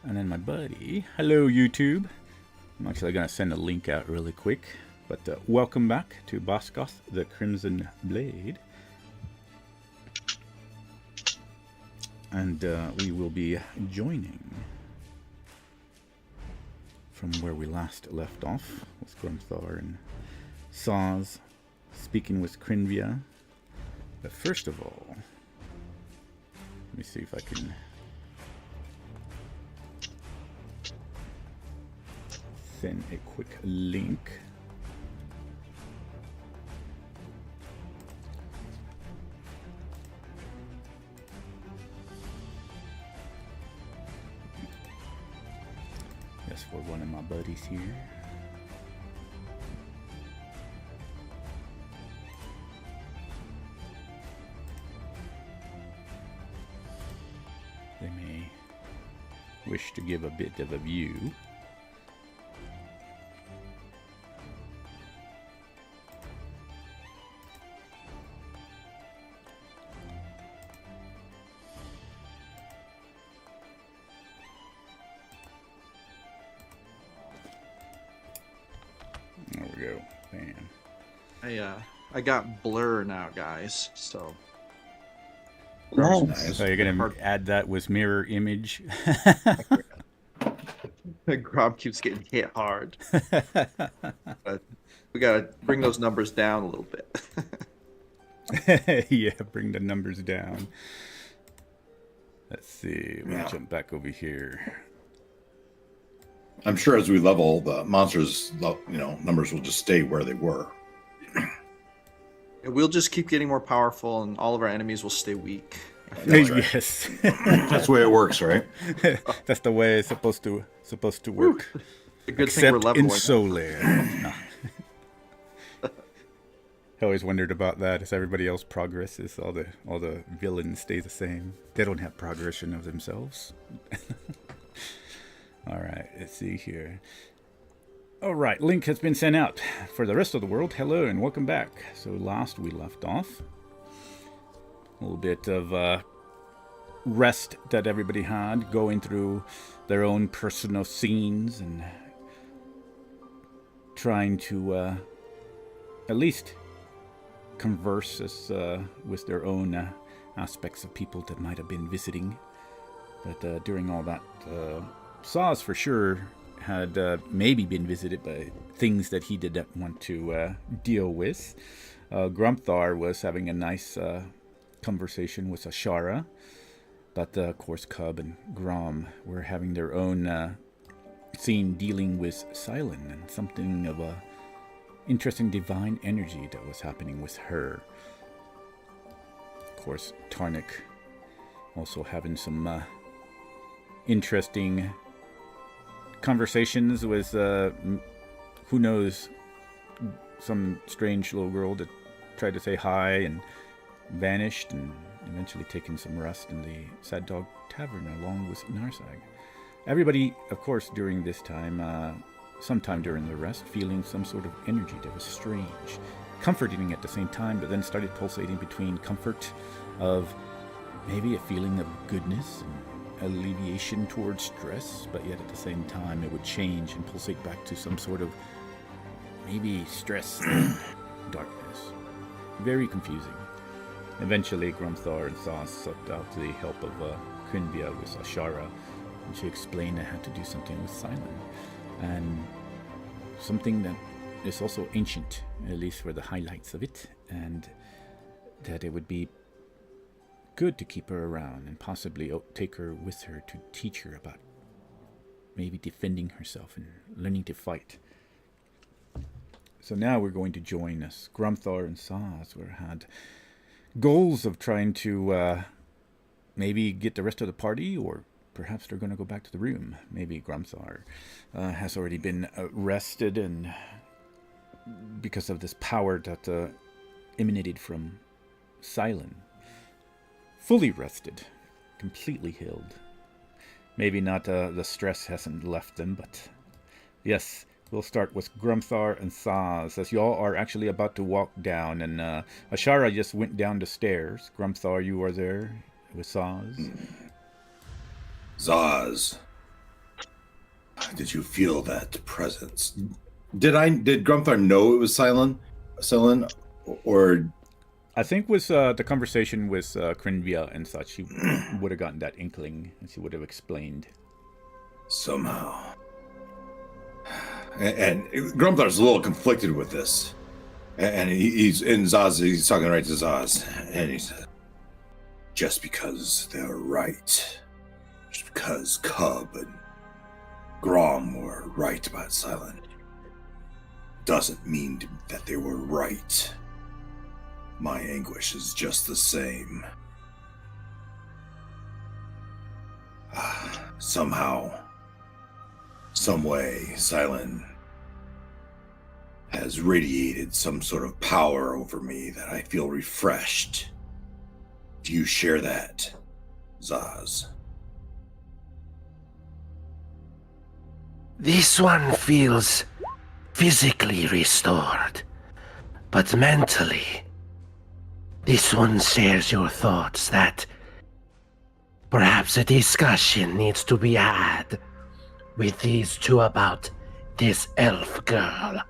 And then my buddy. Hello, YouTube. I'm actually going to send a link out really quick. But welcome back to Bazgoth, the Crimson Blade. And we will be joining from where we last left off with Grumthar and Saz speaking with Crinvia. But first of all, let me see if I can send a quick link. Yes, for one of my buddies here. They may wish to give a bit of a view. There we go. Bam. I got blur now, guys. So. Nice. So you're gonna add that with mirror image. Grob keeps getting hit hard. But we gotta bring those numbers down a little bit. Yeah, bring the numbers down. Let's see. We'll jump back over here. I'm sure as we level, the monsters, numbers will just stay where they were. We'll just keep getting more powerful, and all of our enemies will stay weak. Yes. That's the way it works, right? That's the way it's supposed to work. A good Except thing we're leveling. in Solar. No. I always wondered about that. As everybody else progresses, all the villains stay the same. They don't have progression of themselves. All right, let's see here. All right, link has been sent out. For the rest of the world, hello and welcome back. So last we left off, a little bit of rest that everybody had, going through their own personal scenes and trying to at least converse with their own aspects of people that might have been visiting. But during all that, Saz for sure had maybe been visited by things that he didn't want to deal with. Grumthar was having a nice conversation with Ashara, but of course Cub and Grom were having their own scene dealing with Silent and something of a interesting divine energy that was happening with her. Of course, Tarnik also having some interesting conversations with who knows, some strange little girl that tried to say hi and vanished, and eventually taking some rest in the Sad Dog Tavern along with Narsag. Everybody, of course, during this time, sometime during the rest, feeling some sort of energy that was strange, comforting at the same time, but then started pulsating between comfort of maybe a feeling of goodness and alleviation towards stress, but yet at the same time it would change and pulsate back to some sort of maybe stress and darkness. Very confusing. Eventually Grumthar and Saz sought out the help of Crinvia with Ashara, and she explained I had to do something with Silent, and something that is also ancient, at least for the highlights of it, and that it would be good to keep her around and possibly take her with her to teach her about maybe defending herself and learning to fight. So now we're going to join us. Grumthar and Saz had goals of trying to maybe get the rest of the party, or perhaps they're going to go back to the room. Maybe Grumthar has already been rested, and because of this power that emanated from Silent, fully rested, completely healed. Maybe not the stress hasn't left them, but yes, we'll start with Grumthar and Saz, as y'all are actually about to walk down, and Ashara just went down the stairs. Grumthar, you are there with Saz. Zaz. Did you feel that presence? Did Grumthar know it was Silent, or I think with the conversation with Crinvia and such, she would have gotten that inkling, and she would have explained. somehow? And Grumthar's a little conflicted with this, and he's in Zaz. He's talking right to Zaz, and he said, "Just because they're right, just because Cub and Grom were right about Silent, doesn't mean that they were right. My anguish is just the same. Somehow, some way, Silent has radiated some sort of power over me that I feel refreshed. Do you share that, Zaz?" This one feels physically restored, but mentally, this one shares your thoughts that perhaps a discussion needs to be had with these two about this elf girl.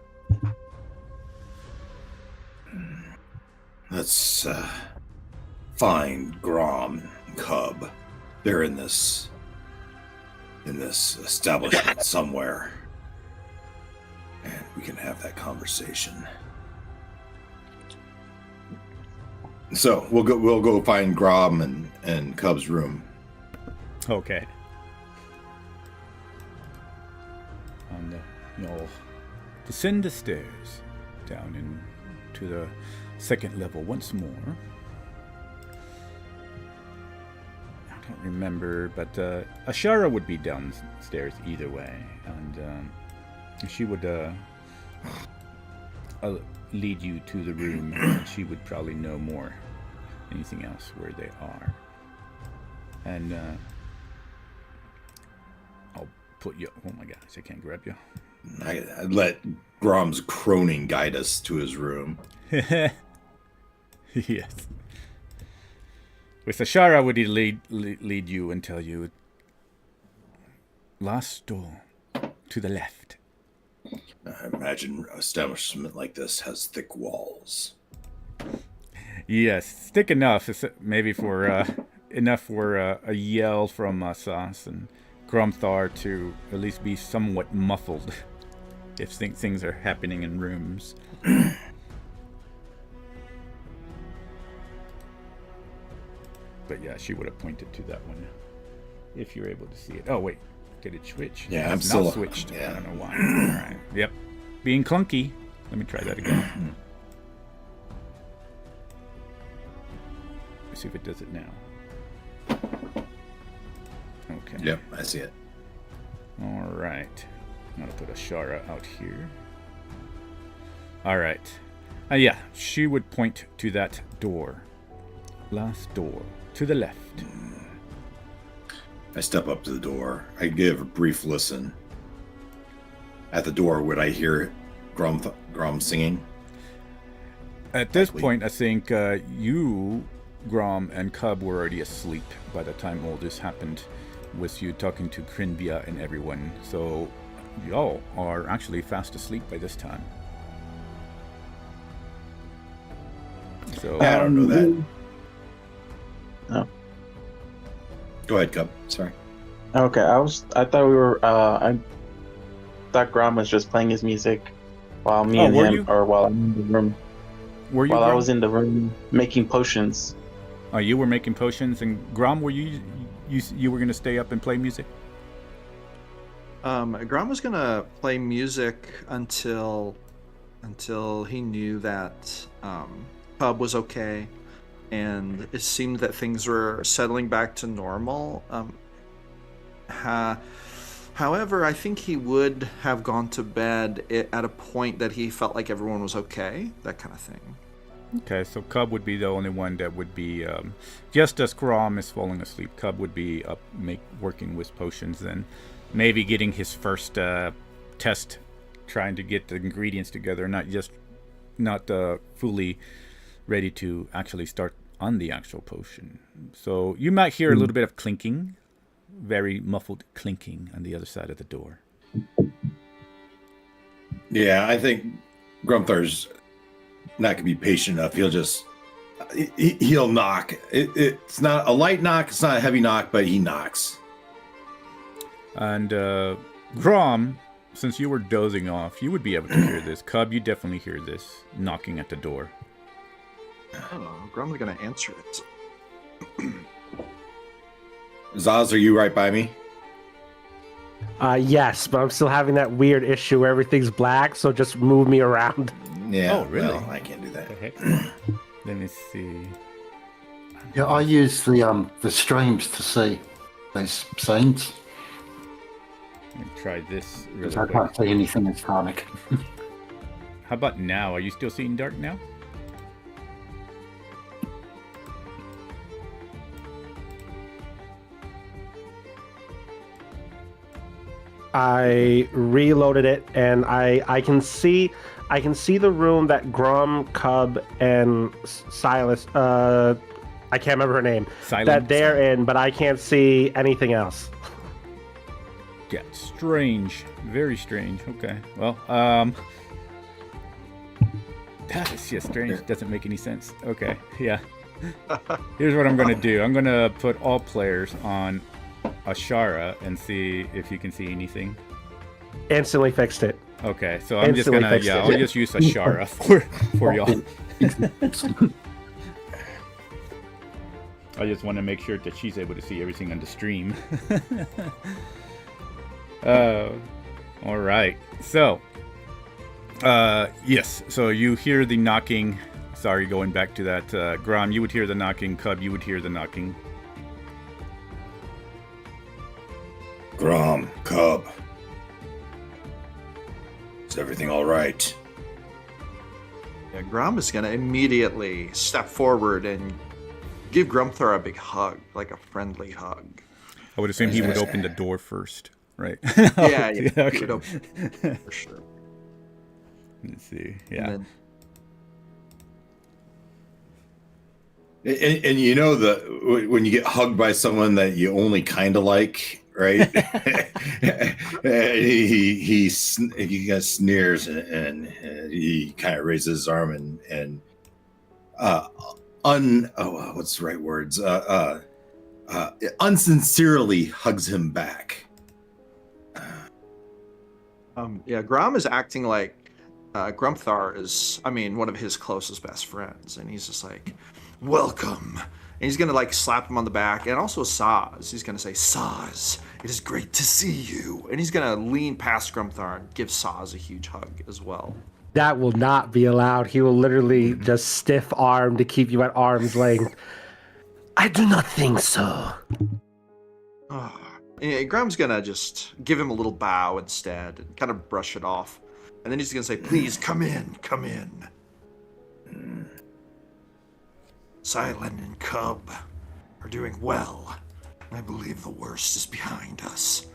Let's find Grom and Cub. They're in this establishment somewhere, and we can have that conversation. So we'll go find Grom and Cub's room. Okay. And you'll descend the stairs down into the second level once more. I don't remember, but Ashara would be downstairs either way, and she would lead you to the room, and she would probably know more anything else where they are. And I'll put you. Oh my gosh, I can't grab you. I'd let Grom's croning guide us to his room. Yes. With Ashara would he lead you and tell you, last door to the left. I imagine an establishment like this has thick walls. Yes, thick enough. Maybe for enough for a yell from Sas and Grumthar to at least be somewhat muffled if things are happening in rooms. But yeah, she would have pointed to that one if you're able to see it. Oh wait, did it switch? Yeah, it's I'm not still switched. Yeah. I don't know why. All right. Yep. Being clunky. Let me try that again. Let's see if it does it now. Okay. Yep, I see it. All right. I'm gonna put Ashara out here. All right. Yeah, she would point to that door. Last door. To the left. I step up to the door. I give a brief listen. At the door, would I hear Grom singing? At this point, I think you, Grom, and Cub were already asleep by the time all this happened, with you talking to Crinvia and everyone. So y'all are actually fast asleep by this time. So I don't know that. No. Go ahead, Cub. Sorry. Okay, I thought we were. I thought Grom was just playing his music while me and him, or while I'm in the room. Were you? While Grom? I was in the room making potions. Oh, you were making potions, and Grom, were you were gonna stay up and play music? Grom was gonna play music until he knew that Cub was okay, and it seemed that things were settling back to normal. However, I think he would have gone to bed at a point that he felt like everyone was okay, that kind of thing. Okay, so Cub would be the only one that would be, just as Grom is falling asleep, Cub would be up working with potions, and maybe getting his first test, trying to get the ingredients together, not fully ready to actually start on the actual potion. So you might hear a little bit of clinking, very muffled clinking on the other side of the door. Yeah, I think Grumthar's not gonna be patient enough. He'll knock. It's not a light knock. It's not a heavy knock, but he knocks. And Grom, since you were dozing off, you would be able to hear this. Cub, you definitely hear this knocking at the door. Oh, Grom's gonna answer it. Zaz, are you right by me? Yes, but I'm still having that weird issue where everything's black, so just move me around. Yeah. Oh, really? Well, I can't do that. What the heck? Let me see. Yeah, I use the streams to see these scenes. Let me try this really Because I quick. can't see anything that's dark. How about now? Are you still seeing dark now? I reloaded it, and I can see the room that Grom, Cub, and Silas. I can't remember her name. Silent. That they're in, but I can't see anything else. Yeah, strange. Very strange. Okay. Well, that is just strange. Doesn't make any sense. Okay. Yeah. Here's what I'm gonna do. I'm gonna put all players on Ashara and see if you can see anything. Instantly fixed it. Okay, so I'm just Instantly gonna, fixed yeah, it. I'll just use Ashara for y'all. I just want to make sure that she's able to see everything on the stream. All right. So, yes. So you hear the knocking. Sorry, going back to that. Grom, you would hear the knocking. Cub, you would hear the knocking. Grom, Cub. Is everything all right? Yeah, Grom is gonna immediately step forward and give Grumthar a big hug, like a friendly hug. I would assume he would open the door first, right? Yeah, Okay. he would open for sure. Let's see. Yeah. And you know when you get hugged by someone that you only kind of like, right? he kind of sneers and he kind of raises his arm and what's the right words? Unsincerely hugs him back. Yeah, Grom is acting like Grumthar is, one of his closest best friends, and he's just like, welcome. And he's gonna like slap him on the back, and also Saz. He's gonna say, Saz, it is great to see you. And he's gonna lean past Grumthar and give Saz a huge hug as well. That will not be allowed. He will literally just stiff arm to keep you at arm's length. I do not think so. And Grom's gonna just give him a little bow instead and kind of brush it off. And then he's gonna say, please come in, come in. Silent and Cub are doing well. I believe the worst is behind us.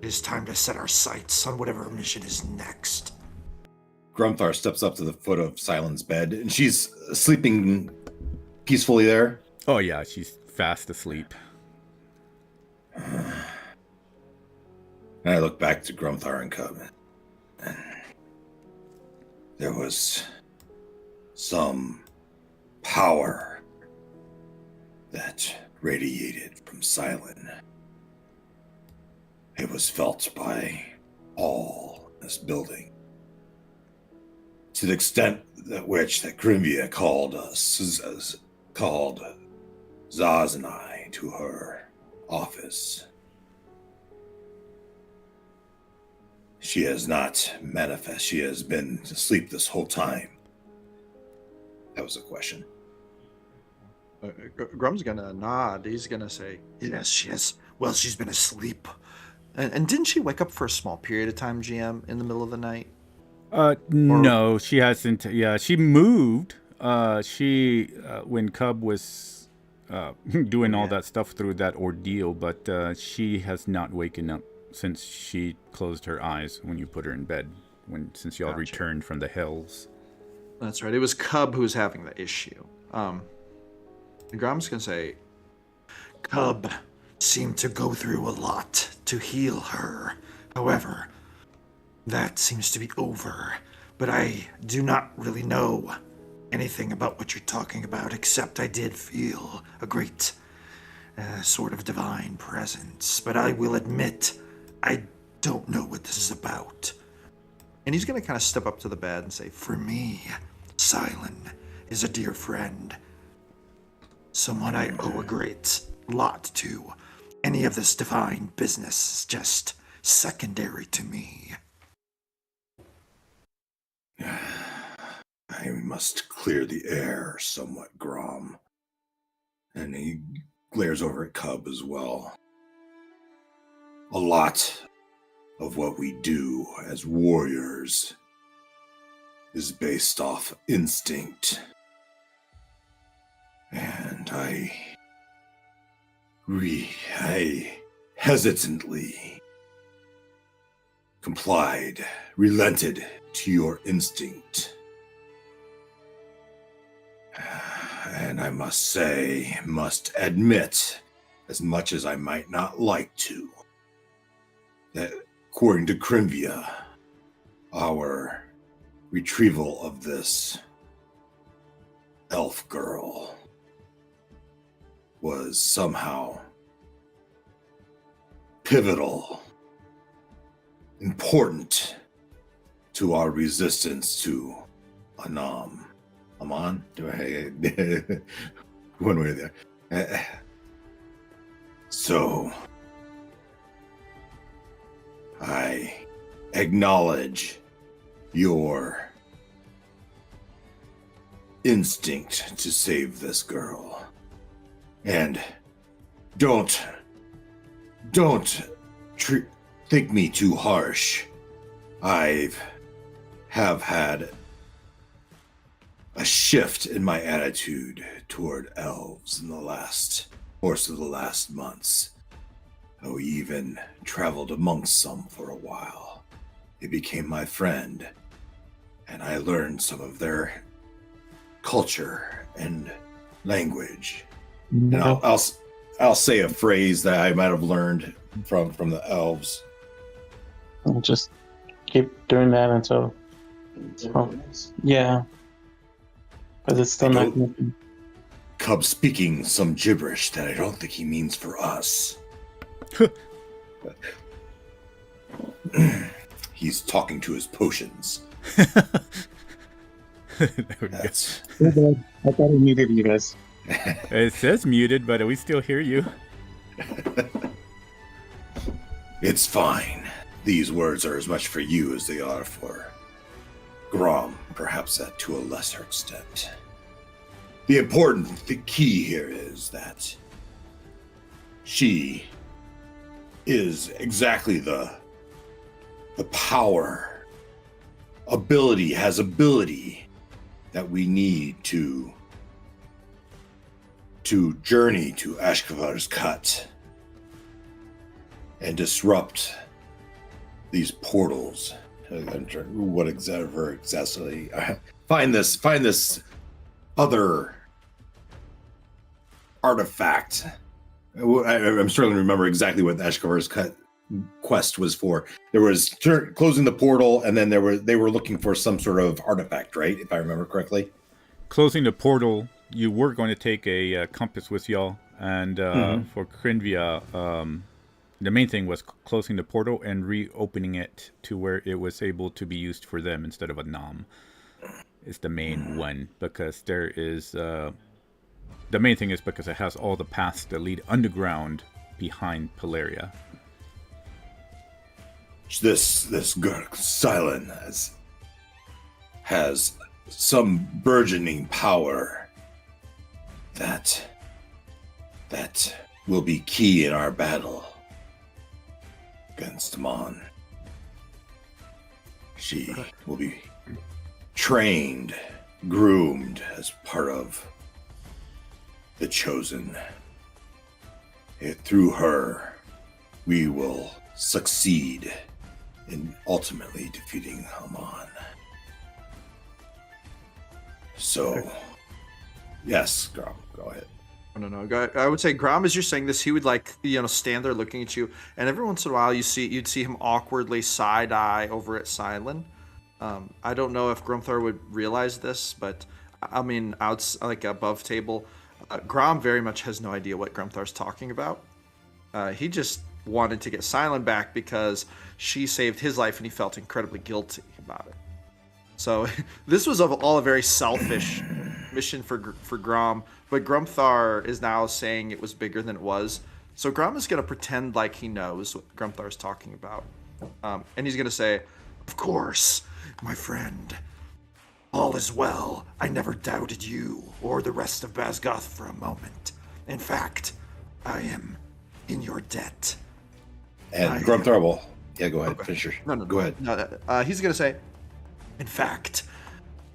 It is time to set our sights on whatever mission is next. Grumthar steps up to the foot of Silent's bed, and she's sleeping peacefully there. Oh yeah, she's fast asleep. And I look back to Grumthar and Cub. And there was some power that radiated from Silent. It was felt by all in this building. To the extent that Grimvia called Zaz and I to her office. She has not manifest. She has been asleep this whole time. That was a question. Grum's gonna nod. He's gonna say, yes. Well, she's been asleep. And didn't she wake up for a small period of time, GM, in the middle of the night? No, she hasn't. Yeah, she moved. When Cub was doing all that stuff through that ordeal, but she has not waken up since she closed her eyes when you put her in bed, since y'all returned from the hills. That's right. It was Cub who was having the issue. Grom's gonna say, Cub seemed to go through a lot to heal her However, that seems to be over, but I do not really know anything about what you're talking about, except I did feel a great sort of divine presence. But I will admit, I don't know what this is about. And he's going to kind of step up to the bed and say, For me, Silent is a dear friend. Someone I owe a great lot to. Any of this divine business is just secondary to me. I must clear the air somewhat, Grom. And he glares over at Cub as well. A lot of what we do as warriors is based off instinct. And I hesitantly complied, relented to your instinct. And I must admit, as much as I might not like to, that according to Crimvia, our retrieval of this elf girl was somehow pivotal, important to our resistance to Anam. Aman? One way or the other. So, I acknowledge your instinct to save this girl. And don't think me too harsh. I have had a shift in my attitude toward elves in the course of the last months. We even traveled amongst some for a while. They became my friend, and I learned some of their culture and language. And I'll say a phrase that I might have learned from the elves. I'll just keep doing that until. Yeah. But it's still not. Cub speaking some gibberish that I don't think he means for us. He's talking to his potions. That's... I thought I muted you guys. It says muted, but we still hear you. It's fine. These words are as much for you as they are for Grom, perhaps that to a lesser extent. The key here is that she is exactly the power, ability that we need to journey to Ashkavar's Cut and disrupt these portals. What exactly? Find this other artifact. I'm struggling to remember exactly what the Ashkavar's Cut quest was for. There was closing the portal, and then they were looking for some sort of artifact, right? If I remember correctly. Closing the portal, you were going to take a compass with y'all, and for Crinvia, the main thing was closing the portal and reopening it to where it was able to be used for them instead of a nom. Is the main one, because there is the main thing is because it has all the paths that lead underground behind Polaria. This girl, Silent, has some burgeoning power that will be key in our battle against Mon. She will be trained, groomed as part of the Chosen. Through her, we will succeed in ultimately defeating Haman. So, yes, go ahead. No. I would say Grom, as you're saying this, he would stand there looking at you, and every once in a while you'd see him awkwardly side eye over at Silent. I don't know if Grumthar would realize this, but I mean, like above table, Grom very much has no idea what Grumthar's talking about. He just wanted to get Silent back because she saved his life, and he felt incredibly guilty about it. So this was all a very selfish mission for Grom, but Grumthar is now saying it was bigger than it was. So Grom is going to pretend like he knows what Grumthar is talking about. And he's going to say, "Of course, my friend. All is well. I never doubted you or the rest of Bazgoth for a moment. In fact, I am in your debt." And Grumthar will... Yeah, go ahead. Finish your... No, go ahead. No, he's going to say, "In fact,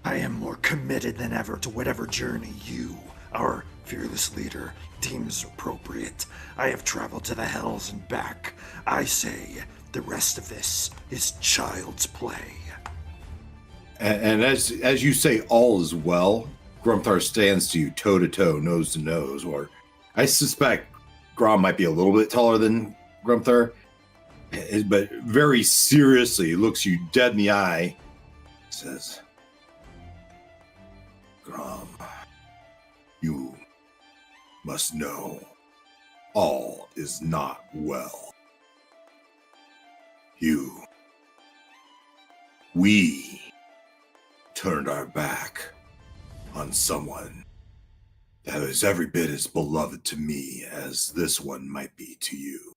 I am more committed than ever to whatever journey you, our fearless leader, deems appropriate. I have traveled to the hells and back. I say the rest of this is child's play." And as you say, all is well, Grumthar stands to you toe to toe, nose to nose, or I suspect Grom might be a little bit taller than Grumthar, but very seriously looks you dead in the eye, says, "Grom, you must know all is not well. We turned our back on someone that is every bit as beloved to me as this one might be to you.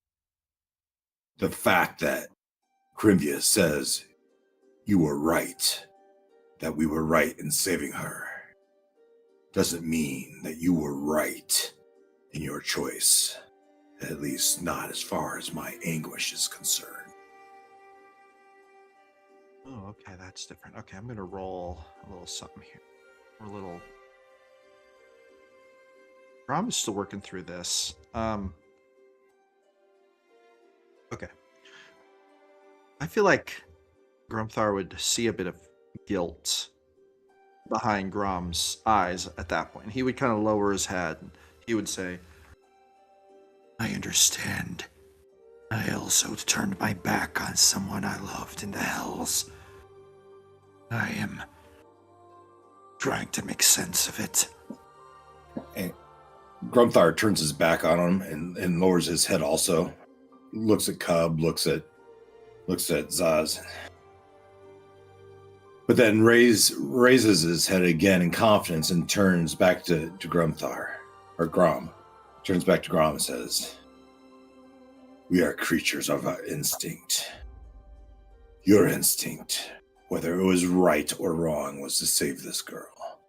The fact that Crimvia says you were right, that we were right in saving her, doesn't mean that you were right in your choice, at least not as far as my anguish is concerned." "Oh, okay, that's different. Okay, I'm going to roll a little something here. Grom is still working through this. Okay. I feel like Grumthar would see a bit of guilt behind Grom's eyes at that point. He would kind of lower his head. And he would say, "I understand. I also turned my back on someone I loved in the hells. I am trying to make sense of it." And Grumthar turns his back on him and lowers his head also. Looks at Cub, looks at Zaz. But then raises his head again in confidence and turns back to Grumthar. Or Grom. Turns back to Grom and says, "We are creatures of our instinct. Your instinct, whether it was right or wrong, was to save this girl.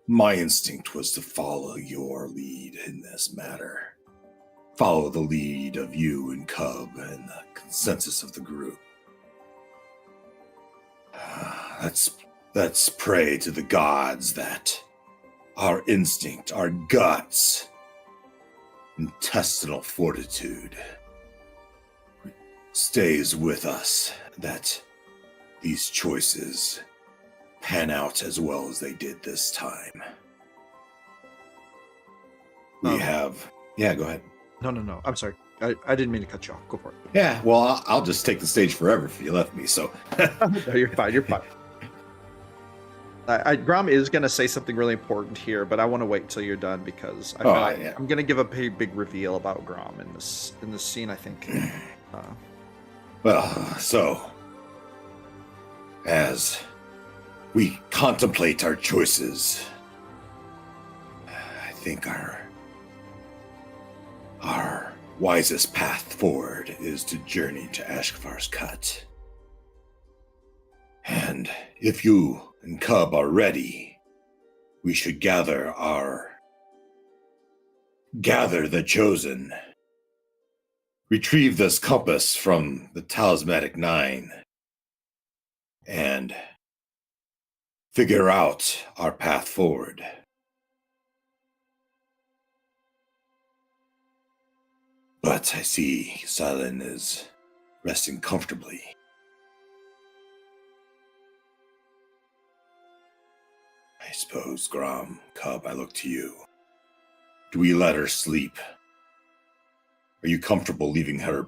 My instinct was to follow your lead in this matter. Follow the lead of you and Cub and the consensus of the group. Let's pray to the gods that our instinct, our guts, intestinal fortitude stays with us, that these choices pan out as well as they did this time." Yeah, go ahead. No. I'm sorry. I didn't mean to cut you off. Go for it. Yeah, well, I'll just take the stage forever if you left me, so. No, you're fine. Grom is going to say something really important here, but I want to wait till you're done because I feel like I'm going to give a big reveal about Grom in this scene, I think. Well, so, as we contemplate our choices, I think our wisest path forward is to journey to Ashkafar's Cut. And if you and Cub are ready, we should gather the chosen, retrieve this compass from the Talismanic Nine, and figure out our path forward. But I see Silent is resting comfortably. I suppose, Grom, Cub, I look to you. Do we let her sleep? Are you comfortable leaving her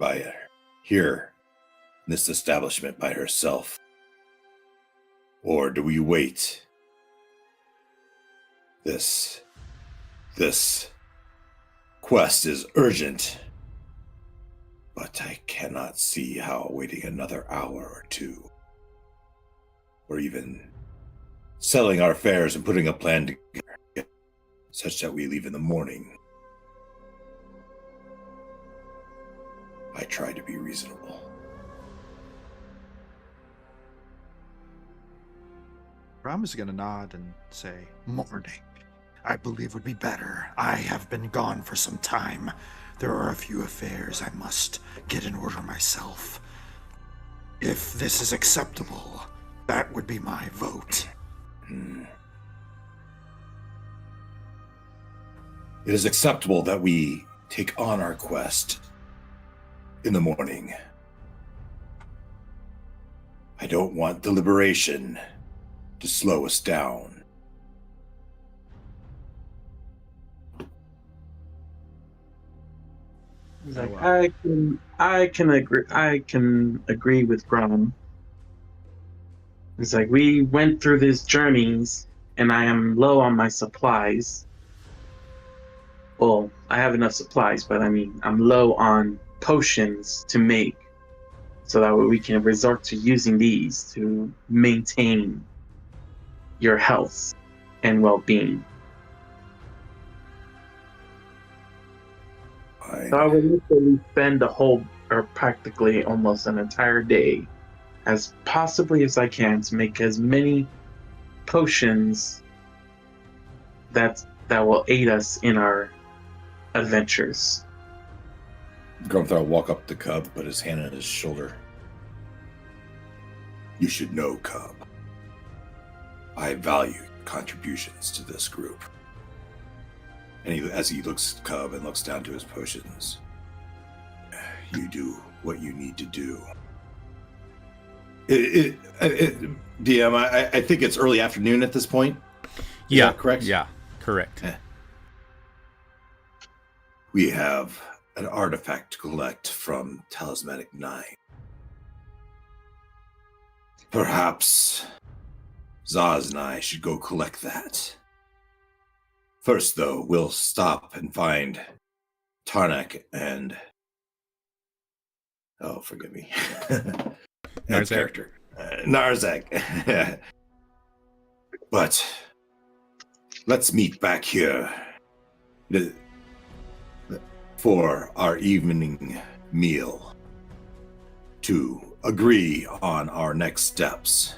here in this establishment by herself? Or do we wait? This quest is urgent, but I cannot see how waiting another hour or two, or even selling our fares and putting a plan together, such that we leave in the morning. I try to be reasonable. Ram is going to nod and say, Morning, I believe would be better. I have been gone for some time. There are a few affairs I must get in order myself. If this is acceptable, that would be my vote. It is acceptable that we take on our quest in the morning. I don't want deliberation to slow us down. Like, I can agree with Grom. It's like we went through these journeys and I am low on my supplies. Well, I have enough supplies, but I mean I'm low on potions to make, so that way we can resort to using these to maintain your health and well-being. So I would literally spend the whole, or practically almost an entire day, as possibly as I can, to make as many potions that will aid us in our adventures. Grumthar will walk up to Cub, put his hand on his shoulder. You should know, Cub. I value contributions to this group. And as he looks at Cub and looks down to his potions, you do what you need to do. DM, I think it's early afternoon at this point. Is that correct? Yeah, correct. We have an artifact to collect from Talismanic 9. Perhaps Zaz and I should go collect that. First, though, we'll stop and find Tarnak and... Oh, forgive me. That character. Narzak. But let's meet back here for our evening meal to agree on our next steps.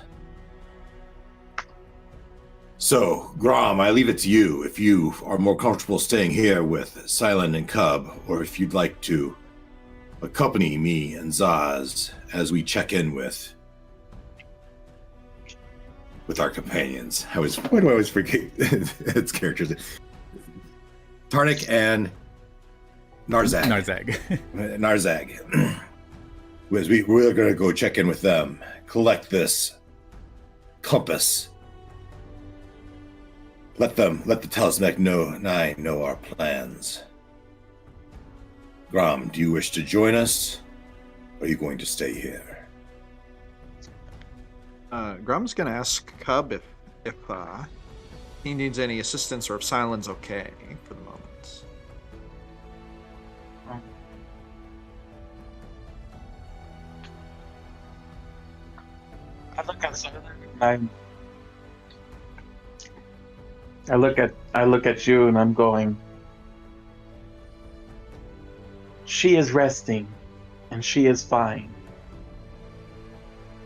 So, Grom, I leave it to you if you are more comfortable staying here with Silent and Cub, or if you'd like to accompany me and Zaz as we check in with our companions. Why do I always forget its characters? Tarnik and Narzag. Narzag. We're going to go check in with them, collect this compass. Let the Talismanic know our plans. Grom, do you wish to join us? Or are you going to stay here? Grom's going to ask Cub if he needs any assistance or if Silent's okay for the moment. I look at Silent. I look at you and I'm going, she is resting and she is fine.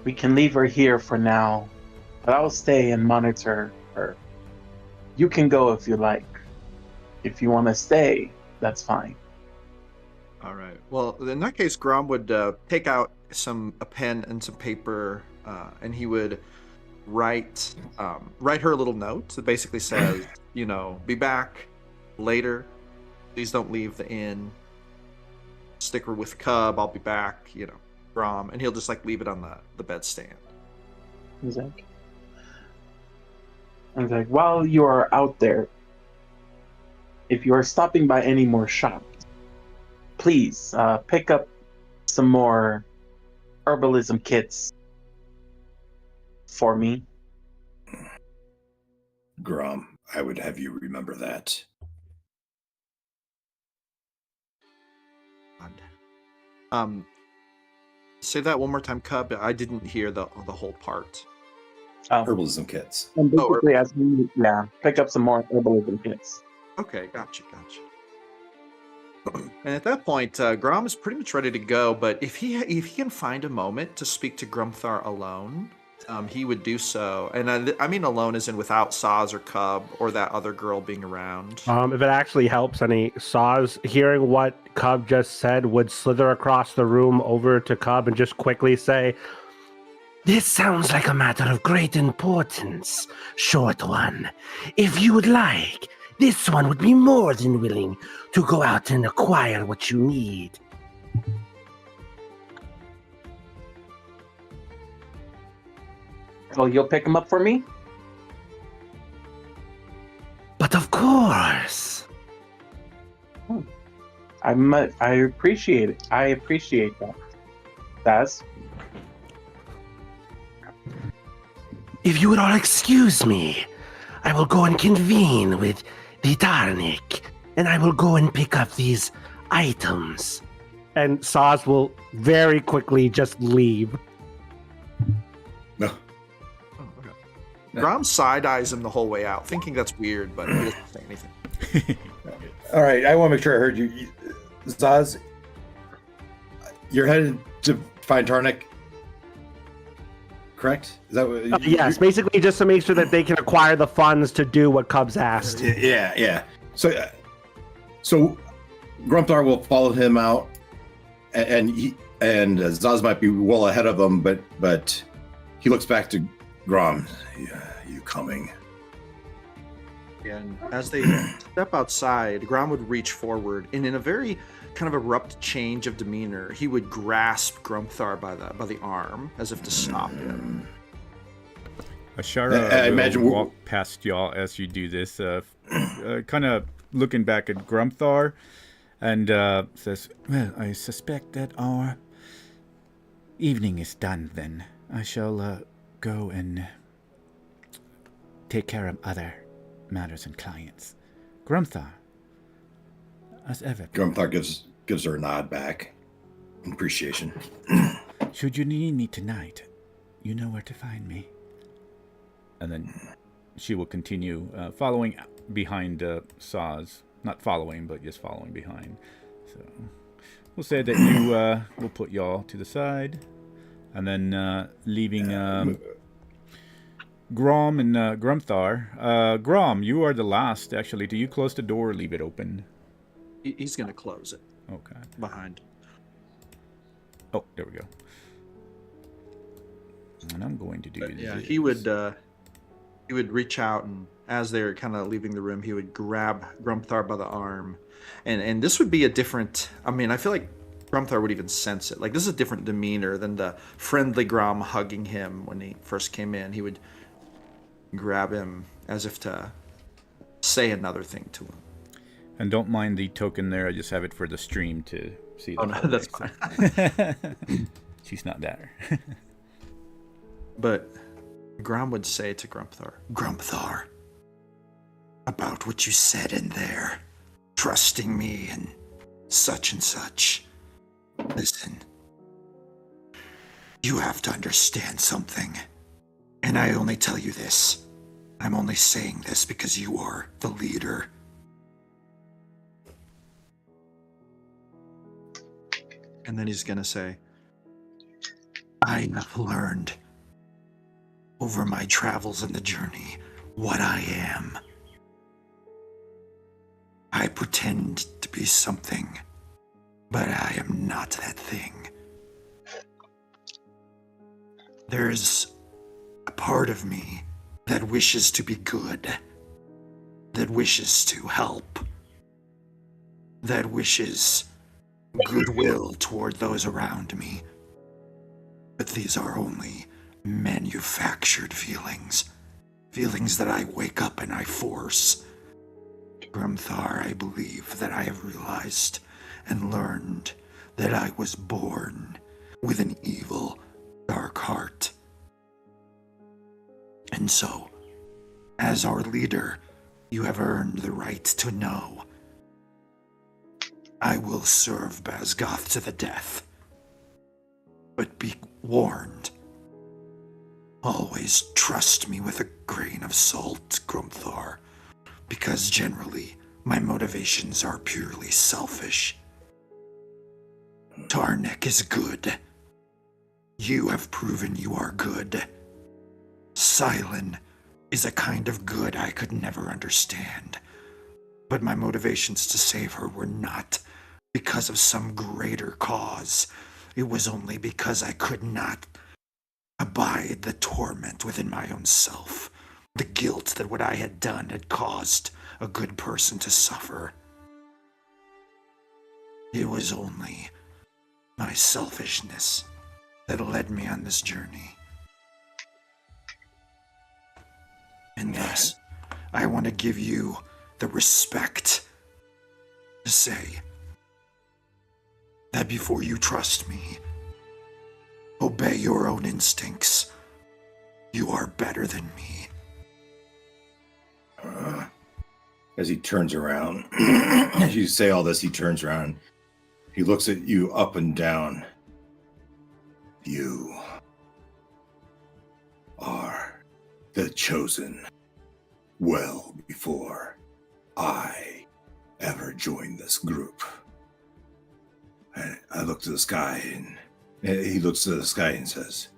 We can leave her here for now, but I'll stay and monitor her. You can go if you like. If you want to stay, that's fine. All right. Well, in that case, Grom would take out a pen and some paper, and he would write her a little note that basically says, be back later. Please don't leave the inn. Stick her with Cub. I'll be back. Grom, and he'll just leave it on the bedstand. He's like, while you are out there, if you are stopping by any more shops, please pick up some more herbalism kits for me. Grom, I would have you remember that. Say that one more time, Cub. I didn't hear the whole part. Oh, Herbalism kits. and basically asking you, pick up some more herbalism kits. Okay, gotcha. And at that point, Grom is pretty much ready to go. But if he can find a moment to speak to Grumthar alone, he would do so. And I mean alone as in without Saz or Cub or that other girl being around. If it actually helps any, Saz, hearing what Cub just said, would slither across the room over to Cub and just quickly say, This sounds like a matter of great importance, short one. If you would like, this one would be more than willing to go out and acquire what you need. Oh, you'll pick them up for me? But of course. I appreciate it. I appreciate that. That's If you would all excuse me, I will go and convene with the Darnik, and I will go and pick up these items. and Saz will very quickly just leave. No. Oh, okay. Grom side-eyes him the whole way out, thinking that's weird, but he doesn't say anything. All right, I want to make sure I heard you. Zaz, you're headed to find Tarnik, correct? Is that what? Yes, basically just to make sure that they can acquire the funds to do what Cubs asked. Yeah. So Grumthar will follow him out, and Zaz might be well ahead of him, but he looks back to Grom. Yeah, you coming? And as they step outside, Grom would reach forward, and in a very kind of abrupt change of demeanor, he would grasp Grumthar by the arm, as if to stop him. Ashara I will imagine walk past y'all as you do this, kind of looking back at Grumthar, and says, "Well, I suspect that our evening is done then. I shall go and take care of other matters and clients. Grumthar, as ever." Grumthar gives her a nod back in appreciation. "Should you need me tonight, you know where to find me." And then she will continue following behind Saz. Not following, but just following behind. So we'll say that you will put y'all to the side, and then leaving Grom and Grumthar. Grom, you are the last, actually. Do you close the door or leave it open? He's going to close it Okay. behind. Oh, there we go. And I'm going to do But yeah, this. he would reach out, and as they're kind of leaving the room, he would grab Grumthar by the arm, and this would be a different. I mean, I feel like Grumthar would even sense it. Like, this is a different demeanor than the friendly Grom hugging him when he first came in. He would grab him as if to say another thing to him. And don't mind the token there. I just have it for the stream to see. Oh no, that's fine. She's not there. But Grom would say to Grumthar, Grumthar, about what you said in there, trusting me and such. Listen, you have to understand something. And I only tell you this. I'm only saying this because you are the leader. and then he's going to say, I have learned over my travels and the journey what I am. I pretend to be something, but I am not that thing. There's a part of me that wishes to be good, that wishes to help, that wishes goodwill toward those around me. But these are only manufactured feelings. Feelings that I wake up and I force. Grumthar, I believe that I have realized and learned that I was born with an evil, dark heart. And so, as our leader, you have earned the right to know. I will serve Bazgoth to the death. But be warned. Always trust me with a grain of salt, Grumthar, because generally my motivations are purely selfish. Tarnik is good. You have proven you are good. Silent is a kind of good I could never understand. But my motivations to save her were not because of some greater cause. It was only because I could not abide the torment within my own self, the guilt that what I had done had caused a good person to suffer. It was only my selfishness that led me on this journey. And thus, I want to give you the respect to say that before you trust me, obey your own instincts. You are better than me. As he turns around, as you say all this, he turns around. He looks at you up and down. You are the chosen well before I ever joined this group. I look to the sky, and he looks to the sky and says,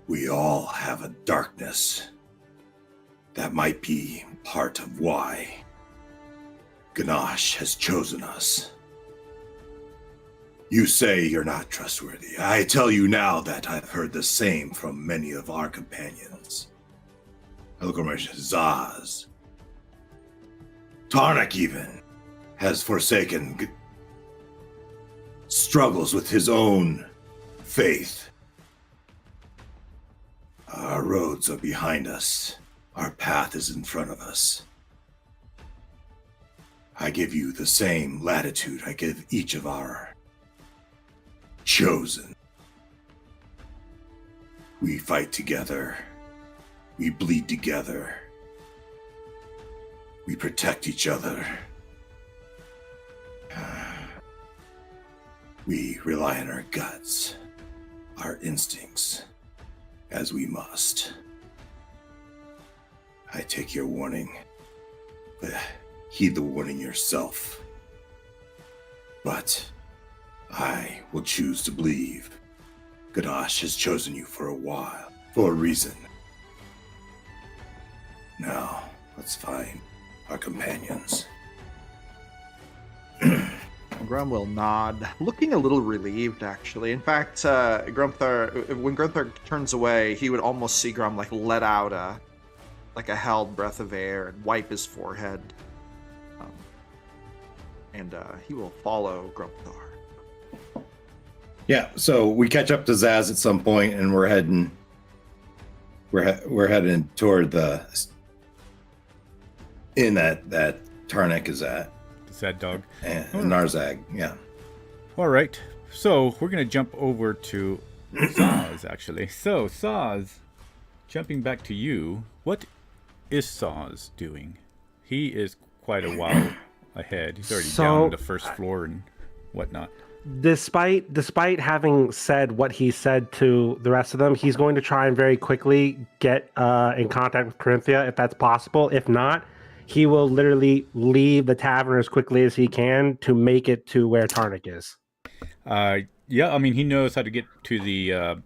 we all have a darkness. That might be part of why Ganache has chosen us. You say you're not trustworthy. I tell you now that I've heard the same from many of our companions. I look over and say, Zaz. Tarnak even has forsaken, struggles with his own faith. Our roads are behind us. Our path is in front of us. I give you the same latitude I give each of our chosen. We fight together. We bleed together. We protect each other. We rely on our guts, our instincts, as we must. I take your warning, but heed the warning yourself. But I will choose to believe Gadash has chosen you for a while, for a reason. Now, let's find our companions. Grum will nod, looking a little relieved, actually. In fact, when Grumthar turns away, he would almost see Grum like let out a held breath of air and wipe his forehead. And he will follow Grumthar. Yeah, so we catch up to Zaz at some point, and we're heading toward the inn that Tarnik is at. The sad dog. And Narzag, yeah. All right. So we're going to jump over to Saz, actually. So, Saz, jumping back to you, what is Saz doing? He is quite a while ahead. He's already down on the first floor and whatnot. Despite having said what he said to the rest of them, he's going to try and very quickly get in contact with Corinthia if that's possible. If not, he will literally leave the tavern as quickly as he can to make it to where Tarnik is. Yeah, I mean, he knows how to get to the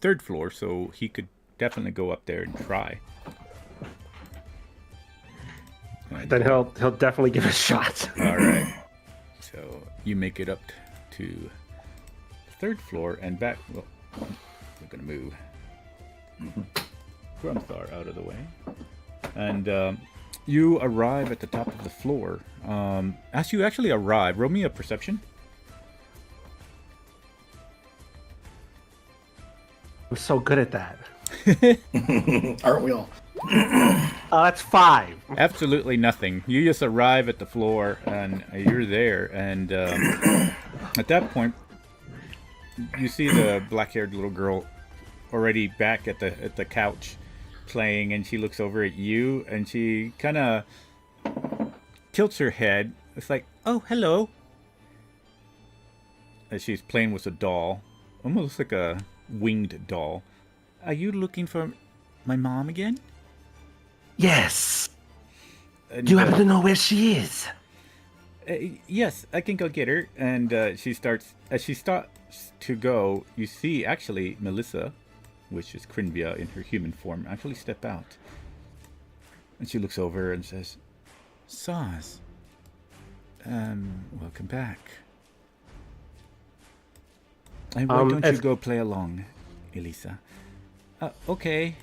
third floor, so he could definitely go up there and try. Then he'll definitely give it a shot. All right. So you make it up to the third floor and back. Well, we're going to move Grumthar out of the way. And you arrive at the top of the floor. As you actually arrive, roll me a perception. I'm so good at that. Aren't we all? That's 5. Absolutely nothing. You just arrive at the floor and you're there, and at that point, you see the black-haired little girl already back at the couch playing, and she looks over at you and she kind of tilts her head. It's like, oh, hello. As she's playing with a doll, almost like a winged doll. Are you looking for my mom again? Yes. And, Do you happen to know where she is? yes, I can go get her. And as she starts to go, you see actually Melissa, which is Crinvia in her human form, actually step out. And she looks over and says, Saz, welcome back. And why don't you go play along, Elisa? Okay.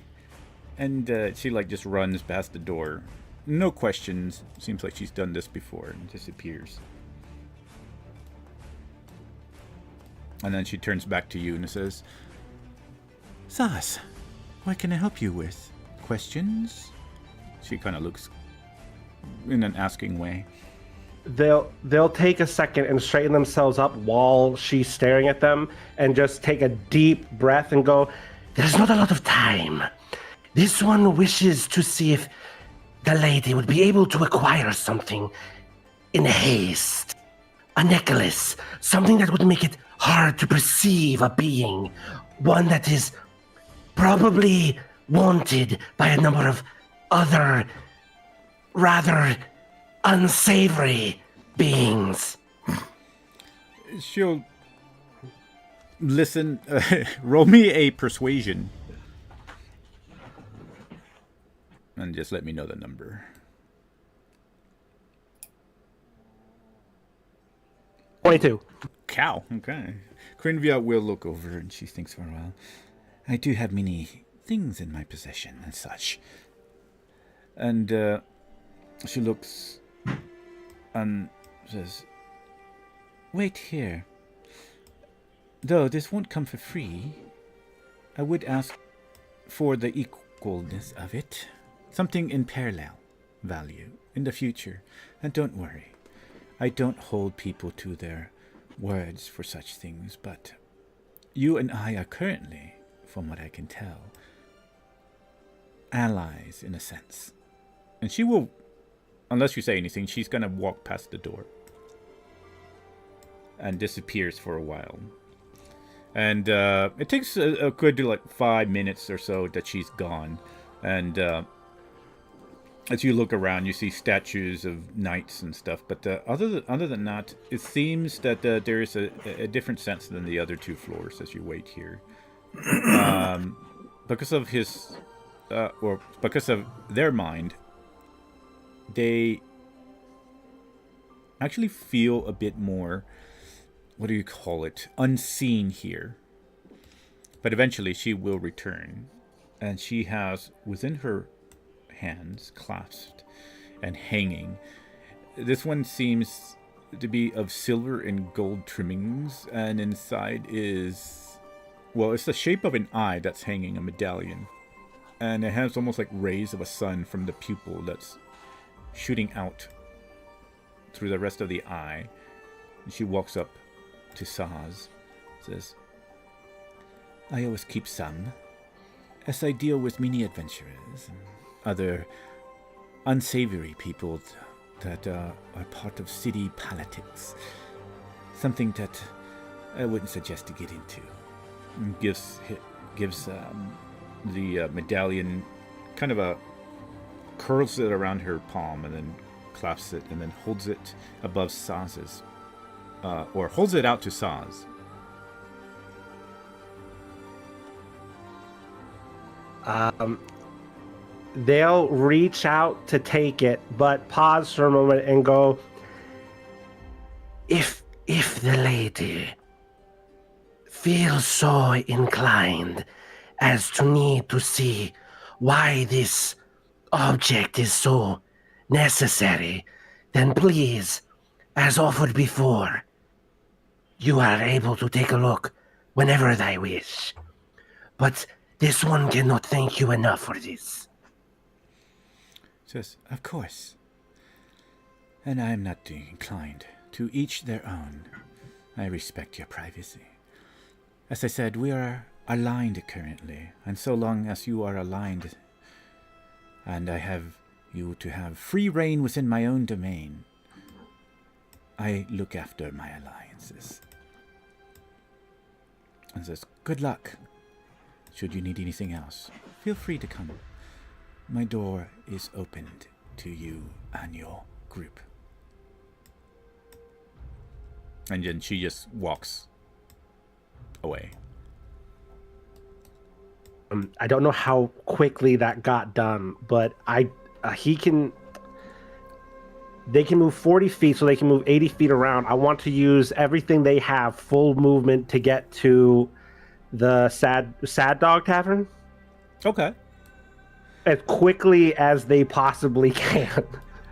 And she just runs past the door. No questions. Seems like she's done this before and disappears. And then she turns back to you and says, Sas, what can I help you with? Questions? She kind of looks in an asking way. They'll take a second and straighten themselves up while she's staring at them and just take a deep breath and go, There's not a lot of time. This one wishes to see if the lady would be able to acquire something in haste. A necklace, something that would make it hard to perceive a being. One that is probably wanted by a number of other rather unsavory beings. She'll listen. Roll me a persuasion. And just let me know the number. 22. Cow. Okay. Crinvia will look over and she thinks for a while. I do have many things in my possession and such. And she looks and says, Wait here. Though this won't come for free, I would ask for the equalness of it. Something in parallel value in the future. And don't worry, I don't hold people to their words for such things, but you and I are currently, from what I can tell, allies in a sense. And she will, unless you say anything, she's going to walk past the door and disappears for a while. And it takes a good 5 minutes or so that she's gone. And as you look around, you see statues of knights and stuff. But other than that, it seems that there is a different sense than the other two floors as you wait here. Because of his, or because of their mind, they actually feel a bit more, what do you call it, unseen here. But eventually she will return. And she has within her hands clasped and hanging. This one seems to be of silver and gold trimmings, and inside is, well, it's the shape of an eye that's hanging, a medallion. And it has almost like rays of a sun from the pupil that's shooting out through the rest of the eye. And she walks up to Saz, says, I always keep some, as I deal with many adventurers and other unsavory people that are part of city politics. Something that I wouldn't suggest to get into. And gives the medallion kind of curls it around her palm and then clasps it and then holds it above Saz's, or holds it out to Saz. They'll reach out to take it, but pause for a moment and go, If the lady feels so inclined as to need to see why this object is so necessary, then please, as offered before, you are able to take a look whenever they wish. But this one cannot thank you enough for this. Says, of course. And I am not inclined. To each their own. I respect your privacy. As I said, we are aligned currently, and so long as you are aligned, and I have you to have free reign within my own domain, I look after my alliances. And says, good luck. Should you need anything else, feel free to come. My door is opened to you and your group. And then she just walks away. I don't know how quickly that got done, but they can move 40 feet, so they can move 80 feet around. I want to use everything they have, full movement, to get to the Sad Dog Tavern. Okay. As quickly as they possibly can.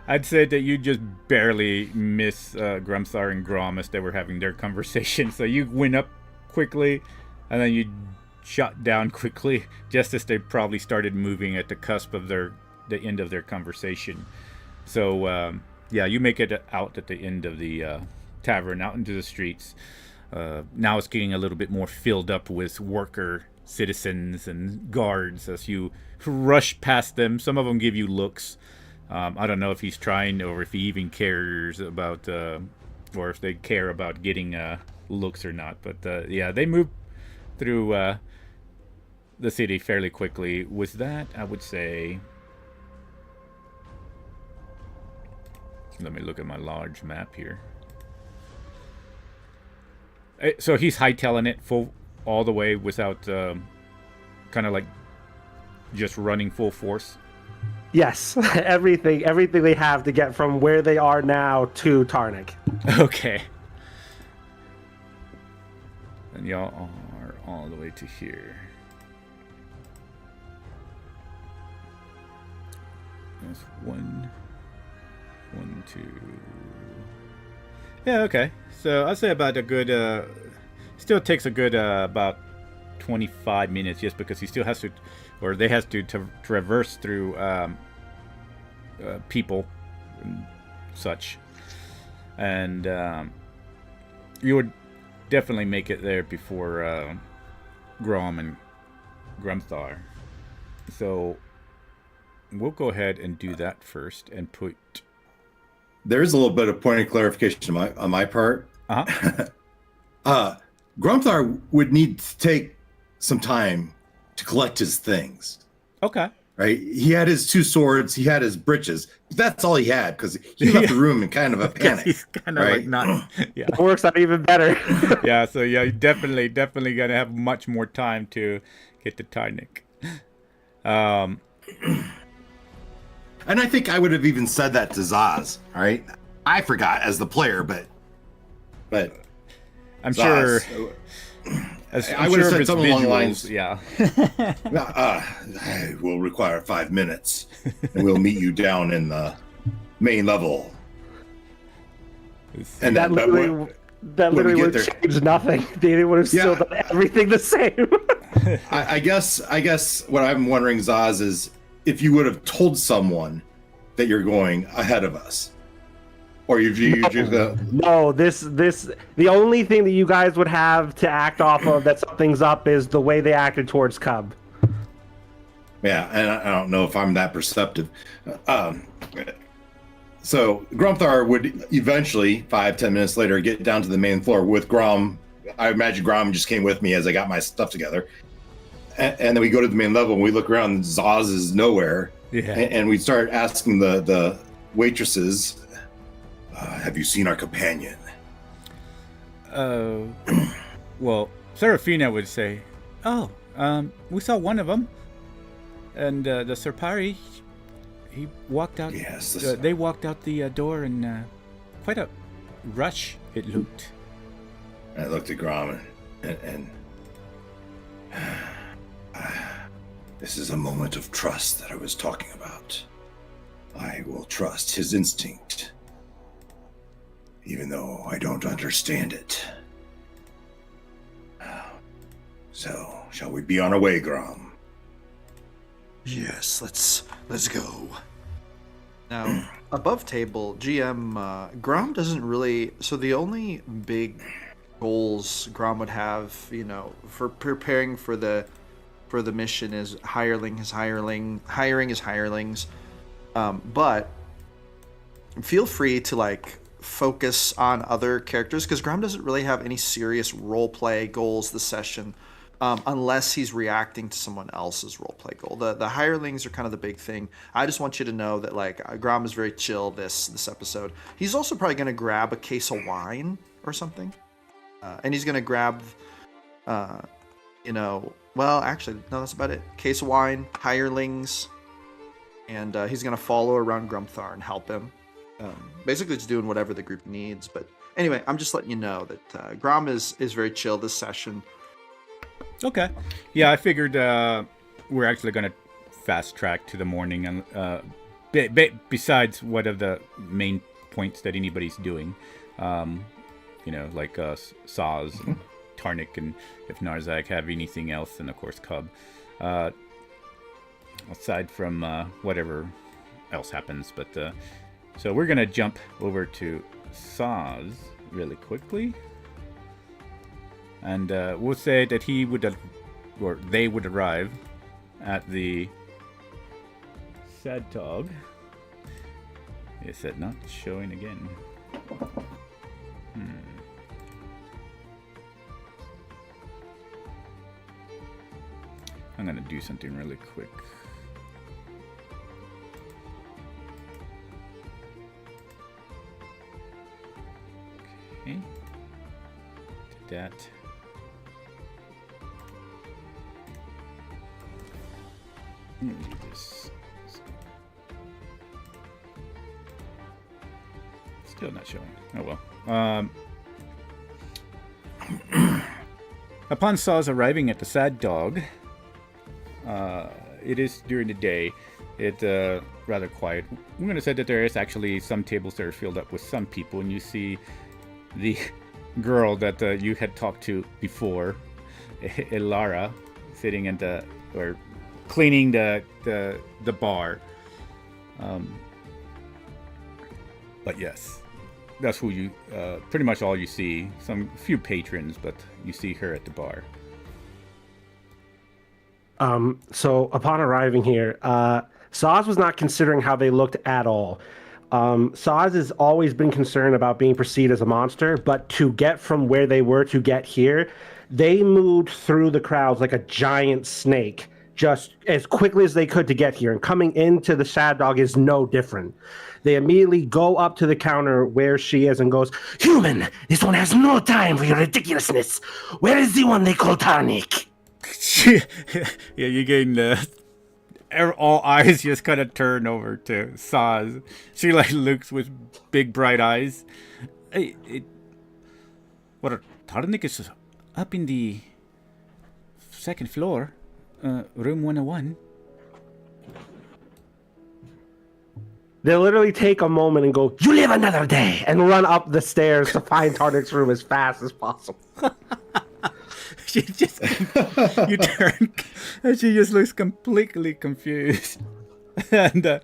I'd say that you just barely miss Grumthar and Grom as they were having their conversation. So you went up quickly, and then you shot down quickly, just as they probably started moving at the cusp of the end of their conversation. So yeah, you make it out at the end of the tavern, out into the streets. Now it's getting a little bit more filled up with worker citizens and guards as you rush past them. Some of them give you looks. I don't know if he's trying, or if he even cares about, or if they care about getting looks or not. But yeah, they move through the city fairly quickly. With that, I would say, let me look at my large map here. So he's hightailing it all the way without kind of like just running full force. Yes, everything they have to get from where they are now to Tarnik. Okay. And y'all are all the way to here. That's one, two. Yeah, okay. So I'd say about a good, still takes a good about 25 minutes, just because he still has to, or they has to traverse through people and such. And you would definitely make it there before Grom and Grumthar. So we'll go ahead and do that first and put... There is a little bit of point of clarification on my part. Uh-huh. Grumthar would need to take some time to collect his things. Okay. Right? He had his two swords, he had his breeches. That's all he had, because he left the room in kind of a panic. He's kind of right? like not... Yeah. It works out even better. Yeah, so yeah, you definitely gonna have much more time to get to Tarnik. And I think I would have even said that to Zaz, right? I forgot as the player, but I'm Zaz, sure. I would have said something along the lines. Yeah. I will require 5 minutes, and we'll meet you down in the main level. And that literally would have changed nothing. They would have still done everything the same. I guess what I'm wondering, Zaz, is if you would have told someone that you're going ahead of us, or you just no. The only thing that you guys would have to act off of that something's up is the way they acted towards Cub. Yeah, and I don't know if I'm that perceptive. So Grumthar would eventually, 5-10 minutes later, get down to the main floor with Grom. I imagine Grom just came with me as I got my stuff together. And then we go to the main level and we look around and Zaz is nowhere. Yeah. And we start asking the waitresses, have you seen our companion? Well, Serafina would say, we saw one of them. And the Serpari, he walked out. Yes. They walked out the door in quite a rush, it looked. I looked at Grom and this is a moment of trust that I was talking about. I will trust his instinct, even though I don't understand it. So, shall we be on our way, Grom? Yes, let's go. Now, above table, GM, Grom doesn't really... So the only big goals Grom would have, for preparing for the mission is hiring his hirelings. But feel free to, focus on other characters, because Grom doesn't really have any serious roleplay goals this session. Unless he's reacting to someone else's roleplay goal. The hirelings are kind of the big thing. I just want you to know that Grom is very chill this episode. He's also probably going to grab a case of wine or something, and he's going to grab, actually no, that's about it. Case of wine, hirelings, and he's going to follow around Grumthar and help him. Basically, just doing whatever the group needs. But anyway, I'm just letting you know that Grom is very chill this session. Okay. Yeah, I figured we're actually going to fast track to the morning, and besides what of the main points that anybody's doing, like Saz and Tarnik, and if Narzak have anything else, and of course Cub. Aside from whatever else happens, but so we're going to jump over to Saz really quickly. And we'll say that they would arrive at the Sad Dog. Is that not showing again? I'm gonna do something really quick. Okay. Did that. This. Still not showing. Oh well. Upon Saz arriving at the Sad Dog, it is during the day. It's rather quiet. I'm going to say that there is actually some tables that are filled up with some people, and you see the girl that you had talked to before, Ilara, sitting in or cleaning the bar. But yes, that's who you pretty much all you see. Few patrons, but you see her at the bar. So upon arriving here, Saz was not considering how they looked at all. Saz has always been concerned about being perceived as a monster, but to get from where they were to get here, they moved through the crowds like a giant snake, just as quickly as they could to get here. And coming into the Sad Dog is no different. They immediately go up to the counter where she is and goes, "Human, this one has no time for your ridiculousness. Where is the one they call Tarnik?" Yeah, you gain all eyes just kind of turn over to Saz. She looks with big bright eyes. Tarnik is up in the second floor, room 101. They literally take a moment and go, "You live another day," and run up the stairs to find Tarnik's room as fast as possible. You turn, and she just looks completely confused. And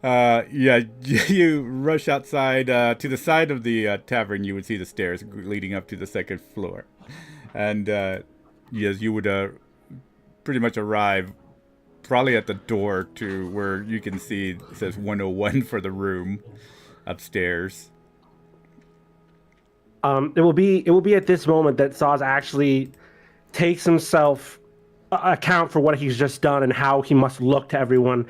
you rush outside to the side of the tavern. You would see the stairs leading up to the second floor, and yes, you would pretty much arrive probably at the door to where you can see it says 101 for the room upstairs. It will be at this moment that Saz actually takes himself account for what he's just done and how he must look to everyone,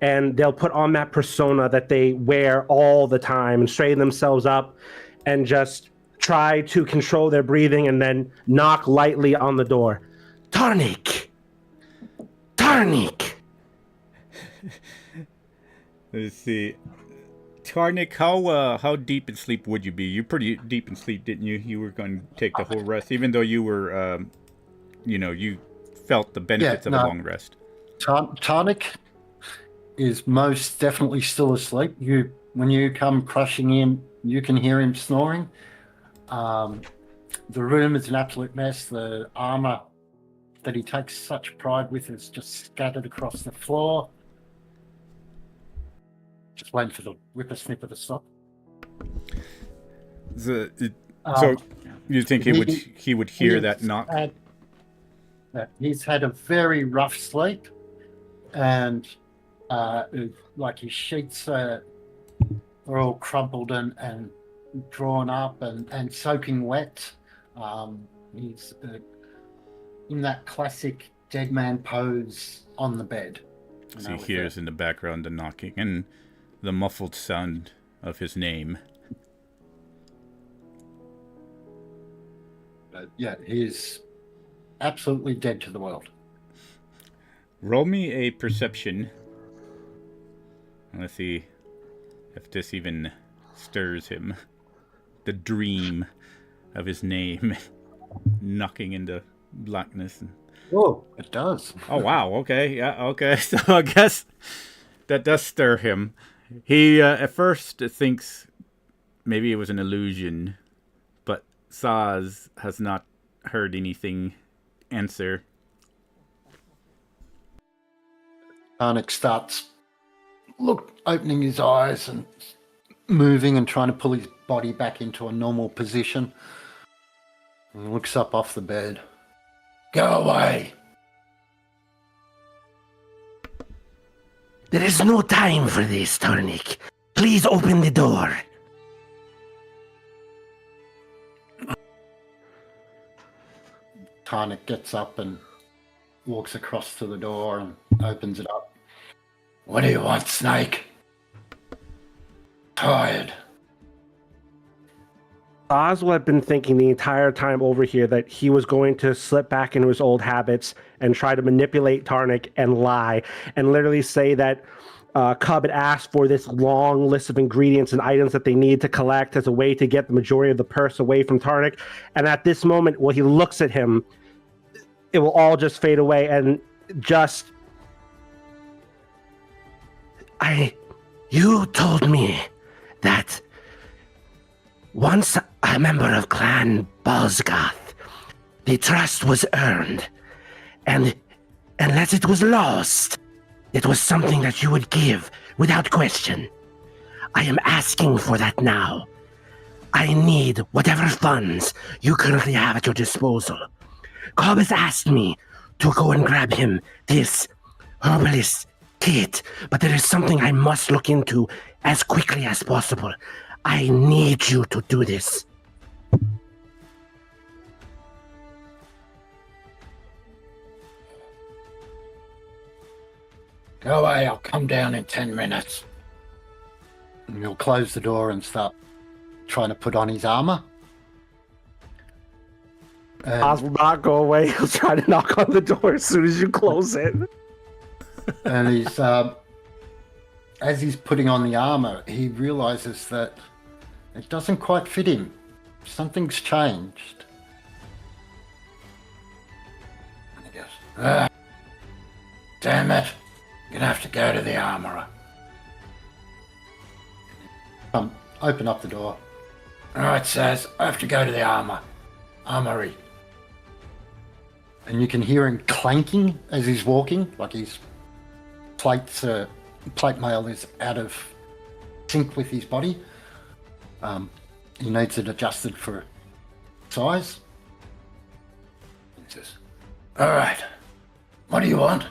and they'll put on that persona that they wear all the time and straighten themselves up and just try to control their breathing and then knock lightly on the door. "Tarnik! Tarnik!" Let's see. Tarnik, how deep in sleep would you be? You're pretty deep in sleep, didn't you? You were going to take the whole rest, even though you were, you felt the benefits of a long rest. Tarnik is most definitely still asleep. When you come crushing in, you can hear him snoring. The room is an absolute mess. The armor that he takes such pride with is just scattered across the floor. just waiting for the whippersnipper to stop. So Um, you think he would hear that knock? He's had a very rough sleep, and like his sheets are all crumpled and drawn up and soaking wet. He's in that classic dead man pose on the bed. So he hears in the background the knocking and the muffled sound of his name. But yeah, he's absolutely dead to the world. Roll me a perception. Let's see if this even stirs him. The dream of his name knocking into blackness. Oh, it does. Oh, wow. Okay. Yeah. Okay. So I guess that does stir him. He at first thinks maybe it was an illusion, but Saz has not heard anything answer. Arnik starts opening his eyes and moving and trying to pull his body back into a normal position. He looks up off the bed. Go away. There is no time for this, Tarnik. Please open the door. Tarnik gets up and walks across to the door and opens it up. What do you want, Snake? Tired. Oswald had been thinking the entire time over here that he was going to slip back into his old habits and try to manipulate Tarnik and lie and literally say that Cub had asked for this long list of ingredients and items that they need to collect as a way to get the majority of the purse away from Tarnik. And at this moment, when he looks at him, it will all just fade away and just... You told me that once a member of Clan Bazgoth, the trust was earned, and unless it was lost, it was something that you would give without question. I am asking for that now. I need whatever funds you currently have at your disposal. Cobb has asked me to go and grab him this herbalist kit, but there is something I must look into as quickly as possible. I need you to do this. Go away, I'll come down in 10 minutes. And he'll close the door and start trying to put on his armor. Oz will not go away. He'll try to knock on the door as soon as you close it. And he's, as he's putting on the armor, he realizes that it doesn't quite fit him. Something's changed. And he goes, damn it. You're gonna have to go to the armorer. Open up the door. Alright, Saz, I have to go to the armory. And you can hear him clanking as he's walking, like his plate mail is out of sync with his body. He needs it adjusted for size. He says, alright, what do you want?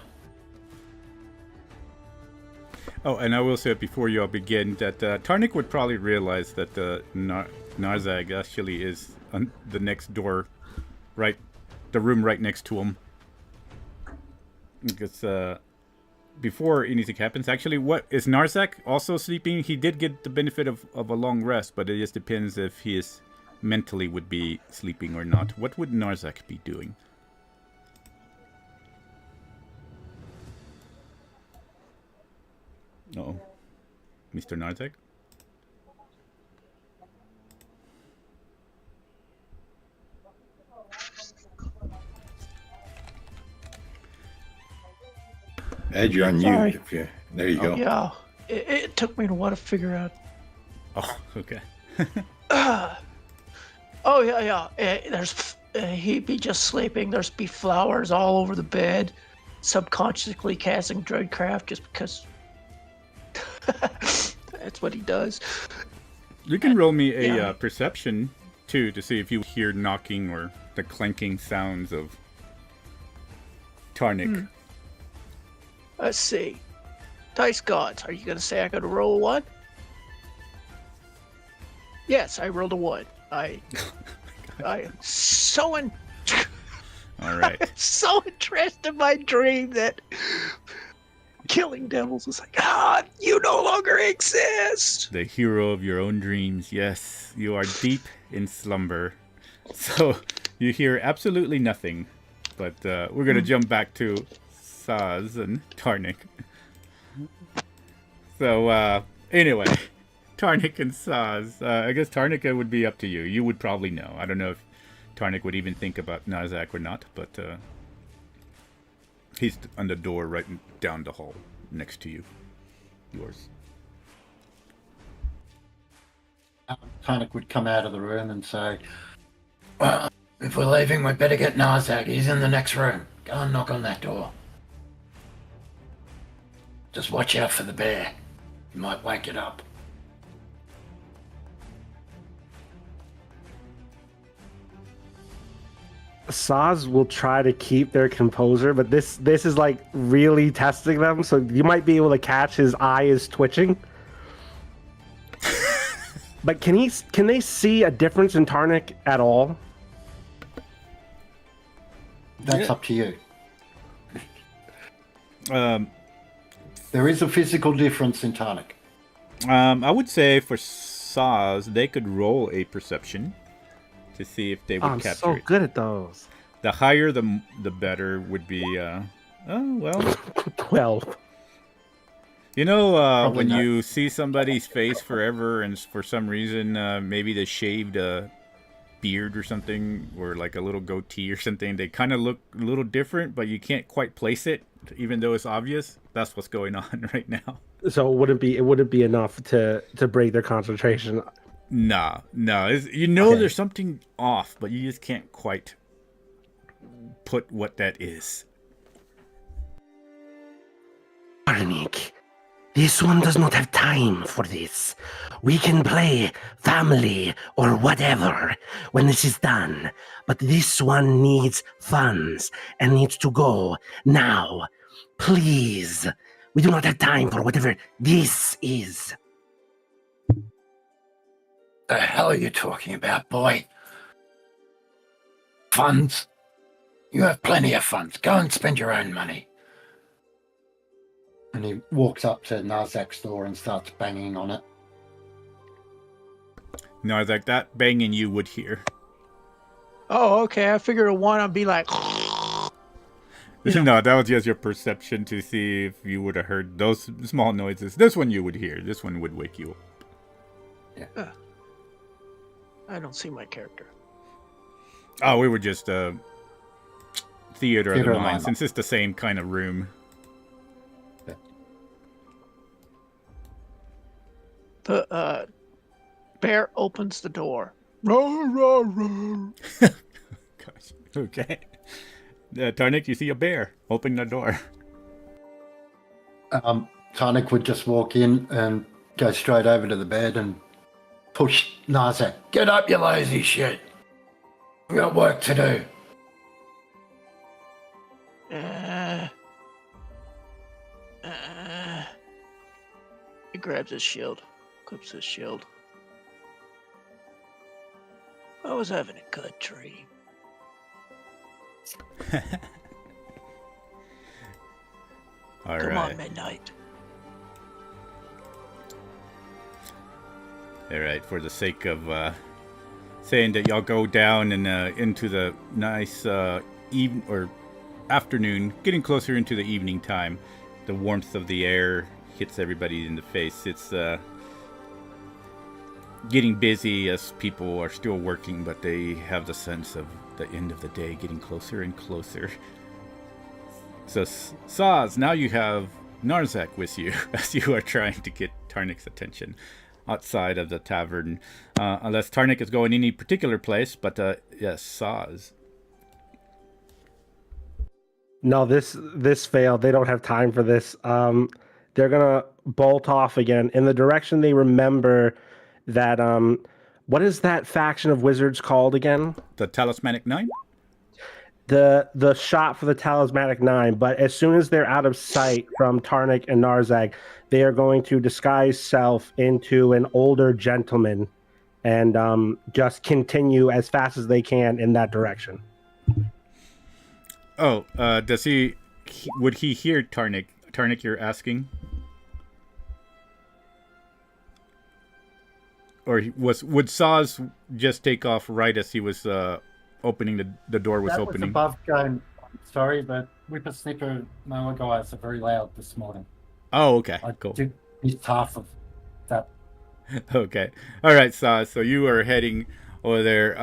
Oh, and I will say before you all begin that Tarnik would probably realize that Narzag actually is on the next door, right, the room right next to him. Because before anything happens, actually, what is Narzak also sleeping? He did get the benefit of a long rest, but it just depends if he is mentally would be sleeping or not. What would Narzak be doing? No, Mr. Narzak? Ed, you're on Sorry. mute. There you go. Yeah, it took me a while to figure out. Oh, okay. Oh yeah. There's he'd be just sleeping. There's be flowers all over the bed, subconsciously casting Dreadcraft just because. That's what he does. You can roll me a Yeah. perception, too, to see if you hear knocking or the clanking sounds of Tarnik. Let's see. Dice gods, are you going to say I got to roll a 1? Yes, I rolled a 1. I am so All right. so interested in my dream that killing devils was like, you no longer exist. The hero of your own dreams. Yes, you are deep in slumber. So you hear absolutely nothing. But we're going to jump back to Saz and Tarnik. So anyway, Tarnik and Saz. I guess Tarnik would be up to you. You would probably know. I don't know if Tarnik would even think about Nazak or not, but he's on the door right down the hall next to you. Yours. Tarnik would come out of the room and say, Well, if we're leaving, we'd better get Narzak. He's in the next room. Go and knock on that door. Just watch out for the bear. You might wake it up. Saz will try to keep their composure, but this is like really testing them. So you might be able to catch his eye is twitching. But can they see a difference in Tarnik at all? that's up to you. Um, There is a physical difference in Tarnik. I would say for Saz, they could roll a perception to see if they would I'm capture so it. good at those. The higher, the better would be. Oh well. 12. You know, Probably when not. you see somebody's face forever, and for some reason, maybe they shaved a beard or something, or like a little goatee or something, they kind of look a little different, but you can't quite place it, even though it's obvious. That's what's going on right now. So it wouldn't be enough to break their concentration. No. You know Okay. there's something off, but you just can't quite put what that is. Arnik, this one does not have time for this. We can play family or whatever when this is done, but this one needs funds and needs to go now. Please, we do not have time for whatever this is. The hell are you talking about, boy? Funds? You have plenty of funds. Go and spend your own money. And he walks up to Narzak's door and starts banging on it. No, it's like that banging you would hear. Oh, okay. I figured a 1, I'd be like, No, that was just your perception to see if you would have heard those small noises. This one you would hear. This one would wake you up. I don't see my character. Oh, we were just theater of Theater the of the mind, mind. since it's the same kind of room. The bear opens the door. Roar, roar, roar. Gosh. Okay. Tarnik, you see a bear open the door. Tarnik would just walk in and go straight over to the bed and push Narzak. Get up, you lazy shit. We got work to do. He grabs his shield, clips his shield. I was having a good dream. All Come right. on, midnight. All right. For the sake of saying that y'all go down and into the nice even or afternoon, getting closer into the evening time, the warmth of the air hits everybody in the face. It's getting busy as people are still working, but they have the sense of the end of the day getting closer and closer. So, Saz, now you have Narzak with you as you are trying to get Tarnik's attention outside of the tavern. Unless Tarnik is going any particular place, but yes, Saz. No, this failed. They don't have time for this. they're gonna bolt off again in the direction they remember that what is that faction of wizards called again? The Talismanic Nine? The shot for the Talismanic 9, but as soon as they're out of sight from Tarnik and Narzag, they are going to disguise self into an older gentleman and just continue as fast as they can in that direction. Oh, would he hear Tarnik? Tarnik, you're asking? Or would Saz just take off right as he was opening the door was that opening? was above going. Sorry, but Whippersnipper and my other guys are very loud this morning. Oh, okay, I cool. did miss half of that. Okay, all right, Saz. So you are heading over there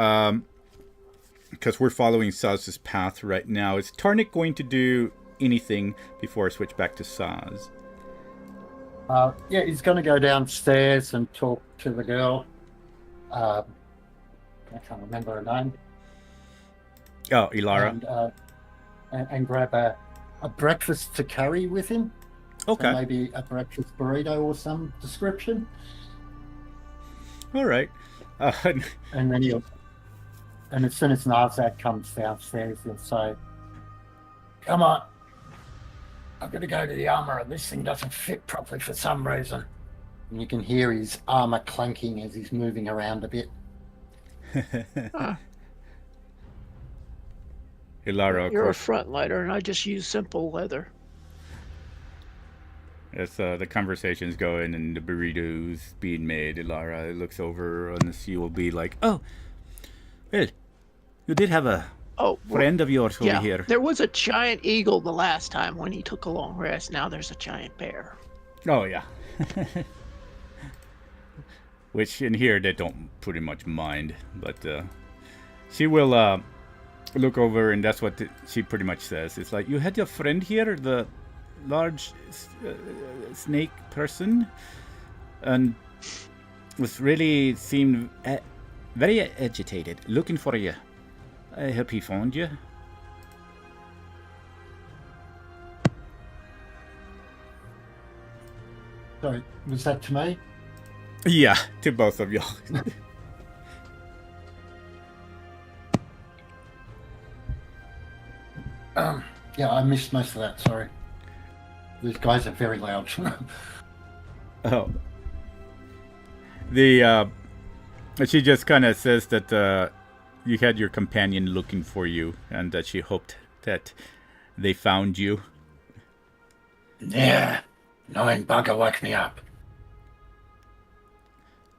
because we're following Saz's path right now. Is Tarnik going to do anything before I switch back to Saz? Yeah, he's going to go downstairs and talk to the girl. I can't remember her name. Oh, Ilara. And grab a breakfast to carry with him. Okay. So maybe a breakfast burrito or some description. All right. And then and as soon as Narzak comes downstairs, he'll say, "Come on. I've got to go to the armourer. This thing doesn't fit properly for some reason." And you can hear his armour clanking as he's moving around a bit. Ilara, of You're a course. frontlighter, and I just use simple leather. As the conversation's going and the burritos being made, Ilara looks over and she will be like, "Oh, well, you did have a friend of yours over here." There was a giant eagle the last time when he took a long rest. Now there's a giant bear. Oh, yeah. Which in here they don't pretty much mind, but she will look over and that's what she pretty much says. It's like, "You had your friend here, the large snake person, and seemed very agitated, looking for you. I hope he found you." Sorry, was that to me? Yeah, to both of y'all. Yeah, I missed most of that, sorry. These guys are very loud. Oh. She just kind of says that you had your companion looking for you and that she hoped that they found you. Yeah, knowing bugger woke me up.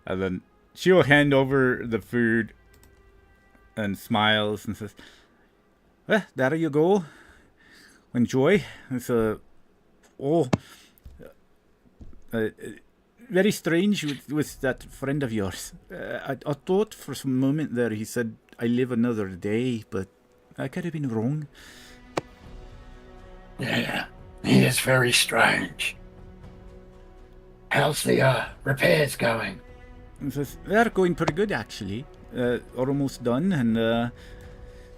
And then she'll hand over the food and smiles and says, "Well, there you go. Enjoy." It's very strange with that friend of yours. I thought for some moment there he said, "I live another day," but I could have been wrong. Yeah, he is very strange. How's the repairs going? He says, "They're going pretty good, actually. Almost done, and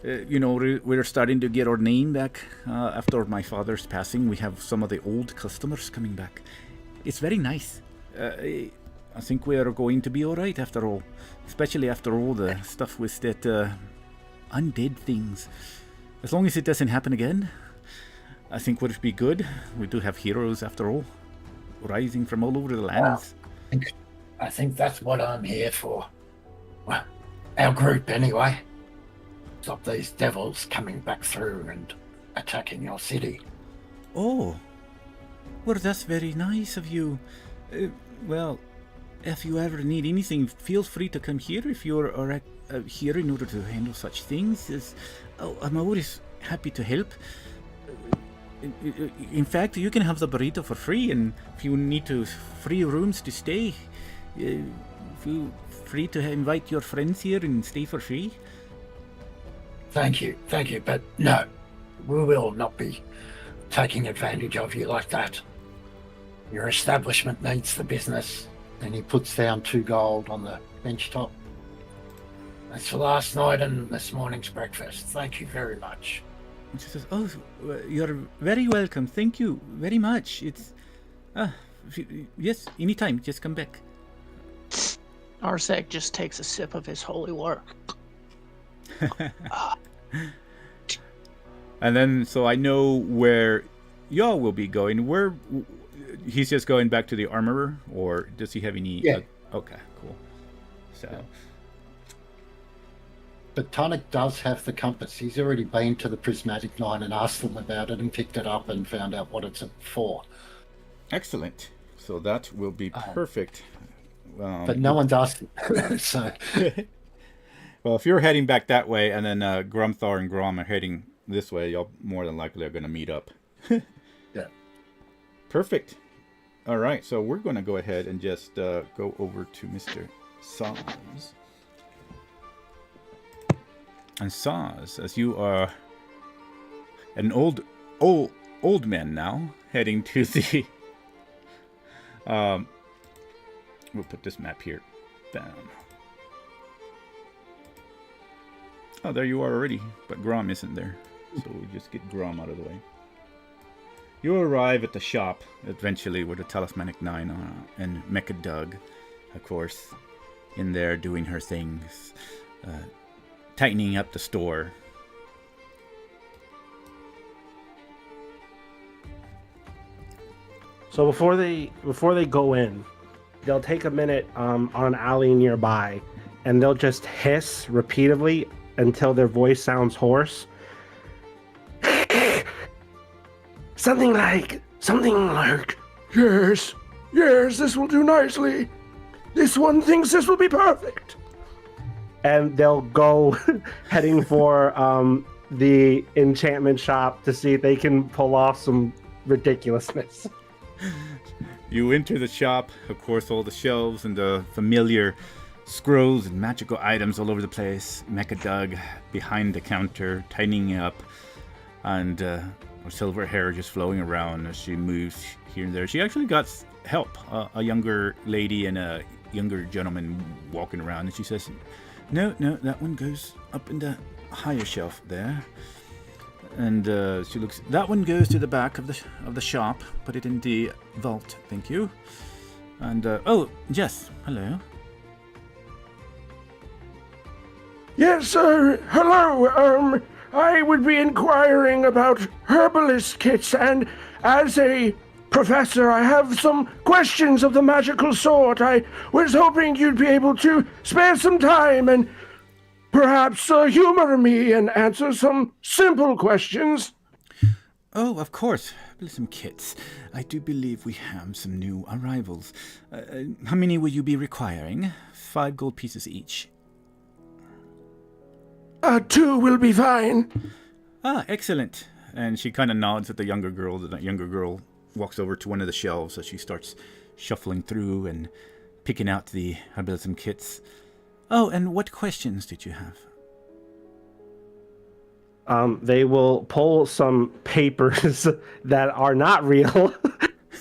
we're starting to get our name back after my father's passing. We have some of the old customers coming back. It's very nice. I think we are going to be all right after all, especially after all the stuff with that undead things. As long as it doesn't happen again, I think we'll be good. We do have heroes after all, rising from all over the lands." I think that's what I'm here for. Well, our group anyway. Stop these devils coming back through and attacking your city. "Oh, well, that's very nice of you. Well, if you ever need anything, feel free to come here if you're here in order to handle such things. I'm always happy to help. In fact, you can have the burrito for free, and if you need free rooms to stay, feel free to invite your friends here and stay for free." Thank you, but no, we will not be taking advantage of you like that. Your establishment needs the business. And he puts down 2 gold on the bench top. That's for last night and this morning's breakfast. Thank you very much. And she says, "Oh, you're very welcome. Thank you very much. Yes, anytime. Just come back. Arsec just takes a sip of his holy work. And then, so I know where y'all will be going. Where he's just going back to the armorer, or does he have any? Yeah. Okay, cool. So, But Tonic does have the compass. He's already been to the Prismatic Nine and asked them about it and picked it up and found out what it's for. excellent. So that will be perfect. But no one's asked him. So, Well, if you're heading back that way, and then Grumthar and Grom are heading this way, y'all more than likely are going to meet up. yeah. Perfect. All right, so we're going to go ahead and just go over to Mr. Saz. And Saz, as you are an old man now, heading to the... we'll put this map here. Bam. Oh, there you are already, but Grom isn't there. So we just get Grom out of the way. You arrive at the shop, eventually, where the Talismanic Nine are, and Mecha Doug, of course, in there doing her things, tightening up the store. So before they go in, they'll take a minute on an alley nearby, and they'll just hiss repeatedly until their voice sounds hoarse. Something like, yes, this will do nicely. This one thinks this will be perfect. And they'll go heading for the enchantment shop to see if they can pull off some ridiculousness. You enter the shop, of course, all the shelves and the familiar scrolls and magical items all over the place. Mecha Doug behind the counter, tightening up, and her silver hair just flowing around as she moves here and there. She actually got help, a younger lady and a younger gentleman walking around, and she says, no, that one goes up in the higher shelf there. And she looks. That one goes to the back of the shop. Put it in the vault, thank you. And oh, Jess, hello. Yes, sir. Hello. I would be inquiring about herbalist kits, and as a professor, I have some questions of the magical sort. I was hoping you'd be able to spare some time and perhaps humor me and answer some simple questions. Oh, of course. Some kits. I do believe we have some new arrivals. How many will you be requiring? 5 gold pieces each. 2 will be fine. Ah, excellent. And she kind of nods at the younger girl. The younger girl walks over to one of the shelves as she starts shuffling through and picking out the herbalism kits. Oh, and what questions did you have? They will pull some papers that are not real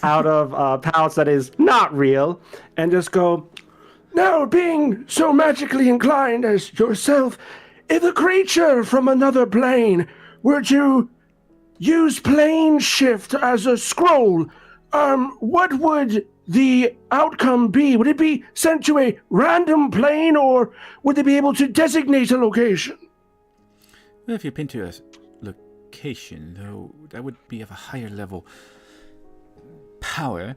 out of a pouch that is not real and just go, now, being so magically inclined as yourself, if a creature from another plane were to use plane shift as a scroll, what would the outcome be? Would it be sent to a random plane, or would they be able to designate a location? Well, if you pin to a location, though, that would be of a higher level power.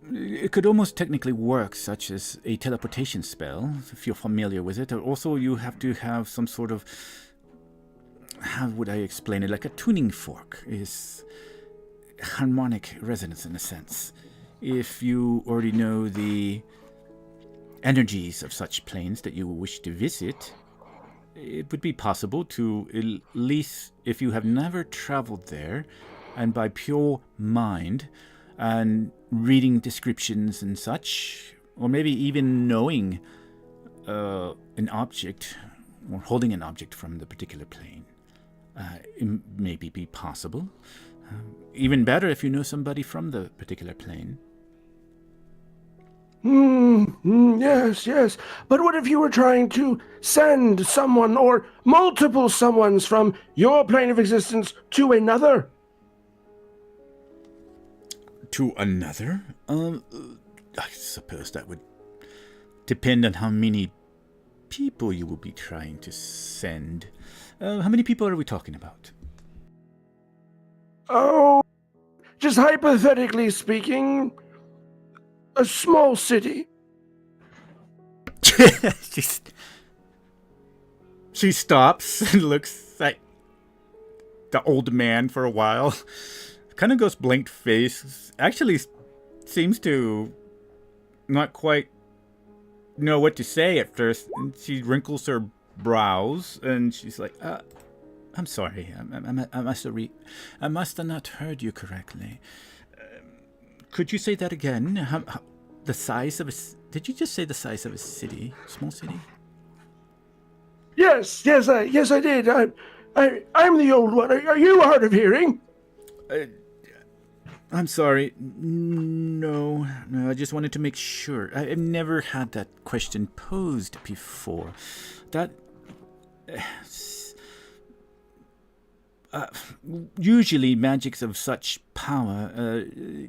It could almost technically work, such as a teleportation spell, if you're familiar with it. Also, you have to have some sort of, how would I explain it? Like a tuning fork is harmonic resonance in a sense. If you already know the energies of such planes that you wish to visit, it would be possible to, at least if you have never traveled there, and by pure mind and reading descriptions and such, or maybe even knowing an object or holding an object from the particular plane, it maybe be possible. Even better if you know somebody from the particular plane. Yes. But what if you were trying to send someone or multiple someones from your plane of existence to another? To another? I suppose that would depend on how many people you will be trying to send. How many people are we talking about? Oh, just hypothetically speaking, a small city. She stops and looks at the old man for a while. Kind of goes blank face. Actually seems to not quite know what to say at first. And she wrinkles her brows and she's like, I'm sorry. I must have not heard you correctly. Could you say that again? The size of a... Did you just say the size of a city? Small city? Yes, I did. I'm the old one. Are you hard of hearing? I'm sorry. No, I just wanted to make sure. I've never had that question posed before. That... usually magics of such power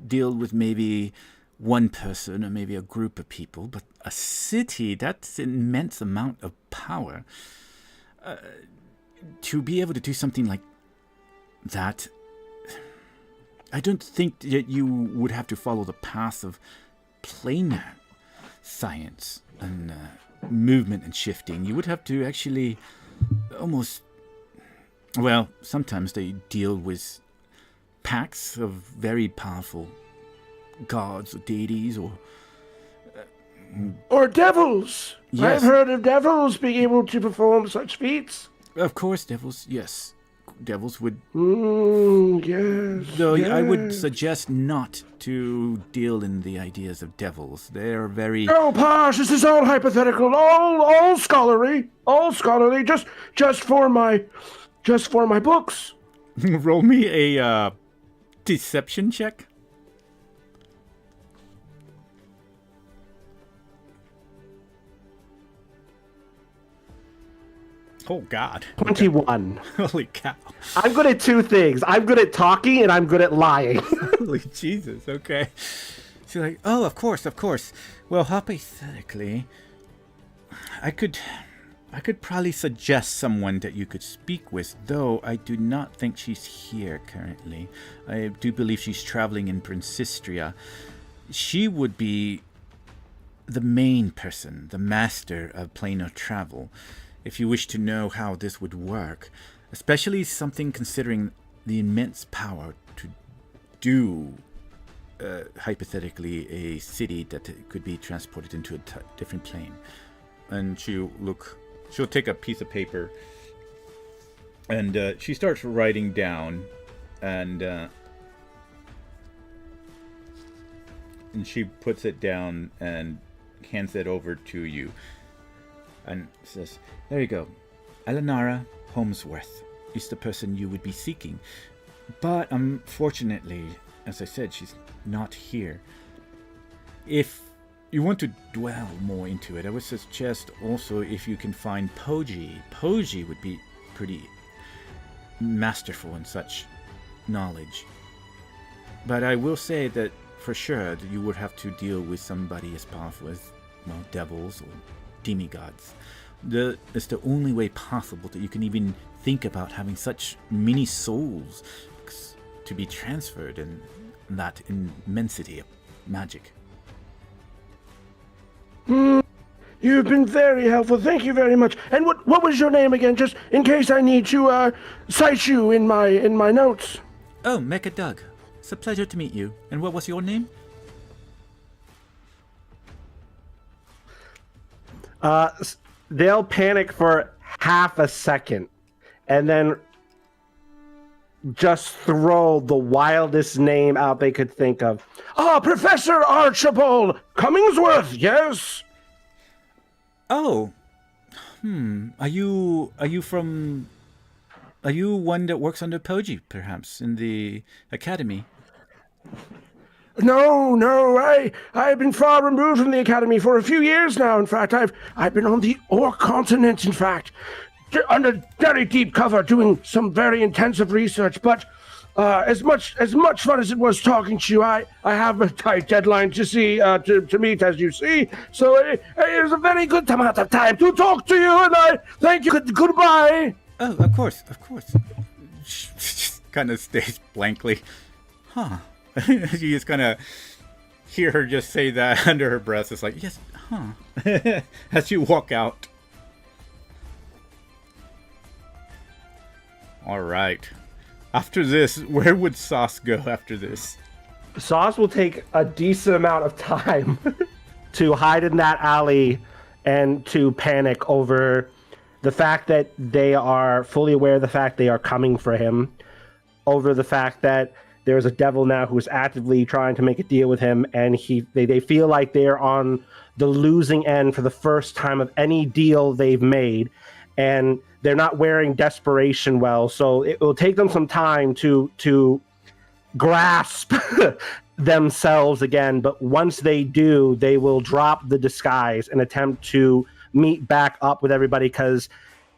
deal with maybe one person or maybe a group of people, but a city, that's an immense amount of power. To be able to do something like that, I don't think that you would have to follow the path of planar science and movement and shifting. You would have to actually almost... Well, sometimes they deal with packs of very powerful gods or deities or devils. Yes. I've heard of devils being able to perform such feats. Of course, devils, yes. Devils would... yes. Though yes. I would suggest not to deal in the ideas of devils. They're very... Oh, Posh, this is all hypothetical, all scholarly, just for my books. Roll me a deception check. Oh, God. 21. Holy cow. I'm good at two things. I'm good at talking, and I'm good at lying. Holy Jesus, okay. She's like, oh, of course. Well, hypothetically, I could probably suggest someone that you could speak with, though I do not think she's here currently. I do believe she's traveling in Princistria. She would be the main person, the master of planar travel. If you wish to know how this would work, especially something considering the immense power to do, hypothetically, a city that could be transported into a different plane. And she'll take a piece of paper and she starts writing down, and she puts it down and hands it over to you. And says, there you go. Elenara Holmesworth is the person you would be seeking. But unfortunately, as I said, she's not here. If you want to dwell more into it, I would suggest also if you can find Poji. Poji would be pretty masterful in such knowledge. But I will say that for sure that you would have to deal with somebody as powerful as, well, devils or demigods. It's the only way possible that you can even think about having such many souls to be transferred in that immensity of magic. You've been very helpful. Thank you very much. And what was your name again, just in case I need to cite you in my notes? Oh, Mecha Doug. It's a pleasure to meet you. And what was your name? They'll panic for half a second and then just throw the wildest name out they could think of. Professor Archibald Commingsworth, yes? Oh. Are you one that works under Poji, perhaps, in the academy? No, I've been far removed from the academy for a few years now. In fact, I've been on the Orc continent, under very deep cover, doing some very intensive research. But as much fun as it was talking to you, I have a tight deadline to meet, as you see. So it is a very good amount of time to talk to you, and I thank you. Goodbye. Oh, of course. She just kind of stays blankly. Huh. You just kind of hear her just say that under her breath. It's like, yes, huh. As you walk out. All right. After this, where would Sauce go after this? Sauce will take a decent amount of time to hide in that alley and to panic over the fact that they are fully aware of the fact they are coming for him, over the fact that there's a devil now who is actively trying to make a deal with him, and they feel like they're on the losing end for the first time of any deal they've made, and they're not wearing desperation well, so it will take them some time to grasp themselves again. But once they do, they will drop the disguise and attempt to meet back up with everybody, because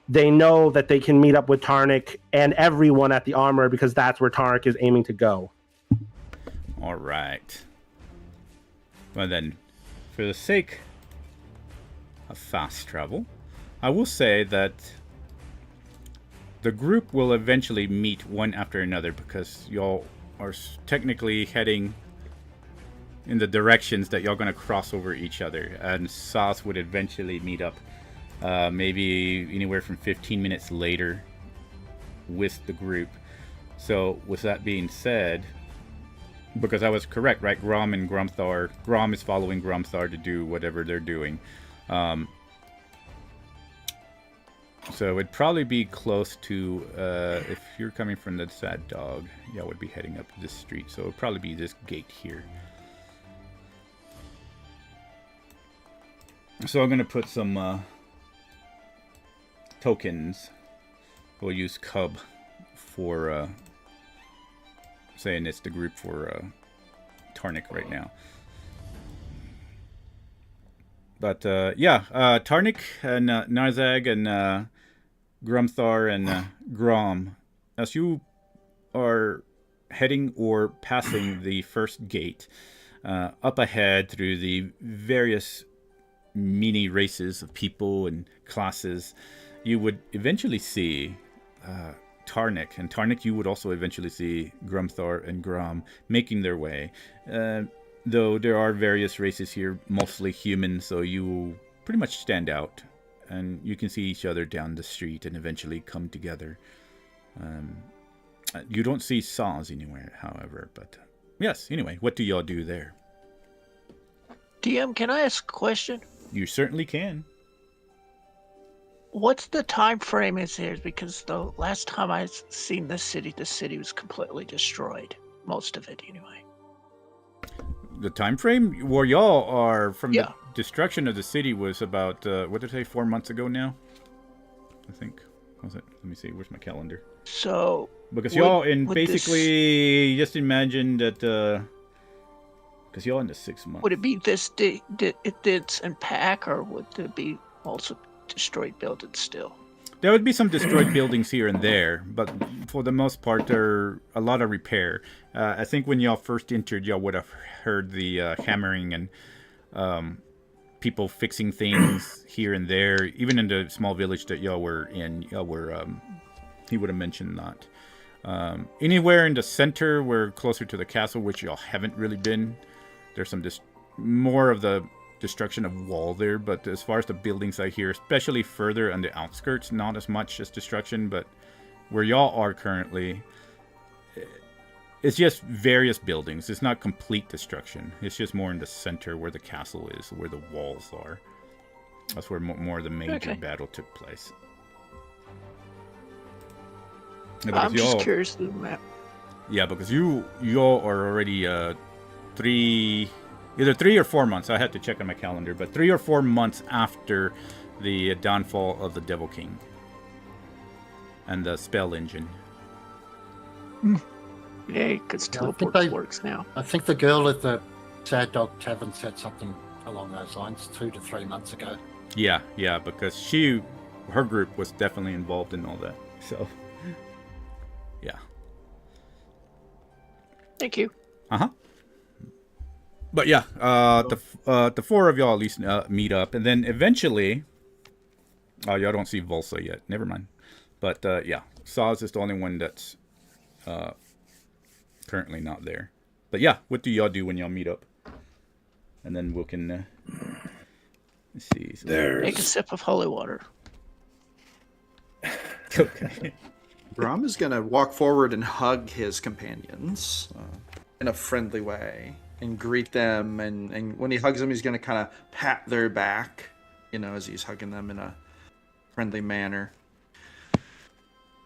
they know that they can meet up with Tarnik and everyone at the armor, because that's where Tarnik is aiming to go. All right. Well then, for the sake of fast travel, I will say that the group will eventually meet one after another, because y'all are technically heading in the directions that y'all going to cross over each other, and Sauce would eventually meet up maybe anywhere from 15 minutes later with the group. So with that being said, because I was correct, right? Grom and Grumthar, Grom is following Grumthar to do whatever they're doing. So it'd probably be close to, if you're coming from the Sad Dog, yeah, I would be heading up this street. So it'd probably be this gate here. So I'm going to put some tokens. We'll use Cub for saying it's the group for Tarnik right now. But yeah, Tarnik and Narzag and Grumthar and Grom, as you are heading or passing the first gate, up ahead through the various mini races of people and classes, you would eventually see Tarnik, and Tarnik you would also eventually see Grumthar and Grom making their way. Though there are various races here, mostly human, so you pretty much stand out, and you can see each other down the street and eventually come together. You don't see saws anywhere, however, but yes, anyway, what do y'all do there? DM, can I ask a question? You certainly can. What's the time frame is here? Because the last time I seen the city was completely destroyed. Most of it, anyway. The time frame where y'all are from Yeah. the destruction of the city was about, what did I say, 4 months ago now? I think. Was it? Let me see. Where's my calendar? So... Because y'all in basically, just imagine that, because y'all in the 6 months. Would it be this dense and pack, or would there be also destroyed buildings still? There would be some destroyed buildings here and there, but for the most part, there are a lot of repair. I think when y'all first entered, y'all would have heard the hammering and people fixing things here and there. Even in the small village that y'all were in, he would have mentioned that. Anywhere in the center, we're closer to the castle, which y'all haven't really been. There's some more of the destruction of wall there, but as far as the buildings I hear, especially further on the outskirts, not as much as destruction, but where y'all are currently, it's just various buildings. It's not complete destruction. It's just more in the center where the castle is, where the walls are. That's where more of the major battle took place. Yeah, I'm just curious to the map. Yeah, because y'all are already either 3 or 4 months. I had to check on my calendar, but 3 or 4 months after the downfall of the Devil King and the spell engine. Yay, because teleport works now. I think the girl at the Sad Dog Tavern said something along those lines 2 to 3 months ago. Yeah, because her group was definitely involved in all that. So, yeah. Thank you. But yeah, the four of y'all at least meet up, and then eventually, y'all don't see Volsa yet. Never mind. But yeah, Saz is the only one that's currently not there. But yeah, what do y'all do when y'all meet up? And then we can let's see. Take a sip of holy water. Okay. Grom is gonna walk forward and hug his companions in a friendly way and greet them, and when he hugs them, he's gonna kind of pat their back, as he's hugging them in a friendly manner.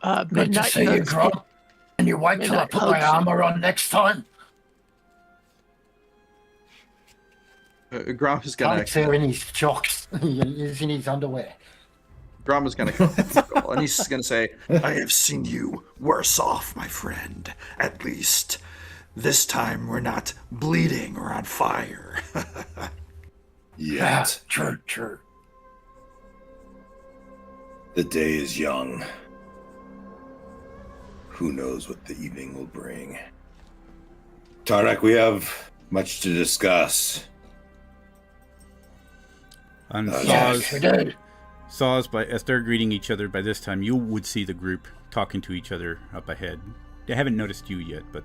Good to Midnight see you, hugs. Grom. Can you wait till I Midnight put my hugs. armor on next time? Grom is gonna. Tanik's there in his jocks. He's in his underwear. Grom is gonna and he's gonna say, I have seen you worse off, my friend. At least this time we're not bleeding or on fire. Yet True. the day is young. Who knows what the evening will bring? Tarnak, we have much to discuss. And Yes, we did. as they're greeting each other, by this time you would see the group talking to each other up ahead. They haven't noticed you yet, but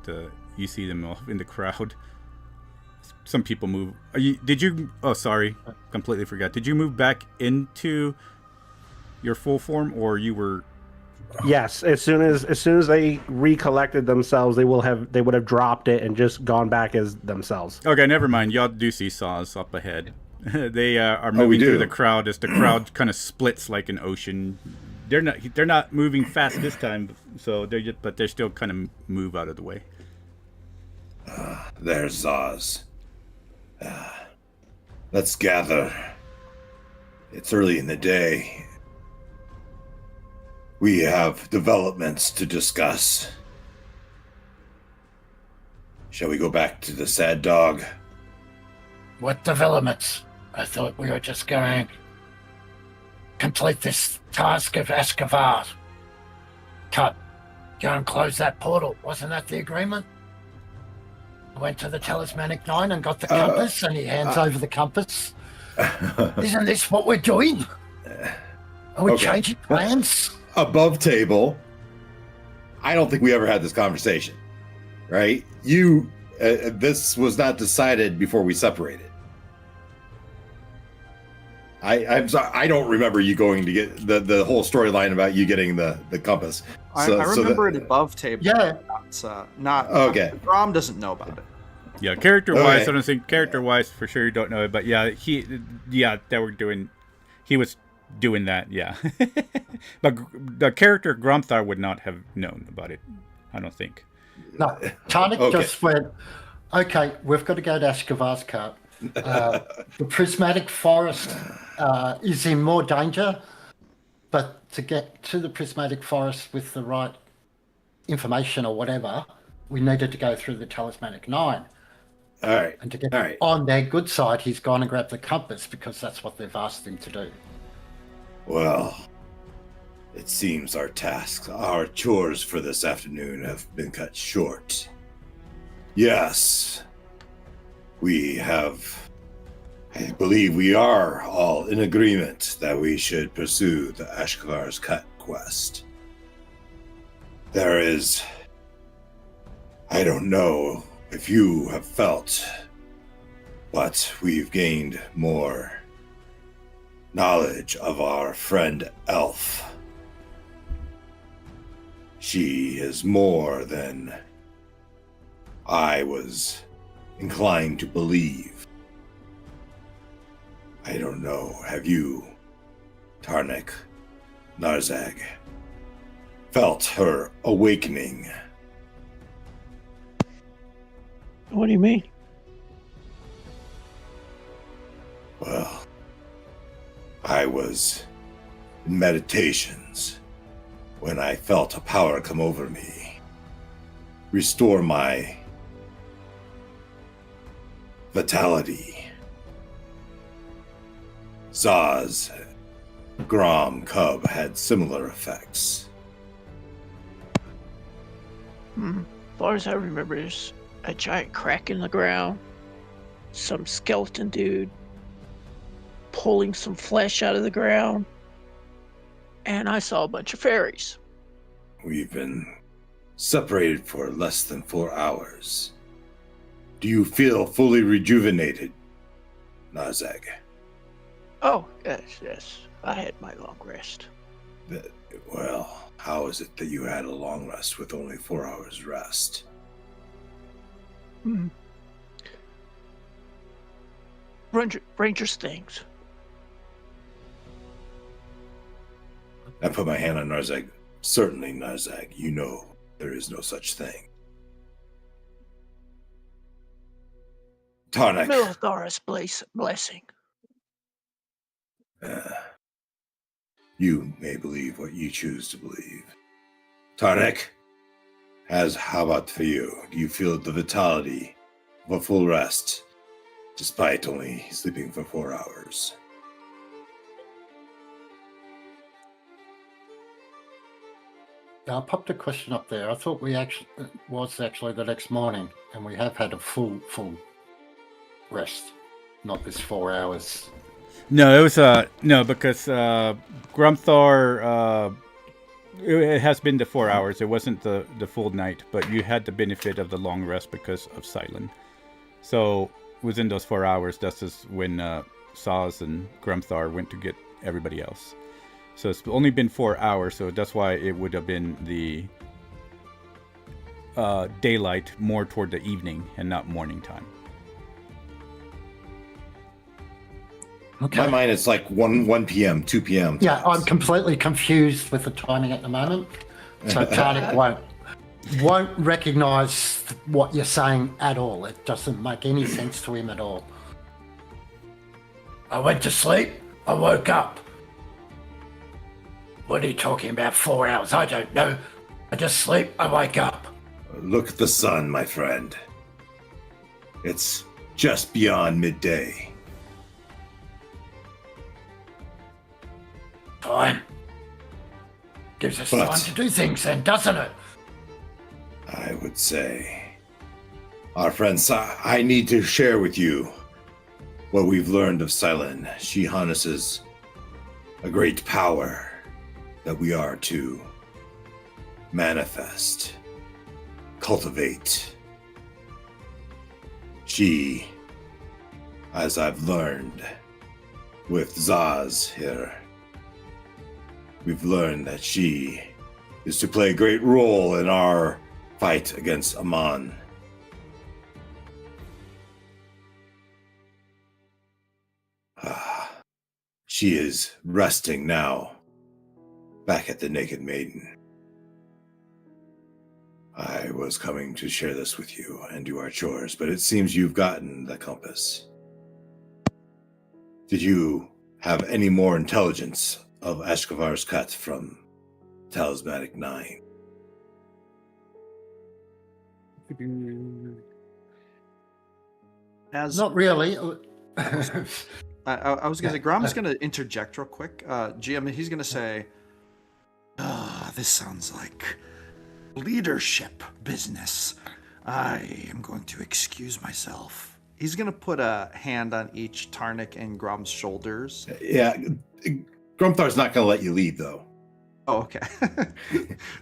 you see them off in the crowd. Some people move. Oh, sorry, completely forgot. Did you move back into your full form, or you were? Yes, as soon as they recollected themselves, they would have dropped it and just gone back as themselves. Okay, never mind. Y'all do see Saz up ahead. They are moving we through do. the crowd as the crowd kind of splits like an ocean. They're not moving fast this time, so but they're still kind of move out of the way. There's Zaz. Let's gather. It's early in the day. We have developments to discuss. Shall we go back to the sad dog? What developments? I thought we were just going to complete this task of Ashkavar. Cut. Go and close that portal. Wasn't that the agreement? I went to the Talismanic 9 and got the compass, and he hands over the compass. Isn't this what we're doing? Are we Okay. changing plans? Above table. I don't think we ever had this conversation, right? This was not decided before we separated. I'm sorry, I don't remember you going to get the whole storyline about you getting the compass. I remember it above table. Yeah. Not Okay. Grom doesn't know about it. Yeah, character-wise, Okay. I don't think character-wise for sure you don't know it, but yeah, he was doing that, yeah. But the character Gromthar would not have known about it, I don't think. No. Tanik Okay. just went, okay, we've got to go to Ashkavar's cart. The prismatic forest is in more danger, but to get to the prismatic forest with the right information or whatever, we needed to go through the Talismanic 9. All right. And to get All right. on their good side, he's gone and grabbed the compass because that's what they've asked him to do. Well, it seems our tasks, our chores for this afternoon have been cut short. Yes, I believe we are all in agreement that we should pursue the Ashkar's Cut quest. I don't know if you have felt, but we've gained more knowledge of our friend Elf. She is more than I was inclined to believe. I don't know. Have you, Tarnik, Narzag, felt her awakening? What do you mean? Well, I was in meditations when I felt a power come over me, restore my vitality. Zaz, Grom, Cub had similar effects. As far as I remember, a giant crack in the ground, some skeleton dude pulling some flesh out of the ground, and I saw a bunch of fairies. We've been separated for less than 4 hours. Do you feel fully rejuvenated, Nazag? Oh, yes. I had my long rest. Well, how is it that you had a long rest with only 4 hours rest? Ranger's things. I put my hand on Narzag. Certainly, Narzag, you know there is no such thing. Tarnak. Milithara's blessing. You may believe what you choose to believe. Tarnak, how about for you? Do you feel the vitality of a full rest, despite only sleeping for 4 hours? I popped a question up there. I thought it was actually the next morning, and we have had a full rest, not this 4 hours. No, it was no, because Grumthar, it has been the 4 hours. It wasn't the full night, but you had the benefit of the long rest because of Silent. So within those 4 hours, that's just when Saz and Grumthar went to get everybody else. So it's only been 4 hours, so that's why it would have been the daylight more toward the evening and not morning time. Okay. My mind is like 1 p.m., 2 p.m. Yeah, I'm completely confused with the timing at the moment. So Tardik won't recognise what you're saying at all. It doesn't make any sense to him at all. I went to sleep. I woke up. What are you talking about? 4 hours? I don't know. I just sleep. I wake up. Look at the sun, my friend. It's just beyond midday. Fine. Gives us time to do things then, doesn't it? I would say. Our friend I need to share with you what we've learned of Silen. She harnesses a great power that we are to manifest, cultivate. She, as I've learned with Zaz here, we've learned that she is to play a great role in our fight against Aman. She is resting now, back at the Naked Maiden. I was coming to share this with you and do our chores, but it seems you've gotten the compass. Did you have any more intelligence of Ashkavar's cut from Talismanic 9? Not really. I was going to say, Grom's going to interject real quick. GM, he's going to say, this sounds like leadership business. I am going to excuse myself. He's going to put a hand on each Tarnik and Grom's shoulders. Yeah, Grumthar's not going to let you leave, though. Oh, okay.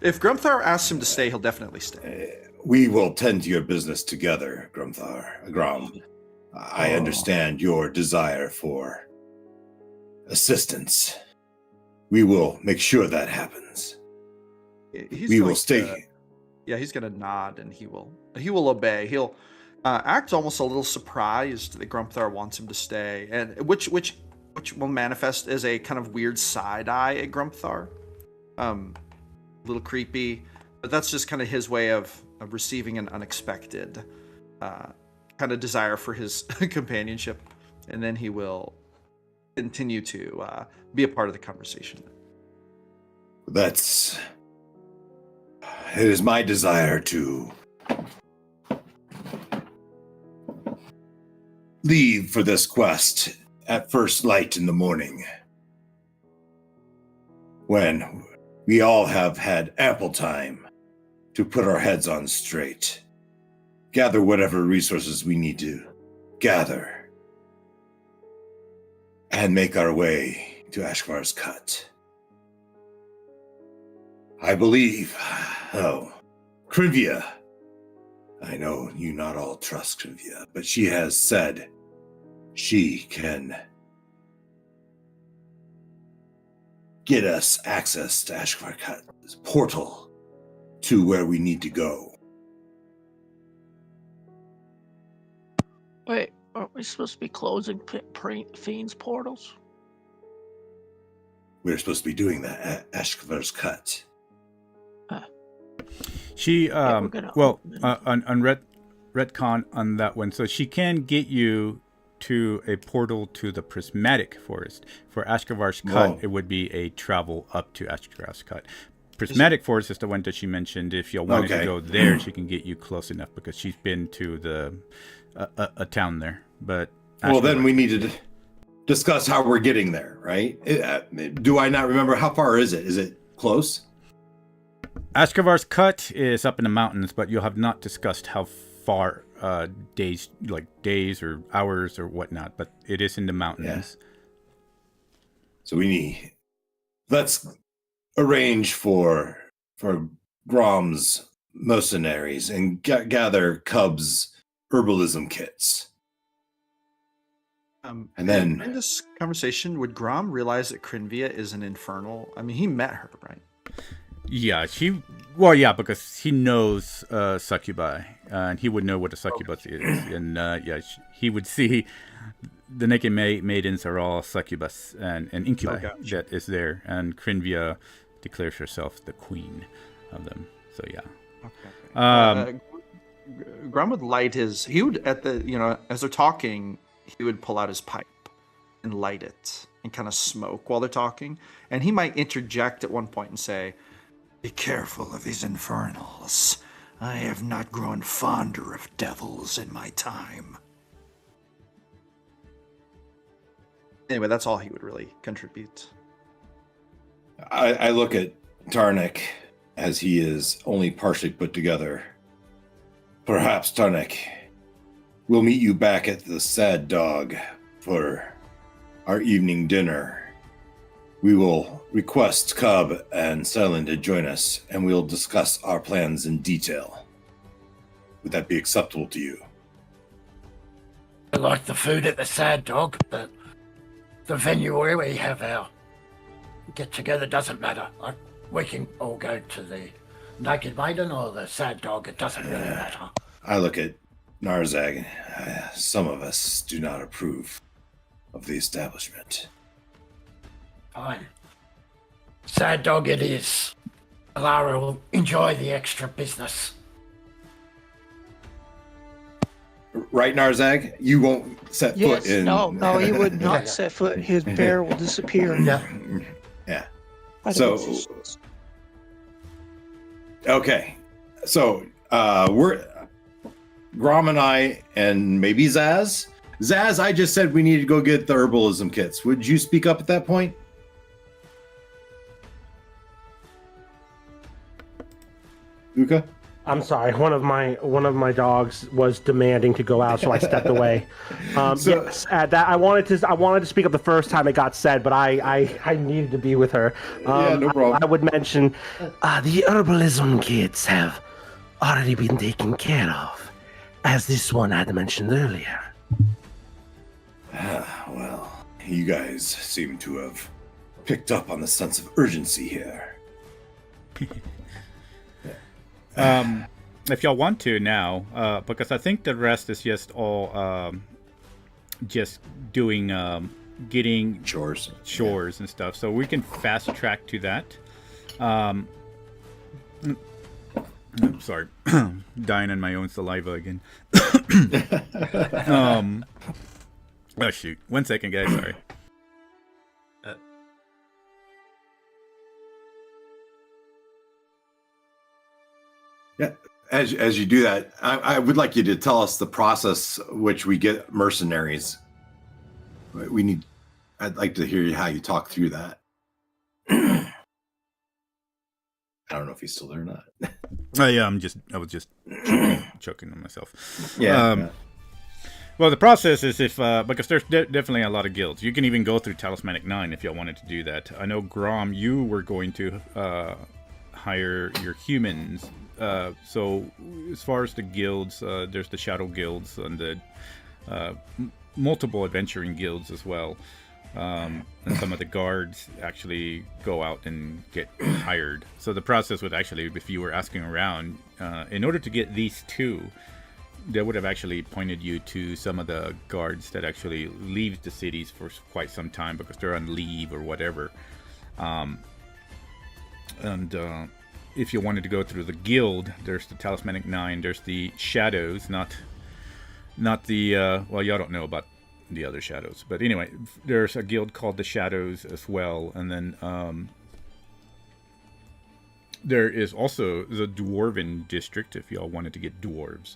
If Grumthar asks him to stay, he'll definitely stay. We will tend to your business together, Grom. I understand your desire for assistance. We will make sure that happens. We will stay. He's going to nod, and he will obey. He'll act almost a little surprised that Grumthar wants him to stay, and which will manifest as a kind of weird side eye at Grumthar. A little creepy, but that's just kind of his way of receiving an unexpected kind of desire for his companionship, and then he will continue to be a part of the conversation. It is my desire to leave for this quest at first light in the morning, when we all have had ample time to put our heads on straight, gather whatever resources we need to gather, and make our way to Ashvar's Cut. I believe, Crinvia. I know you not all trust Crinvia, but she has said she can get us access to Ashvar Cut, this portal to where we need to go. Wait, aren't we supposed to be closing Fiend's portals? We're supposed to be doing that at Ashvar's Cut. She, we're gonna well, open it. on retcon on that one, so she can get you to a portal to the Prismatic Forest. For Ashkavar's Cut, Whoa. it would be a travel up to Ashkavar's Cut. Prismatic Forest is the one that she mentioned. If you wanted Okay. to go there, she can get you close enough because she's been to the a town there. But Well, then Ashkavar- we need to discuss how we're getting there, right? Do I not remember? How far is it? Is it close? Ashkavar's Cut is up in the mountains, but you have not discussed how far days or hours or whatnot. But it is in the mountains. So let's arrange for Grom's mercenaries and gather Cub's herbalism kits. And then- in this conversation, would Grom realize that Crinvia is an infernal? I mean, he met her, right? Yeah, because he knows succubi, and he would know what a succubus is, and he would see the naked maidens are all succubus and incubi that is there, and Crinvia declares herself the queen of them. So yeah. Okay. Grom would light his. He would as they're talking, he would pull out his pipe and light it and kind of smoke while they're talking, and he might interject at one point and say, Be careful of these infernals. I have not grown fonder of devils in my time. Anyway, that's all he would really contribute. I look at Tarnik as he is only partially put together. Perhaps, Tarnik, we'll meet you back at the Sad Dog for our evening dinner. We will request Cub and Selin to join us, and we'll discuss our plans in detail. Would that be acceptable to you? I like the food at the Sad Dog, but the venue where we have our get together doesn't matter. We can all go to the Naked Maiden or the Sad Dog. It doesn't really matter. I look at Narzag. Some of us do not approve of the establishment. Fine. Sad Dog it is. Alara will enjoy the extra business. Right, Narzag? You won't set Yes, foot in... no, he would not Yeah. set foot. His bear will disappear. Yeah. I So- think it's- Okay. So, we're... Grom and I, and maybe Zaz? Zaz, I just said we need to go get the herbalism kits. Would you speak up at that point? Uka? I'm sorry. One of my dogs was demanding to go out, so I stepped away. So- Yes, I wanted to speak up the first time it got said, but I needed to be with her. Yeah, no problem. I would mention The herbalism kits have already been taken care of, as this one had mentioned earlier. Well, you guys seem to have picked up on the sense of urgency here. If y'all want to now, because I think the rest is just all just doing getting Chores. and stuff, so we can fast track to that. I'm sorry, dying on my own saliva again. Oh shoot! 1 second, guys. Sorry. Yeah. As you do that, I would like you to tell us the process which we get mercenaries. I'd like to hear how you talk through that. I don't know if he's still there or not. Oh yeah, I was just choking on myself. Yeah. Well, the process is because there's definitely a lot of guilds. You can even go through Talismanic 9 if y'all wanted to do that. I know, Grom, you were going to hire your humans. So as far as the guilds, there's the Shadow Guilds and the multiple adventuring guilds as well. And some of the guards actually go out and get hired. So the process would actually, if you were asking around, in order to get these two, they would have actually pointed you to some of the guards that actually leave the cities for quite some time because they're on leave or whatever. If you wanted to go through the guild, there's the Talismanic 9, there's the Shadows, not the, well, y'all don't know about the other Shadows. But anyway, there's a guild called the Shadows as well. And then there is also the Dwarven district, if y'all wanted to get dwarves.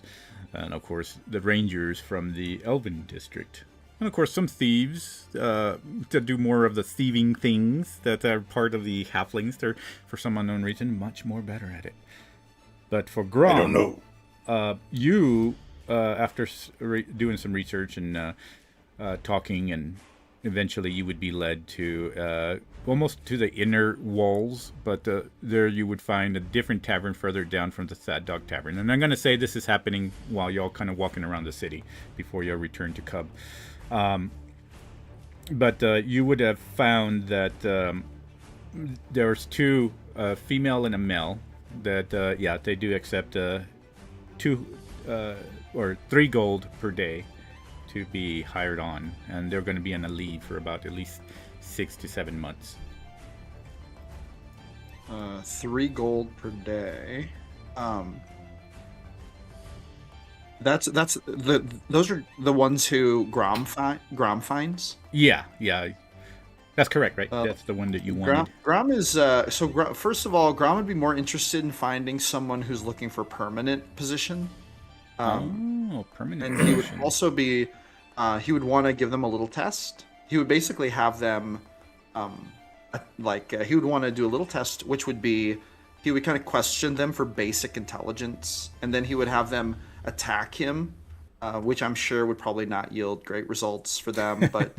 And of course, the Rangers from the Elven district. And of course, some thieves to do more of the thieving things that are part of the halflings. They're, for some unknown reason, much more better at it. But for Grom, I don't know. You, after doing some research and talking, and eventually you would be led to almost to the inner walls, but there you would find a different tavern further down from the Sad Dog Tavern. And I'm going to say this is happening while y'all kind of walking around the city before y'all return to Cub. But you would have found that there's two, a female and a male, that, yeah, they do accept 2 or 3 gold per day to be hired on, and they're going to be on a leave for about at least 6 to 7 months. 3 gold per day. Those are the ones who Grom finds. Yeah, that's correct, right? That's the one that you wanted. Grom is first of all, Grom would be more interested in finding someone who's looking for permanent position. Permanent. And he would also be, he would want to give them a little test. He would basically have them, he would want to do a little test, which would be, he would kind of question them for basic intelligence, and then he would have them attack him, which I'm sure would probably not yield great results for them, but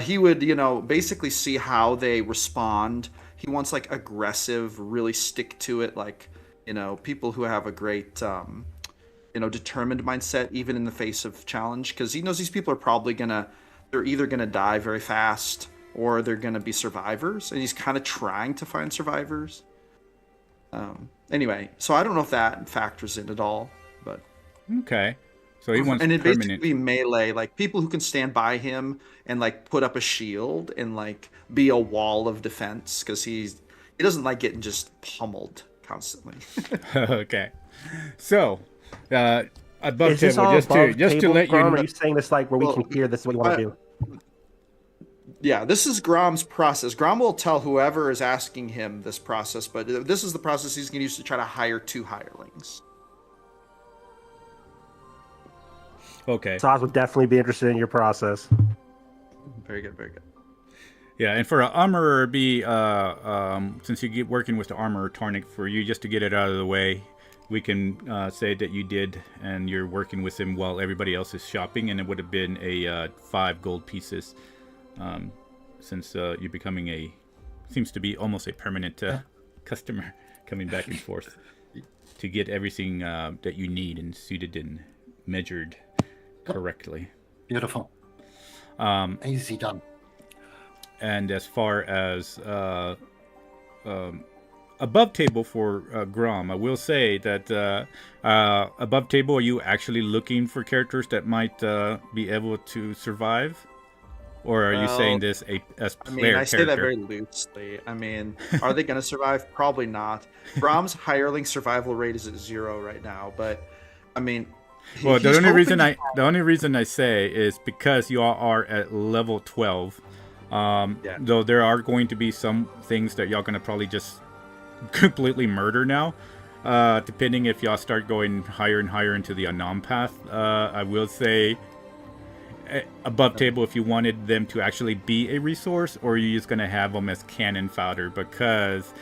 he would, basically see how they respond. He wants like aggressive, really stick to it, like, people who have a great, determined mindset, even in the face of challenge, because he knows these people are probably they're either gonna die very fast or they're gonna be survivors, and he's kind of trying to find survivors. Anyway, so I don't know if that factors in at all, but okay. So he wants, and it permanent. basically melee, like people who can stand by him and like put up a shield and like be a wall of defense, because he doesn't like getting just pummeled constantly. Okay, so above Is this table, all just to let you know. Are you saying this like where we can hear this is what you want to do? Yeah, this is Grom's process. Grom will tell whoever is asking him this process, but this is the process he's going to use to try to hire 2 hirelings. Okay. Saz would definitely be interested in your process. Very good, very good. Yeah, and for an armorer, since you get working with the armorer Tarnik, for you just to get it out of the way, we can say that you did, and you're working with him while everybody else is shopping, and it would have been a 5 gold pieces, since you're becoming seems to be almost a permanent customer, coming back and forth to get everything that you need and suited and measured correctly. Beautiful. Easy done. And as far as above table for Grom, I will say that above table, are you actually looking for characters that might be able to survive? Or are you saying this as player I say character? that very loosely. I mean, are they going to survive? Probably not. Grom's hireling survival rate is at 0 right now, but I mean, well, the only reason I say is because you all are at level 12. Though there are going to be some things that y'all gonna probably just completely murder now, depending if y'all start going higher and higher into the Anom path. I will say above table if you wanted them to actually be a resource, or you're just gonna have them as cannon fodder, because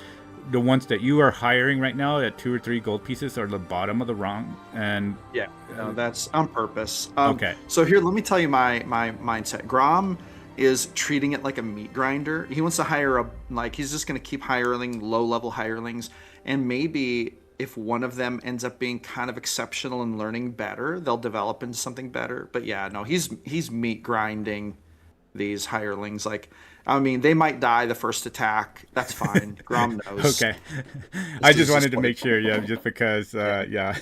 the ones that you are hiring right now at 2 or 3 gold pieces are the bottom of the rung, and Yeah, no, that's on purpose. Okay. So here, let me tell you my mindset. Grom is treating it like a meat grinder. He wants to hire he's just going to keep hiring low-level hirelings, and maybe if one of them ends up being kind of exceptional and learning better, they'll develop into something better. But yeah, no, he's meat grinding these hirelings. Like, I mean, they might die the first attack. That's fine. Grom knows. okay. I just wanted to make sure, yeah, just because, yeah.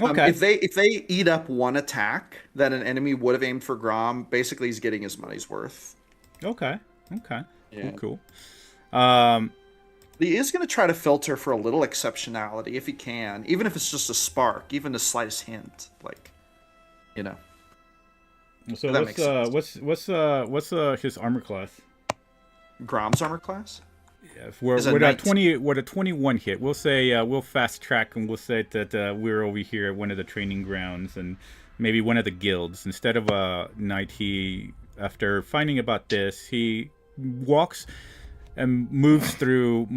Okay. If they eat up one attack that an enemy would have aimed for Grom, basically he's getting his money's worth. Okay. Yeah. Cool. He is going to try to filter for a little exceptionality if he can, even if it's just a spark, even the slightest hint, like, you know. So that makes sense. what's his armor class? Grom's armor class? Yeah, Is a with a 19. 20, with a 21 hit, we'll say we'll fast track and we'll say that we're over here at one of the training grounds and maybe one of the guilds. Instead of a knight, he, after finding about this, he walks and moves through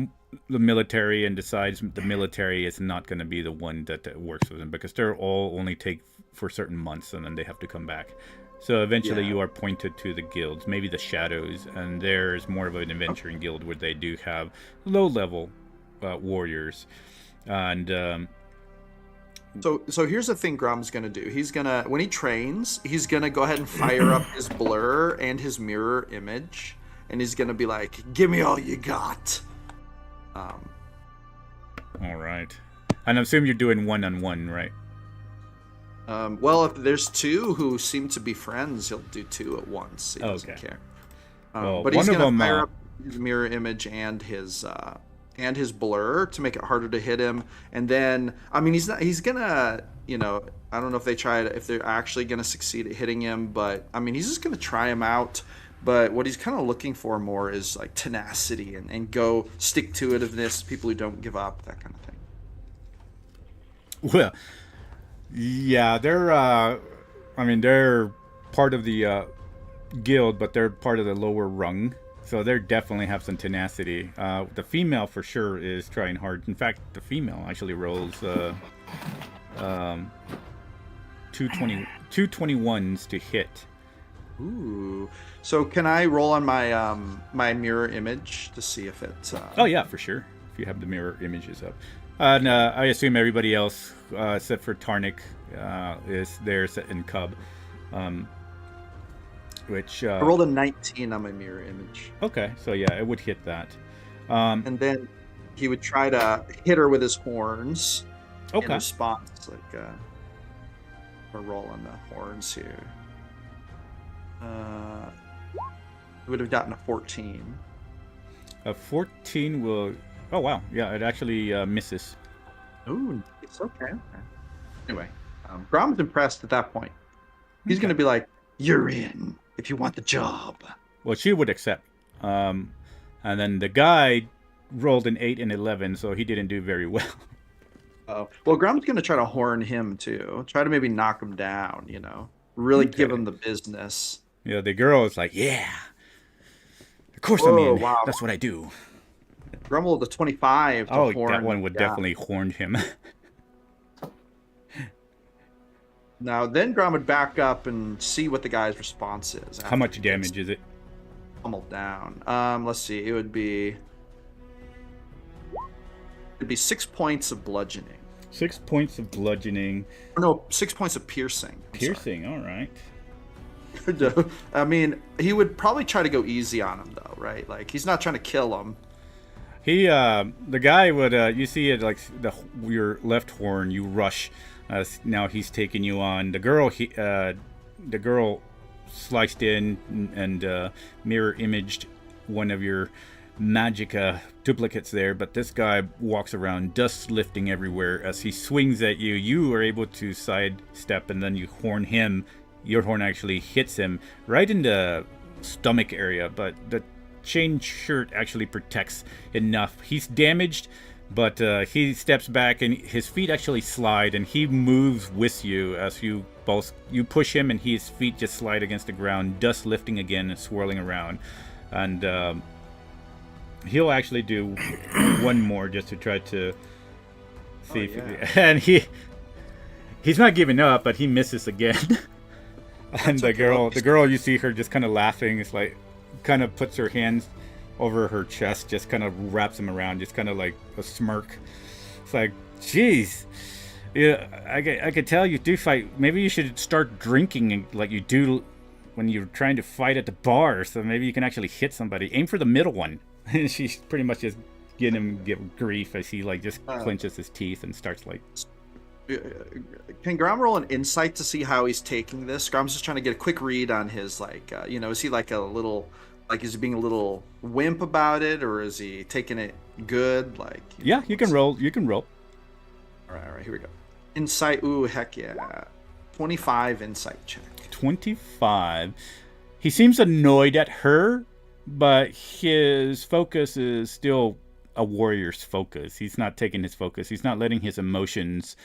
the military and decides the military is not going to be the one that works with him, because they're all only take for certain months and then they have to come back. So eventually you are pointed to the guilds, maybe the Shadows, and there's more of an adventuring guild where they do have low-level warriors. And So here's the thing Grom's going to do. He's going to, when he trains, he's going to go ahead and fire up his blur and his mirror image, and he's going to be like, give me all you got. all right. And I assume you're doing one-on-one, right? Well, if there's two who seem to be friends, he'll do two at once. He doesn't care. Well, but he's one of going them, to fire up his mirror image and his blur to make it harder to hit him. And then, I mean, he's going to, you know, I don't know if they're actually going to succeed at hitting him, but I mean, he's just going to try him out. But what he's kind of looking for more is like tenacity and go stick to itiveness, people who don't give up, that kind of thing. Well, yeah, they're part of the guild, but they're part of the lower rung. So they definitely have some tenacity. The female for sure is trying hard. In fact, the female actually rolls 221s to hit. Ooh. So can I roll on my my mirror image to see if it... Oh, yeah, for sure. If you have the mirror images up. And I assume everybody else, except for Tarnik, is there in Cub. Which... I rolled a 19 on my mirror image. Okay, so yeah, it would hit that. And then he would try to hit her with his horns in Okay. response. Like, we're rolling the horns here. He would have gotten a 14. A 14 will... Oh, wow. Yeah, it actually misses. Ooh, it's okay. Anyway, Grom's impressed at that point. He's going to be like, you're in if you want the job. Well, she would accept. And then the guy rolled an 8 and 11, so he didn't do very well. Well, Grom's going to try to horn him, too. Try to maybe knock him down, you know. Really give him the business. Yeah, the girl is like, yeah. Of course Whoa, I'm in. wow. That's what I do. Grom rolled a 25 to horn. That one would definitely horn him. Now, then Grom would back up and see what the guy's response is. How much damage is it? Pummeled down. Let's see. It would be 6 points of bludgeoning. 6 points of bludgeoning. Or no, 6 points of piercing. Piercing, all right. I mean, he would probably try to go easy on him, though, right? Like, he's not trying to kill him. He, the guy would, you see it like your left horn, you rush. Now he's taking you on. The girl sliced in and mirror imaged one of your magic duplicates there, but this guy walks around, dust lifting everywhere. As he swings at you, you are able to sidestep, and then you horn him. Your horn actually hits him right in the stomach area, but the chain shirt actually protects enough. He's damaged, but he steps back and his feet actually slide, and he moves with you as you push him, and his feet just slide against the ground, dust lifting again and swirling around. And he'll actually do one more just to try to see yeah. and he's not giving up, but he misses again. And the girl, you see her just kind of laughing. It's like, kind of puts her hands over her chest, just kind of wraps them around, just kind of like a smirk. It's like, geez, yeah, I could tell you do fight. Maybe you should start drinking like you do when you're trying to fight at the bar. So maybe you can actually hit somebody. Aim for the middle one. And she's pretty much just getting him give grief as he like just clenches his teeth and starts like. Can Grom roll an insight to see how he's taking this? Grom's just trying to get a quick read on his, like, is he like a little, like, is he being a little wimp about it, or is he taking it good? Like, you can roll. You can roll. All right, here we go. Insight. Ooh, heck yeah. 25 insight check. 25. He seems annoyed at her, but his focus is still a warrior's focus. He's not taking his focus. He's not letting his emotions.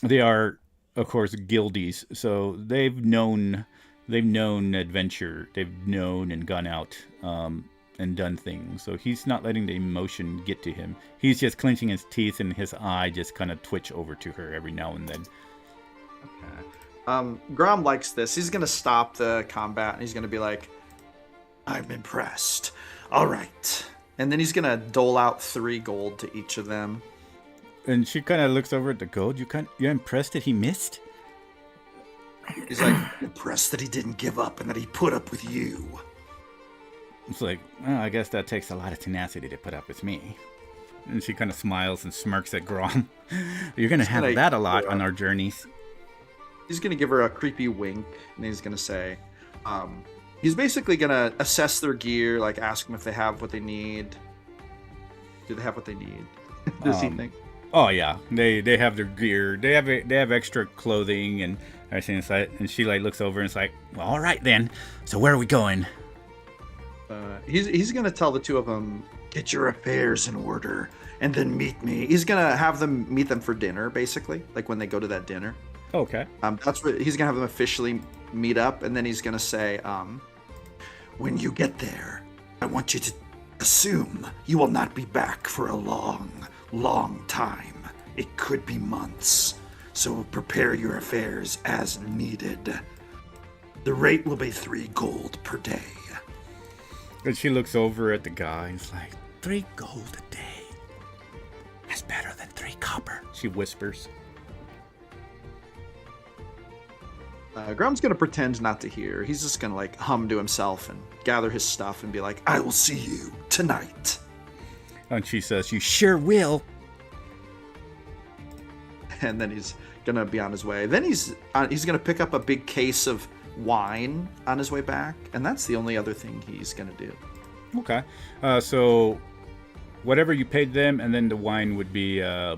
They are, of course, guildies, so they've known adventure. They've known and gone out and done things. So he's not letting the emotion get to him. He's just clenching his teeth, and his eye just kind of twitch over to her every now and then. Okay. Grom likes this. He's gonna stop the combat, and he's gonna be like, I'm impressed. All right. and then he's gonna dole out 3 gold to each of them. And she kind of looks over at the gold. You're impressed that he missed? He's like, impressed that he didn't give up and that he put up with you. It's like, well, I guess that takes a lot of tenacity to put up with me. And she kind of smiles and smirks at Grom. You're going to have that a lot on our journeys. He's going to give her a creepy wink, and he's going to say, he's basically going to assess their gear, like ask them if they have what they need. Do they have what they need? Does he think? Oh yeah, they have their gear. They have extra clothing and everything inside. And she like looks over and it's like, well, all right then. So where are we going? He's gonna tell the 2 of them, get your affairs in order and then meet me. He's gonna have them meet them for dinner, basically, like when they go to that dinner. Okay. That's what he's gonna have them officially meet up, and then he's gonna say, when you get there, I want you to assume you will not be back for a long time. It could be months. So prepare your affairs as needed. The rate will be 3 gold per day. And she looks over at the guy and is like, 3 gold a day. That's better than 3 copper, she whispers. Grom's gonna pretend not to hear. He's just gonna like hum to himself and gather his stuff and be like, I will see you tonight. And she says, you sure will. And then he's gonna be on his way. Then he's gonna pick up a big case of wine on his way back, and that's the only other thing he's gonna do. Okay. So whatever you paid them, and then the wine would be, are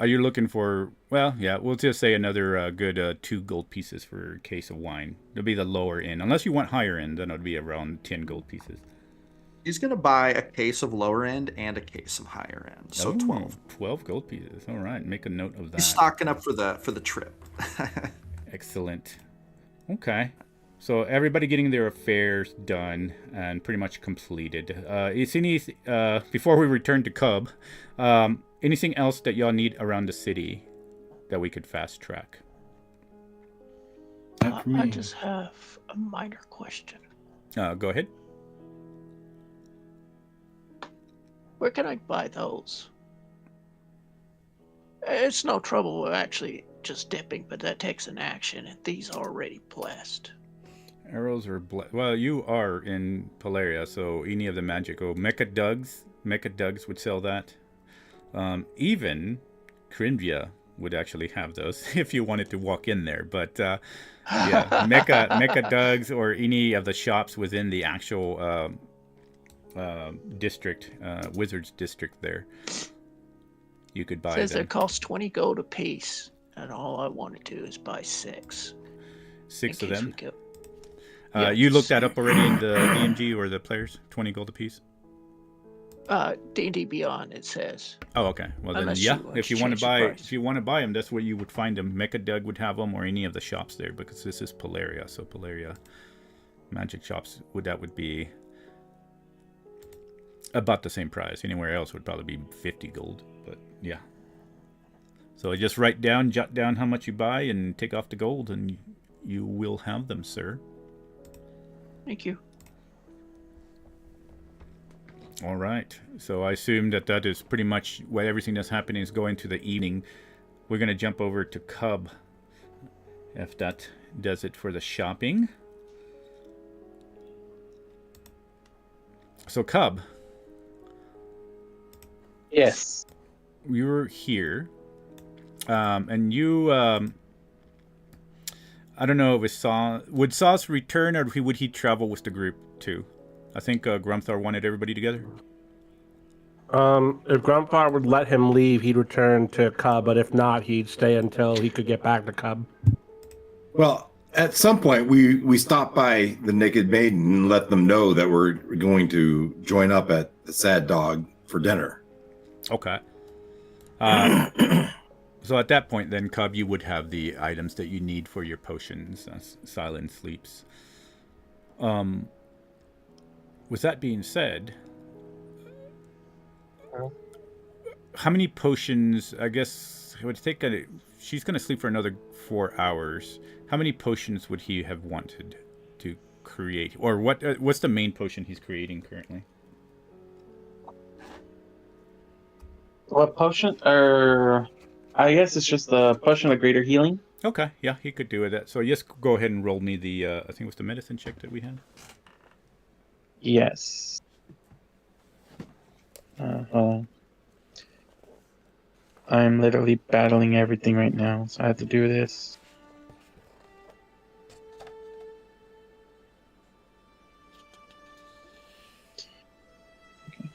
you looking for, well, yeah, we'll just say another good 2 gold pieces for a case of wine. It'll be the lower end. Unless you want higher end, then it'll be around 10 gold pieces. He's gonna buy a case of lower end and a case of higher end, so 12. 12 gold pieces. All right, make a note of that. He's stocking up for the trip. Excellent. Okay, so everybody getting their affairs done and pretty much completed. Is any before we return to Cub, anything else that y'all need around the city that we could fast track? I just have a minor question. Go ahead. Where can I buy those? It's no trouble actually just dipping, but that takes an action, and these are already blessed. Arrows are well, you are in Polaria, so any of the magical Mecha Dugs would sell that. Even Crinvia would actually have those if you wanted to walk in there. But yeah, Mecha Dugs or any of the shops within the actual district, Wizards district there, you could buy Says them. they cost 20 gold a piece, and all I want to do is buy 6. 6 of them? Yeah. You looked that up already in the DMG or the players? 20 gold a piece? D&D Beyond, it says. Oh, okay. Well, then, Unless yeah. you If you want to change the buy, price. if you want to buy them, that's where you would find them. Mecha Doug would have them, or any of the shops there, because this is Polaria. So Polaria magic shops would be about the same price. Anywhere else would probably be 50 gold, but yeah. So just jot down how much you buy and take off the gold, and you will have them, sir. Thank you. All right. So I assume that is pretty much what everything that's happening is going to the evening. We're going to jump over to Cub, if that does it for the shopping. So Cub. Yes. We were here, and you, I don't know if it would Sauce return, or would he travel with the group too? I think Grumthar wanted everybody together. If Grumthar would let him leave, he'd return to Cub, but if not, he'd stay until he could get back to Cub. Well, at some point, we stopped by the Naked Maiden and let them know that we're going to join up at the Sad Dog for dinner. Okay. So at that point, then, Cub, you would have the items that you need for your potions, Silent Sleeps. With that being said, how many potions? I guess it would take. She's going to sleep for another 4 hours. How many potions would he have wanted to create, or what's the main potion he's creating currently? What potion? I guess it's just the potion of greater healing. Okay, yeah, he could do that. So just go ahead and roll me the. I think it was the medicine check that we had. Yes. Hold on. I'm literally battling everything right now, so I have to do this. Okay.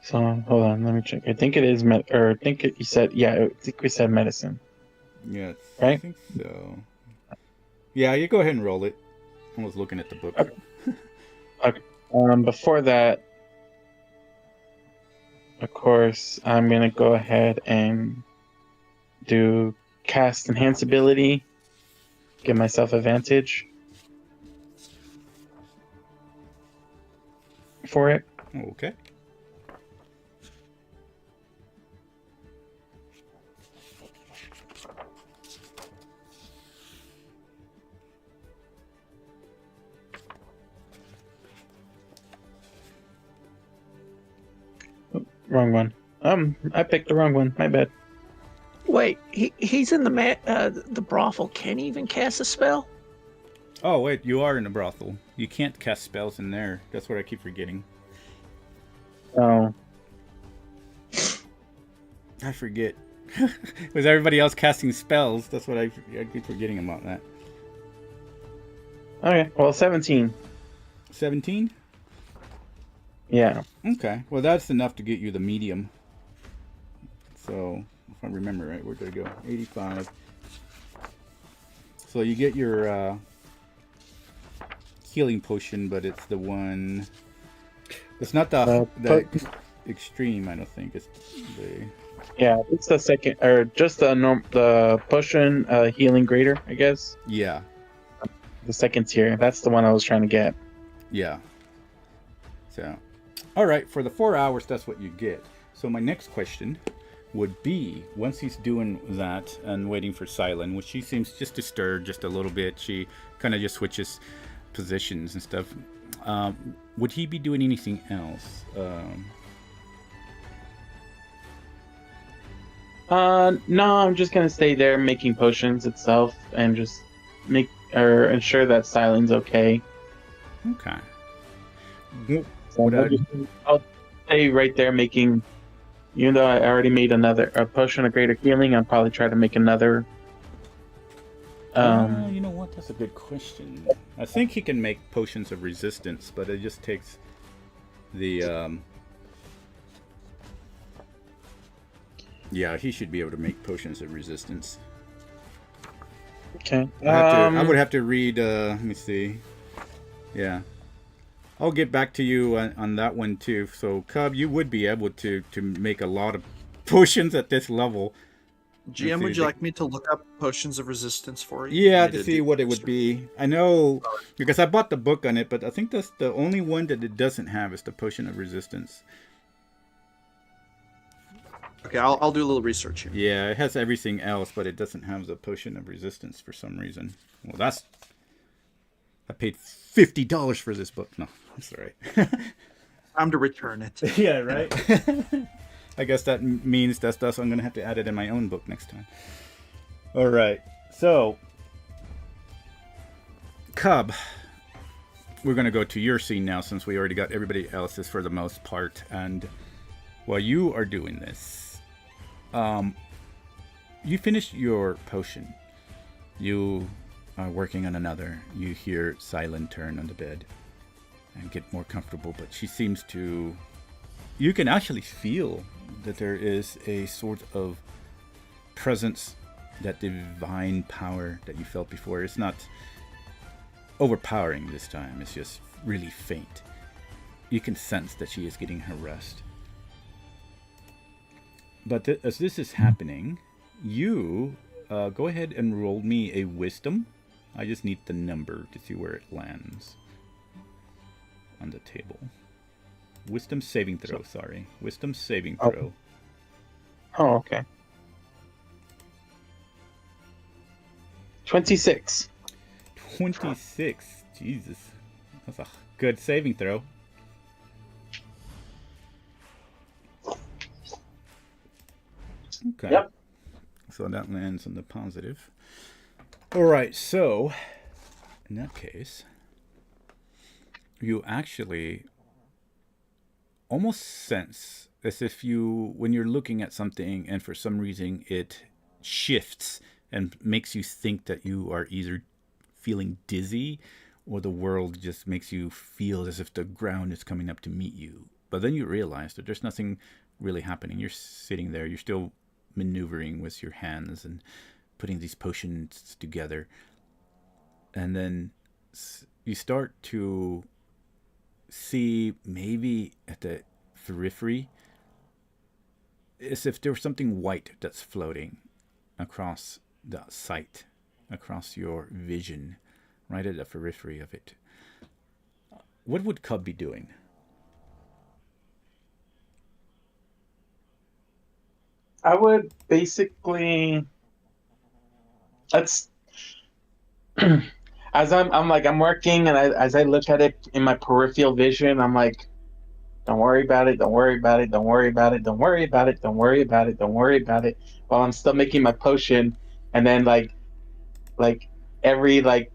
So hold on, let me check. I think it is you said, yeah, I think we said medicine. Yes, right? I think so. Yeah, you go ahead and roll it. I was looking at the book. Okay. Okay. Before that, of course, I'm gonna go ahead and do cast enhance ability. Give myself advantage for it. Okay. Wrong one. I picked the wrong one. My bad. Wait, he's in the brothel. Can't he even cast a spell? Oh, wait, you are in a brothel. You can't cast spells in there. That's what I keep forgetting. Oh. I forget. Was everybody else casting spells? That's what I keep forgetting about that. Okay, well, 17. 17? Yeah. Okay, well, that's enough to get you the medium. So, if I remember right, where did I go? 85. So you get your healing potion, but it's the one... It's not the extreme, I don't think. It's the... Yeah, it's the second, or just the potion healing greater, I guess. Yeah. The second tier. That's the one I was trying to get. Yeah. So, all right, for the 4 hours, that's what you get. So my next question would be, once he's doing that and waiting for Silent, which she seems just to stir just a little bit, she kind of just switches positions and stuff. Would he be doing anything else? No, I'm just gonna stay there making potions itself and just ensure that Silent's okay. Okay. So I'll stay right there making. Even though I already made a potion of greater healing, I'll probably try to make another. You know what? That's a good question. I think he can make potions of resistance, but it just takes the. Yeah, he should be able to make potions of resistance. Okay. I would have to read. Let me see. Yeah. I'll get back to you on that one too. So, Cub, you would be able to make a lot of potions at this level. GM, see, would you the- like me to look up potions of resistance for you? Yeah, You to did see do what it would be. I know because I bought the book on it, but I think that's the only one that it doesn't have is the potion of resistance. Okay, I'll do a little research here. Yeah, it has everything else, but it doesn't have the potion of resistance for some reason. Well, I paid $50 for this book. No, that's all right. Time to return it. Yeah, right. I guess that means that's I'm gonna have to add it in my own book next time. All right, so Cub, we're gonna go to your scene now since we already got everybody else's for the most part. And while you are doing this, you finished your potion. You are working on another. You hear Silent turn on the bed and get more comfortable, but she seems to. You can actually feel that there is a sort of presence, that divine power that you felt before. It's not overpowering this time, it's just really faint. You can sense that she is getting her rest. But as this is happening, you go ahead and roll me a wisdom. I just need the number to see where it lands on the table. Wisdom saving throw, sorry. Wisdom saving throw. Oh, okay. 26. 26. Jesus. That's a good saving throw. Okay. Yep. So that lands on the positive. Alright, so in that case, you actually almost sense as if when you're looking at something and for some reason it shifts and makes you think that you are either feeling dizzy or the world just makes you feel as if the ground is coming up to meet you. But then you realize that there's nothing really happening. You're sitting there, you're still maneuvering with your hands and putting these potions together. And then you start to see maybe at the periphery as if there was something white that's floating across the sight, across your vision, right at the periphery of it. What would Cub be doing? I would basically as I'm working and as I look at it in my peripheral vision, I'm like, don't worry about it, don't worry about it, don't worry about it, don't worry about it, don't worry about it, don't worry about it, while I'm still making my potion. And then like every I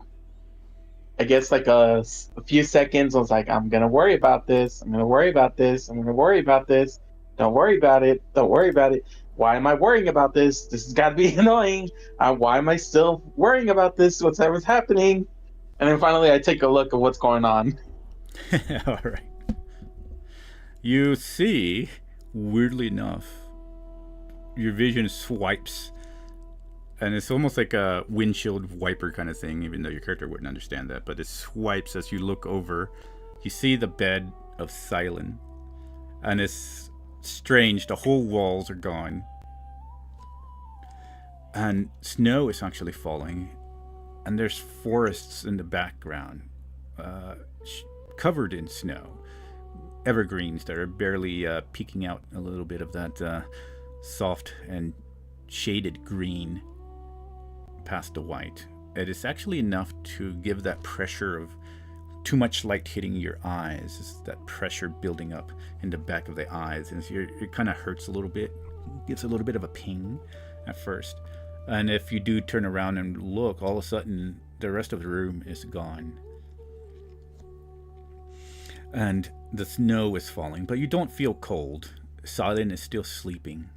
guess a few seconds I was like, I'm gonna worry about this, I'm gonna worry about this, I'm gonna worry about this, don't worry about it, don't worry about it. Why am I worrying about this? This has got to be annoying. Why am I still worrying about this? Whatever's happening? And then finally I take a look at what's going on. All right. You see, weirdly enough, your vision swipes, and it's almost like a windshield wiper kind of thing, even though your character wouldn't understand that, but it swipes as you look over. You see the bed of Silent, and it's strange, the whole walls are gone, and snow is actually falling, and there's forests in the background, covered in snow, evergreens that are barely peeking out a little bit of that soft and shaded green past the white. It is actually enough to give that pressure of too much light hitting your eyes. It's that pressure building up in the back of the eyes, and it kind of hurts a little bit, gives a little bit of a ping at first. And if you do turn around and look, all of a sudden the rest of the room is gone, and the snow is falling, but you don't feel cold. Silent is still sleeping,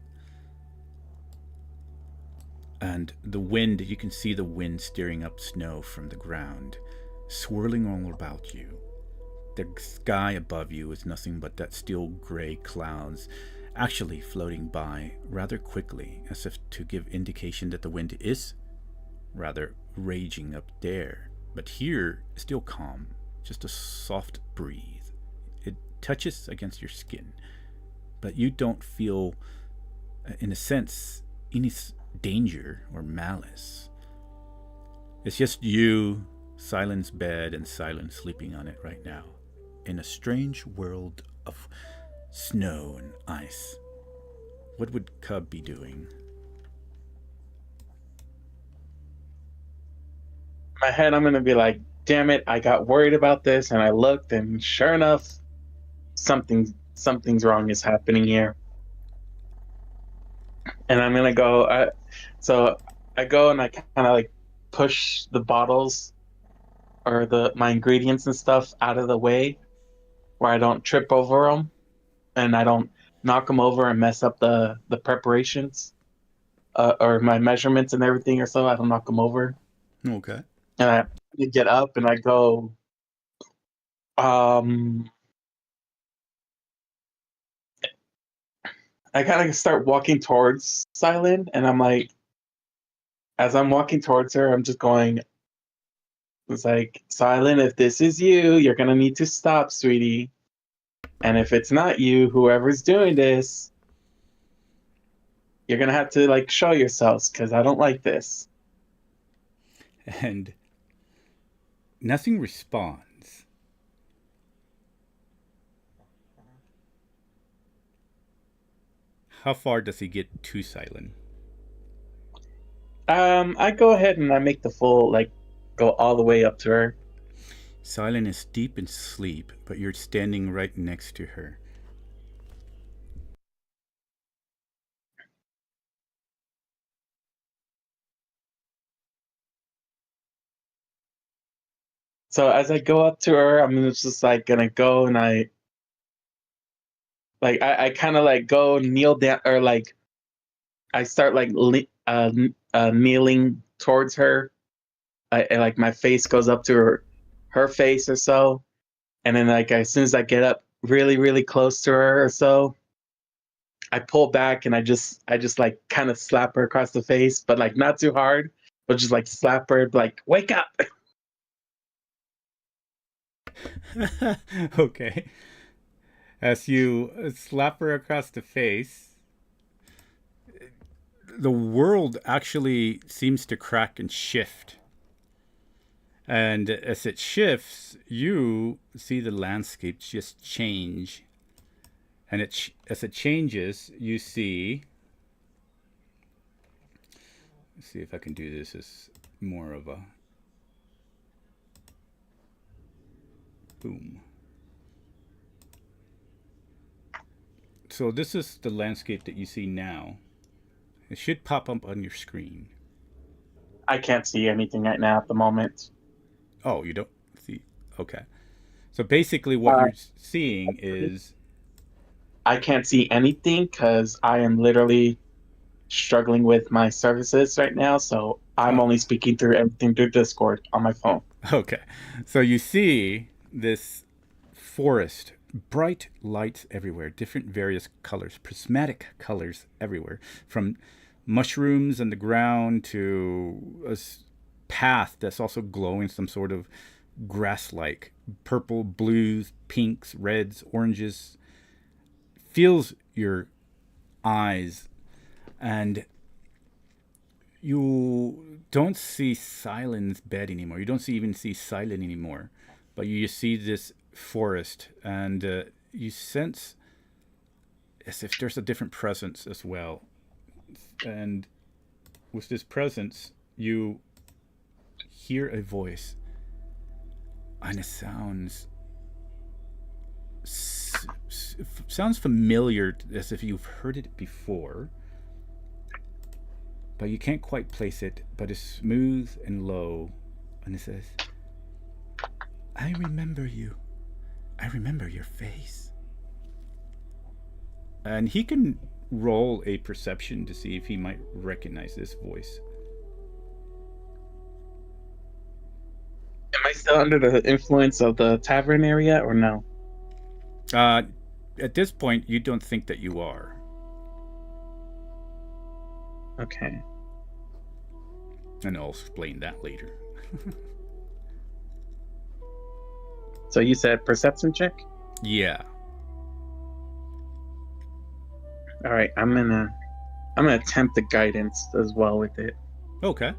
and the wind, you can see the wind stirring up snow from the ground, swirling all about you. The sky above you is nothing but that still gray clouds, actually floating by rather quickly, as if to give indication that the wind is rather raging up there. But here, still calm, just a soft breeze. It touches against your skin, but you don't feel, in a sense, any danger or malice. It's just you, Silent's bed, and Silent sleeping on it right now, in a strange world of snow and ice. What would Cub be doing? In my head, I'm gonna be like, damn it, I got worried about this, and I looked, and sure enough, something's wrong is happening here. And I'm gonna go. So I go and I kind of like push the bottles or my ingredients and stuff out of the way, where I don't trip over them, and I don't knock them over and mess up the preparations, or my measurements and everything, or so I don't knock them over. Okay. And I get up and I go, I kind of start walking towards Silent, and I'm like, as I'm walking towards her, I'm just going, it's like, Silent, if this is you, you're gonna need to stop, sweetie. And if it's not you, whoever's doing this, you're gonna have to like show yourselves, because I don't like this. And nothing responds. How far does he get to Silent? I go ahead and I make the full, like, go all the way up to her. Silent is deep in sleep, but you're standing right next to her. So as I go up to her, I'm just like gonna go and I kind of like go kneel down, or like I start like kneeling towards her. And like my face goes up to her face or so, and then like as soon as I get up really really close to her or so, I pull back and I just like kind of slap her across the face, but like not too hard, but just like slap her, like, wake up. Okay. As you slap her across the face, the world actually seems to crack and shift. And as it shifts, you see the landscape just change. And as it changes, you see... Let's see if I can do this as more of a... Boom. So this is the landscape that you see now. It should pop up on your screen. I can't see anything right now at the moment. Oh, you don't see? Okay. So basically what you're seeing is... I can't see anything because I am literally struggling with my services right now, so I'm only speaking through everything through Discord on my phone. Okay. So you see this forest, bright lights everywhere, different various colors, prismatic colors everywhere, from mushrooms on the ground to a path that's also glowing some sort of grass-like, purple, blues, pinks, reds, oranges. Fills your eyes, and you don't see Silent's bed anymore. You don't even see Silent anymore, but you see this forest, and you sense as if there's a different presence as well. And with this presence, you hear a voice, and it sounds familiar, as if you've heard it before, but you can't quite place it. But it's smooth and low, and it says, "I remember you. I remember your face." And he can roll a perception to see if he might recognize this voice. Am I still under the influence of the tavern area or no? At this point, you don't think that you are. Okay. And I'll explain that later. So you said perception check? Yeah. All right, I'm gonna I'm gonna attempt the guidance as well with it. Okay.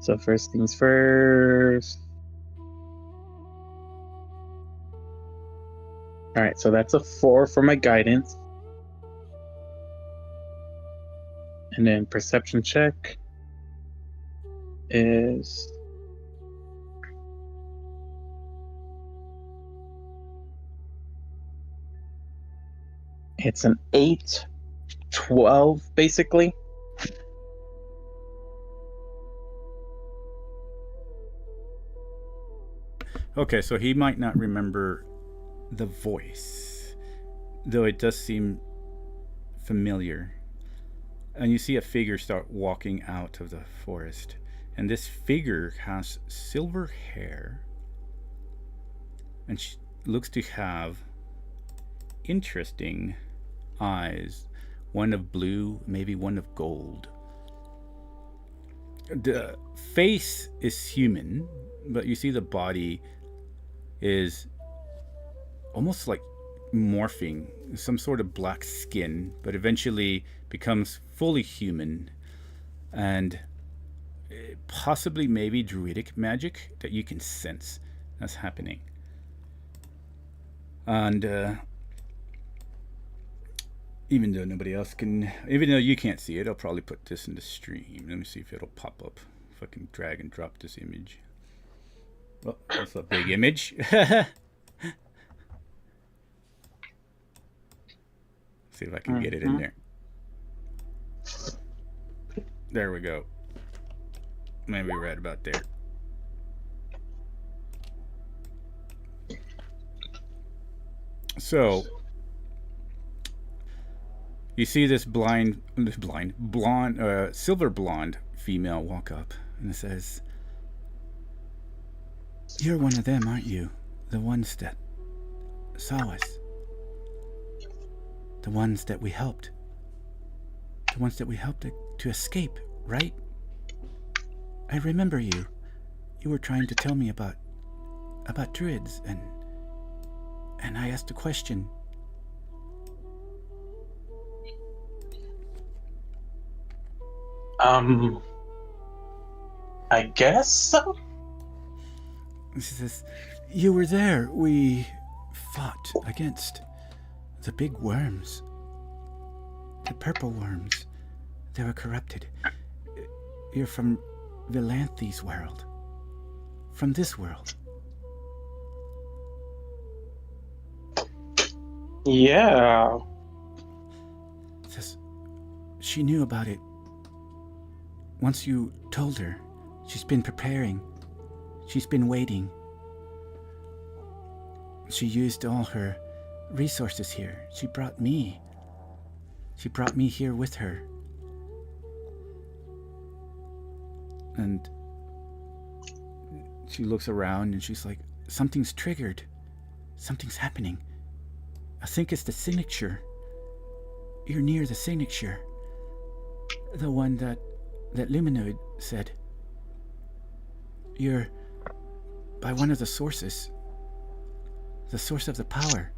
So first things first. All right, so that's a 4 for my guidance. And then perception check is it's an 8, 12 basically. Okay, so he might not remember the voice, though it does seem familiar. And you see a figure start walking out of the forest. And this figure has silver hair. And she looks to have interesting eyes. One of blue, maybe one of gold. The face is human, but you see the body is almost like morphing, some sort of black skin, but eventually becomes fully human, and possibly maybe druidic magic that you can sense that's happening. And even though nobody else can, even though you can't see it, I'll probably put this in the stream. Let me see if it'll pop up. If I can drag and drop this image. Well, that's a big image. See if I can get it in there. There we go. Maybe right about there. So you see this blonde, silver blonde female walk up and it says, "You're one of them, aren't you? The ones that saw us. The ones that we helped. The ones that we helped to escape, right? I remember you. You were trying to tell me about druids, and I asked a question." I guess so. She says, "You were there. We fought against the big worms. The purple worms. They were corrupted. You're from Vilanthi's world. From this world." Yeah. Says, "She knew about it. Once you told her, she's been preparing. She's been waiting. She used all her resources here. She brought me here with her. And she looks around and she's like, something's triggered. Something's happening. I think it's the signature. You're near the signature. The one that Luminoid said. You're by one of the sources. The source of the power.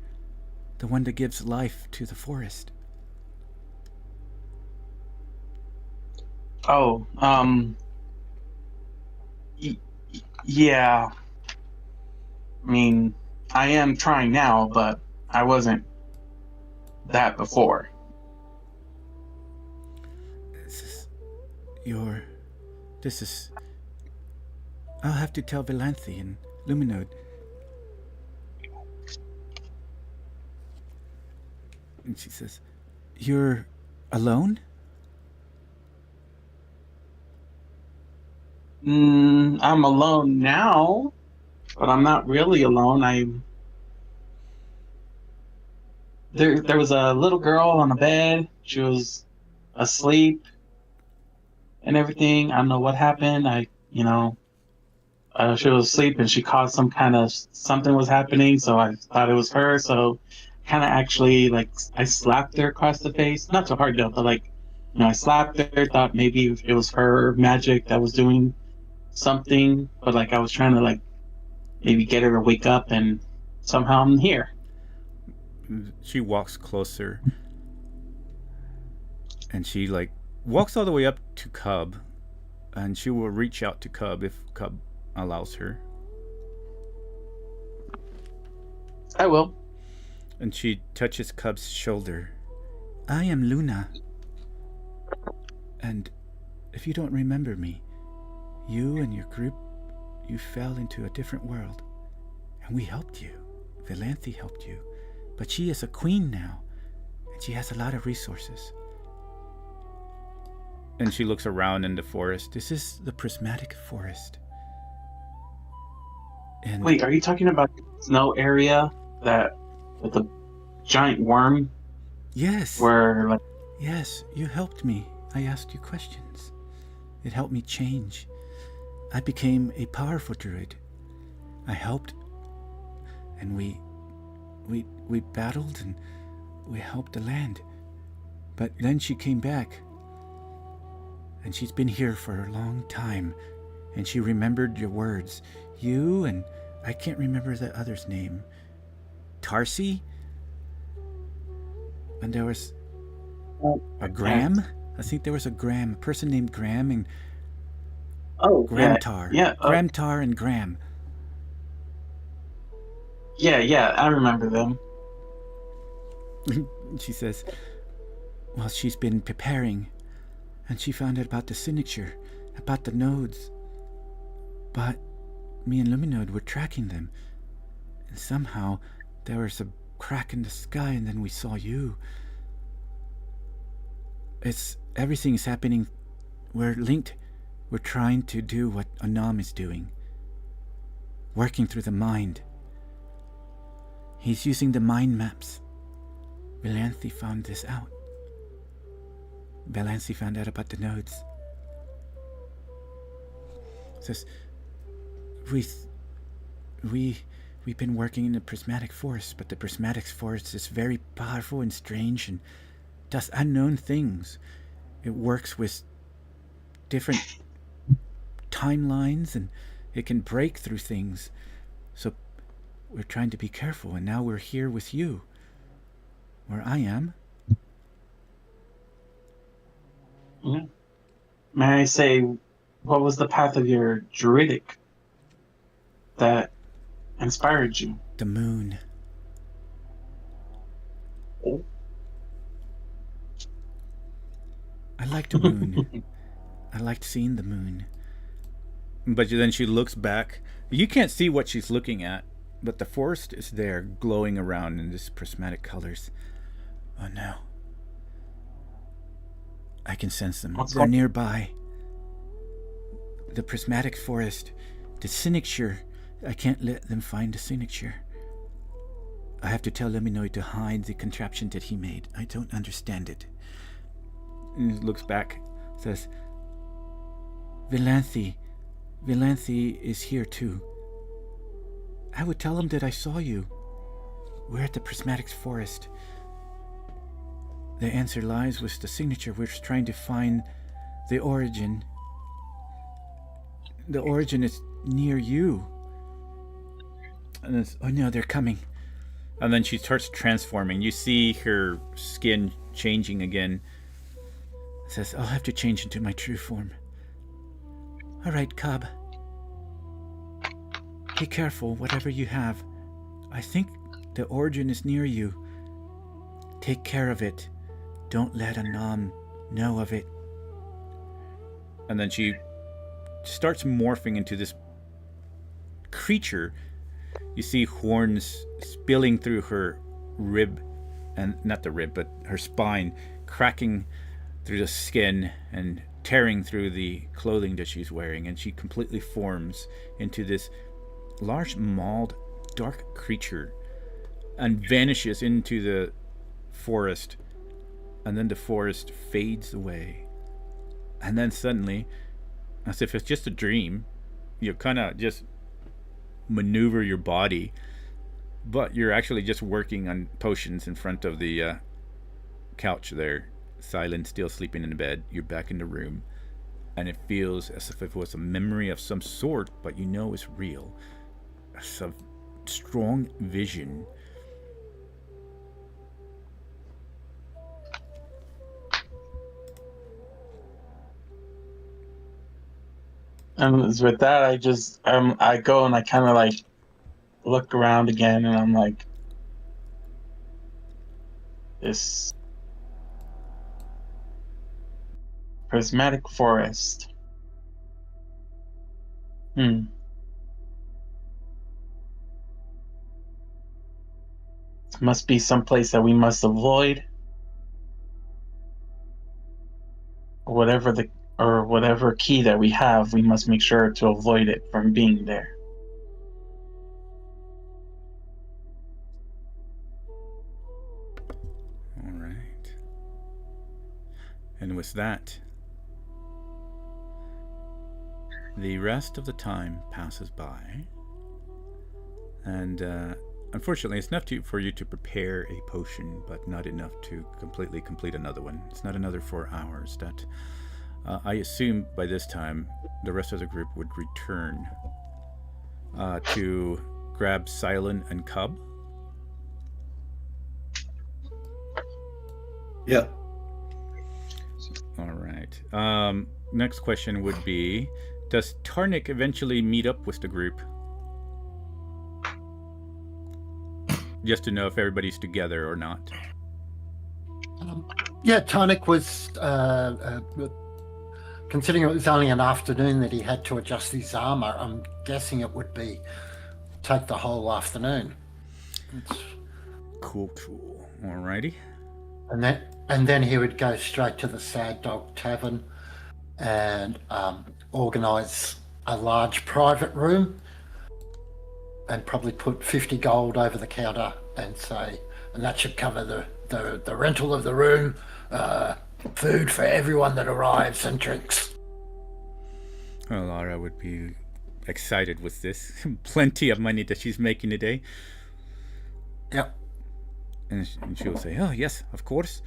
The one that gives life to the forest." Oh, yeah. I mean, I am trying now, but I wasn't that before. I'll have to tell Vilanthi and Luminode. And she says, "You're alone?" I'm alone now, but I'm not really alone. There was a little girl on the bed. She was asleep and everything. I don't know what happened. She was asleep and she caught some kind of something was happening, so I thought it was her. So kind of actually like I slapped her across the face. Not so hard though, but like I slapped her. Thought maybe it was her magic that was doing something, but like I was trying to like maybe get her to wake up, and somehow I'm here. She walks closer, and she like walks all the way up to Cub, and she will reach out to Cub if Cub allows her. I will. And she touches Cub's shoulder. I am Luna. And if you don't remember me, you and your group, you fell into a different world. And we helped you. Valanthe helped you. But she is a queen now. And she has a lot of resources. And she looks around in the forest. This is the prismatic forest. And Wait, are you talking about the snow area that with the giant worm? yes. Where like Yes, you helped me. I asked you questions. It helped me change. I became a powerful druid. I helped, and we battled, and we helped the land. But then she came back, and she's been here for a long time, and she remembered your words. You and I can't remember the other's name. Tarsi? And there was a Graham? I think there was a Graham, a person named Graham, and Gramtar. yeah, Gramtar and Graham. yeah, I remember them. She says, well, she's been preparing, and she found out about the signature, about the nodes. But me and Luminode were tracking them, and somehow there was a crack in the sky, and then we saw you. Everything's happening. We're linked. We're trying to do what Anam is doing. Working through the mind. He's using the mind maps. Valanthe found this out. Valanthe found out about the nodes. Says, we've been working in the prismatic forest, but the prismatic forest is very powerful and strange and does unknown things. It works with different timelines, and it can break through things. So we're trying to be careful, and now we're here with you, where I am. Yeah. May I say, what was the path of your druidic that inspired you? The moon. Oh. I liked the moon. I liked seeing the moon. But then she looks back. You can't see what she's looking at, but the forest is there, glowing around in these prismatic colors. Oh no. I can sense them. They're nearby. The prismatic forest. The signature. I can't let them find the signature. I have to tell Luminoid to hide the contraption that he made. I don't understand it. And he looks back, says, Valanthe is here too. I would tell him that I saw you. We're at the prismatic forest. The answer lies with the signature. We're trying to find the origin. The origin is near you. And it's, oh no, they're coming. And then she starts transforming. You see her skin changing again. Says, I'll have to change into my true form. All right, Cub. Be careful, whatever you have. I think the origin is near you. Take care of it. Don't let Anam know of it. And then she starts morphing into this creature. You see horns spilling through her rib, and not the rib, but her spine, cracking through the skin and tearing through the clothing that she's wearing, and she completely forms into this large, mauled, dark creature and vanishes into the forest. And then the forest fades away. And then suddenly, as if it's just a dream, you kind of just maneuver your body, But you're actually just working on potions in front of the couch there. Silent, still sleeping in the bed. You're back in the room. And it feels as if it was a memory of some sort, but you know it's real. It's a strong vision. And with that, I go and I kind of like look around again, and I'm like, this prismatic forest. It must be some place that we must avoid. Whatever key that we have, we must make sure to avoid it from being there. All right. And with that, the rest of the time passes by. And unfortunately, it's enough for you to prepare a potion, but not enough to completely complete another one. It's not another 4 hours. That I assume by this time the rest of the group would return to grab Silent and Cub. Yeah. All right. Next question would be, does Tarnik eventually meet up with the group? Just to know if everybody's together or not. Yeah, Tonic was, considering it was only an afternoon that he had to adjust his armor, I'm guessing it would be take the whole afternoon. Cool. Alrighty. And then he would go straight to the Sad Dog Tavern and organise a large private room and probably put 50 gold over the counter and say, and that should cover the rental of the room, food for everyone that arrives, and drinks. Well, Lara would be excited with this. Plenty of money that she's making today. Yep. And she'll say, oh, yes, of course.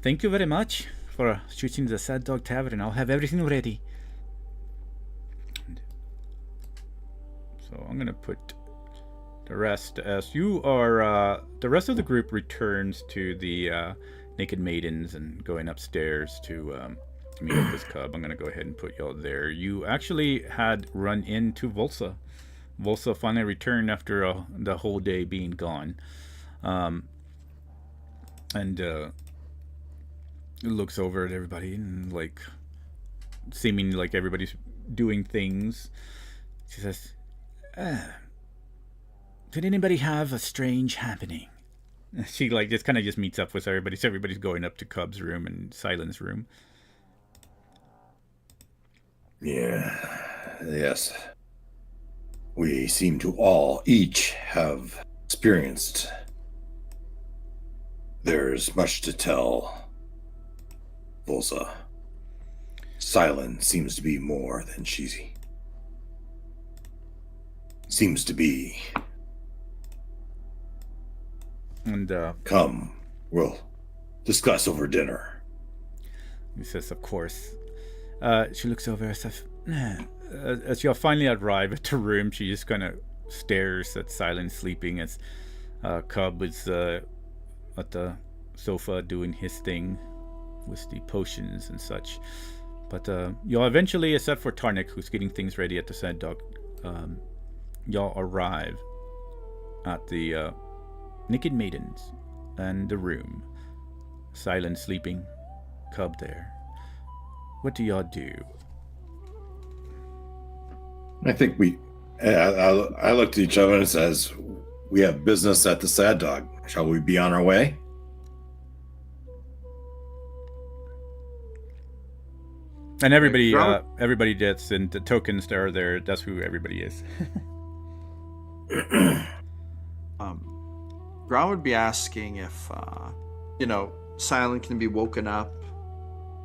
Thank you very much for shooting the Sad Dog Tavern. I'll have everything ready. So I'm going to put the rest as you are. The rest of the group returns to the Naked Maidens and going upstairs to meet up with Cub. I'm going to go ahead and put y'all there. You actually had run into Volsa. Volsa finally returned after the whole day being gone. And looks over at everybody and, like, seeming like everybody's doing things. She says, did anybody have a strange happening? She, like, just kind of just meets up with everybody. So everybody's going up to Cub's room and Silent's room. Yes. We seem to each have experienced. There's much to tell, Volsa. Silent seems to be more than cheesy. Seems to be. And Come, we'll discuss over dinner. He says, of course. She looks over and says, as y'all finally arrive at the room, she just kind of stares at Silent sleeping as Cub is at the sofa doing his thing with the potions and such. But y'all eventually, except for Tarnik, who's getting things ready at the Sad Dog, y'all arrive at the Naked Maidens and the room. Silent sleeping, Cub there. What do y'all do? I think I looked at each other and says, we have business at the Sad Dog. Shall we be on our way? And everybody gets, and the tokens that are there, that's who everybody is. Ground would be asking if, Silent can be woken up,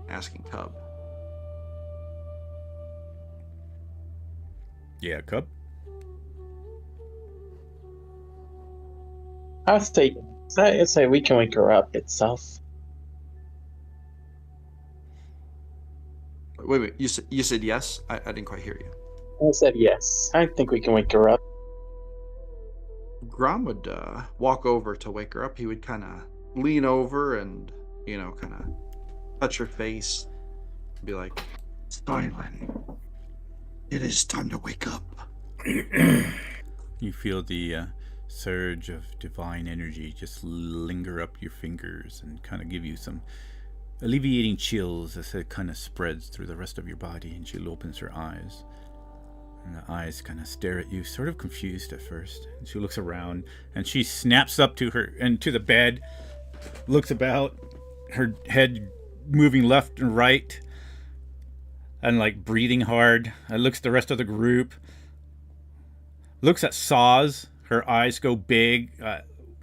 asking Cub. Yeah, Cub? I'd say we can wake her up itself. Wait. You said yes? I didn't quite hear you. I said yes. I think we can wake her up. Grom would walk over to wake her up. He would kind of lean over and, kind of touch her face. Be like, Silent. It is time to wake up. You feel the surge of divine energy just linger up your fingers and kind of give you some alleviating chills as it kind of spreads through the rest of your body, and she opens her eyes. And the eyes kind of stare at you, sort of confused at first. And she looks around, and she snaps up to the bed, looks about, her head moving left and right, and like breathing hard. And looks at the rest of the group. Looks at Saz. Her eyes go big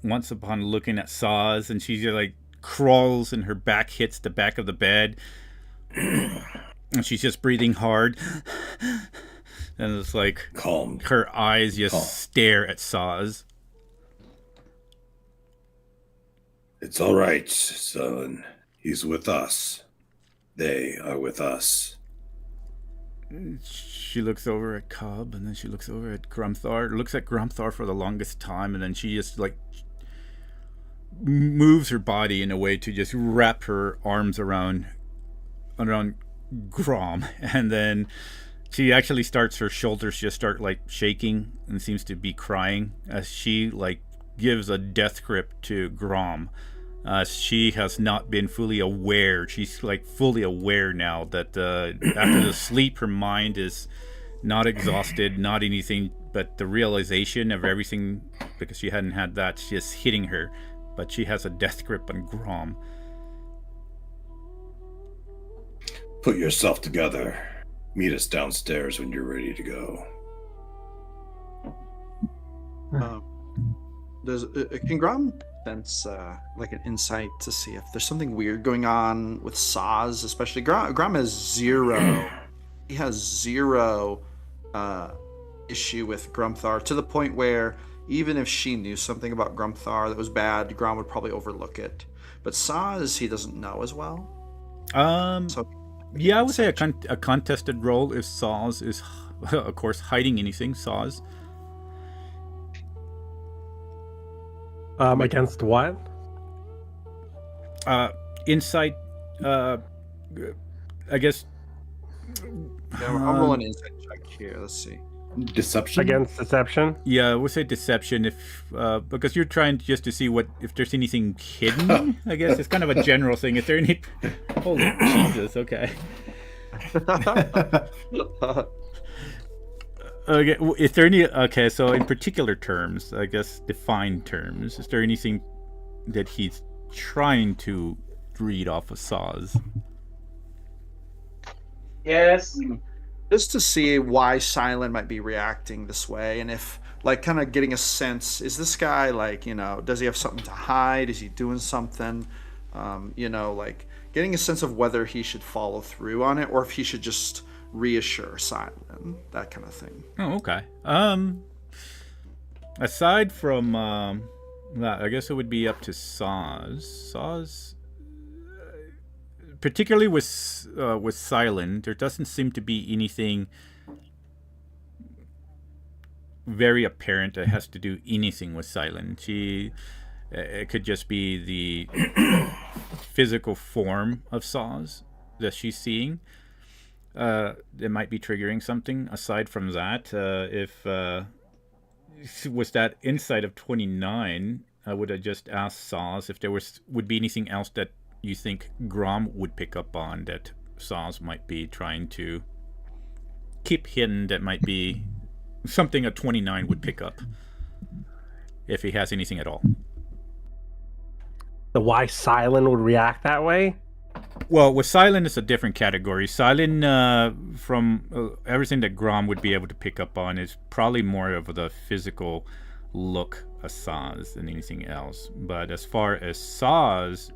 once upon looking at Saz, and she like crawls, and her back hits the back of the bed, and she's just breathing hard. And it's like Calm. her eyes just Calm. stare at Saz. It's all right, son. He's with us. They are with us. She looks over at Cobb, and then she looks over at Grumthar. Looks at Grumthar for the longest time, and then she just like moves her body in a way to just wrap her arms around Grom, and then she actually starts, her shoulders just start like shaking and seems to be crying as she like gives a death grip to Grom. She has not been fully aware. She's like fully aware now that after the sleep, her mind is not exhausted, not anything, but the realization of everything, because she hadn't had that, just hitting her. But she has a death grip on Grom. Put yourself together. Meet us downstairs when you're ready to go. Can Grom sense like an insight to see if there's something weird going on with Saz, especially Grom has zero. He has zero issue with Grumthar, to the point where even if she knew something about Grumthar that was bad, Grom would probably overlook it. But Saz, he doesn't know as well. So yeah, I would say a contested role if Saz is, of course, hiding anything. Saz. Against what? Insight. I guess. Yeah, I'm rolling an insight check here. Let's see. Deception? Against deception? Yeah, I would say deception if because you're trying just to see if there's anything hidden. I guess it's kind of a general thing. Is there any? Holy Jesus! Okay. Okay. Is there any? Okay, so in particular terms, I guess defined terms. Is there anything that he's trying to read off of Saz? Yes. Just to see why Silent might be reacting this way, and if, like, kind of getting a sense, is this guy, like, does he have something to hide? Is he doing something? Like, getting a sense of whether he should follow through on it, or if he should just reassure Silent, that kind of thing. Oh, okay. Aside from that, I guess it would be up to Saz. Saz, particularly with Silent, there doesn't seem to be anything very apparent that has to do anything with Silent. It could just be the physical form of Saz that she's seeing. It might be triggering something. Aside from that, if was that insight of 29, I would have just asked Saz if there would be anything else that you think Grom would pick up on that Saz might be trying to keep hidden, that might be something a 29 would pick up, if he has anything at all. The why Silent would react that way? Well, with Silent, it's a different category. Silent, from everything that Grom would be able to pick up on, is probably more of the physical look of Saz than anything else. But as far as Saz,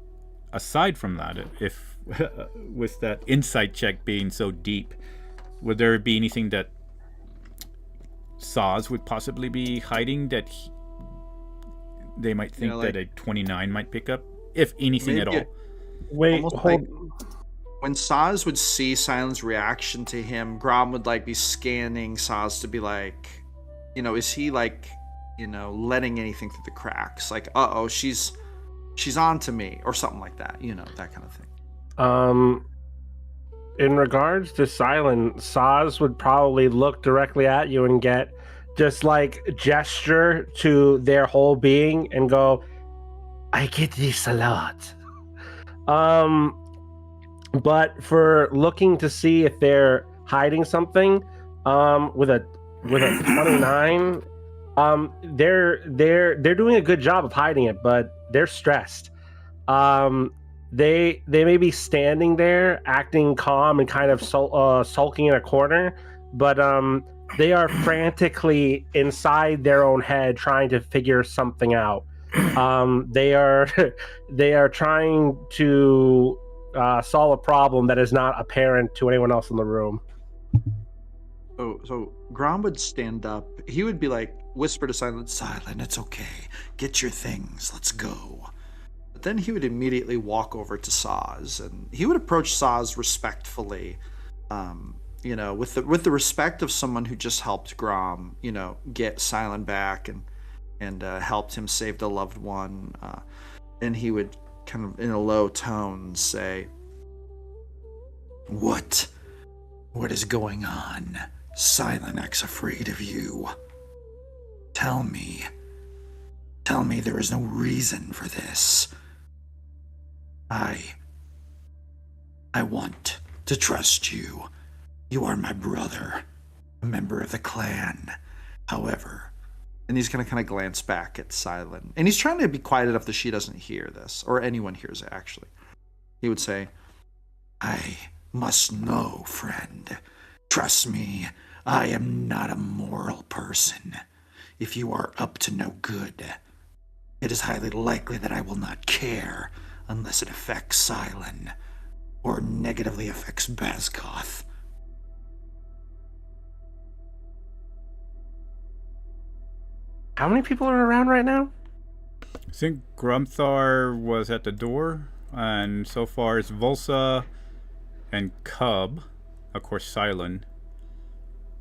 aside from that, if with that insight check being so deep, would there be anything that Saz would possibly be hiding that they might think like, that a 29 might pick up, if anything at all. Wait, almost hold. When Saz would see Silent's reaction to him, Grom would like be scanning Saz to be like, is he like, letting anything through the cracks? Like, she's on to me or something like that, that kind of thing. In regards to Silent, Saz would probably look directly at you and get just like gesture to their whole being and go, I get this a lot. But for looking to see if they're hiding something, with a 29, they're doing a good job of hiding it, but they're stressed. They may be standing there acting calm and kind of sulking in a corner, but they are frantically inside their own head trying to figure something out. They are trying to solve a problem that is not apparent to anyone else in the room. So Grom would stand up. He would be like, whisper to Silent, Silent, it's okay. Get your things. Let's go. But then he would immediately walk over to Saz, and he would approach Saz respectfully, with the respect of someone who just helped Grom, get Silent back and helped him save the loved one. And he would kind of in a low tone say, What is going on? Silent acts afraid of you. Tell me there is no reason for this. I want to trust you. You are my brother, a member of the clan. However, and he's going to kind of glance back at Silent. And he's trying to be quiet enough that she doesn't hear this, or anyone hears it, actually. He would say, I must know, friend. Trust me, I am not a moral person. If you are up to no good, it is highly likely that I will not care unless it affects Silent or negatively affects Bazgoth. How many people are around right now? I think Grumthar was at the door, and so far it's Volsa and Cub, of course Silent,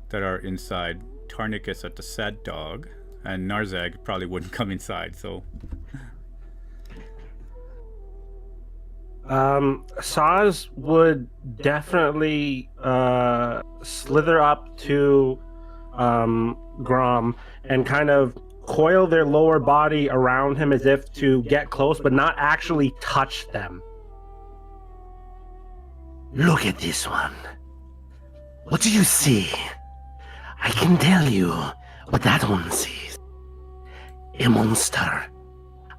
that are inside. Tarnikus at the Sad Dog, and Narzag probably wouldn't come inside, so... Saz would definitely slither up to Grom and kind of coil their lower body around him as if to get close, but not actually touch them. Look at this one. What do you see? I can tell you what that one sees. A monster.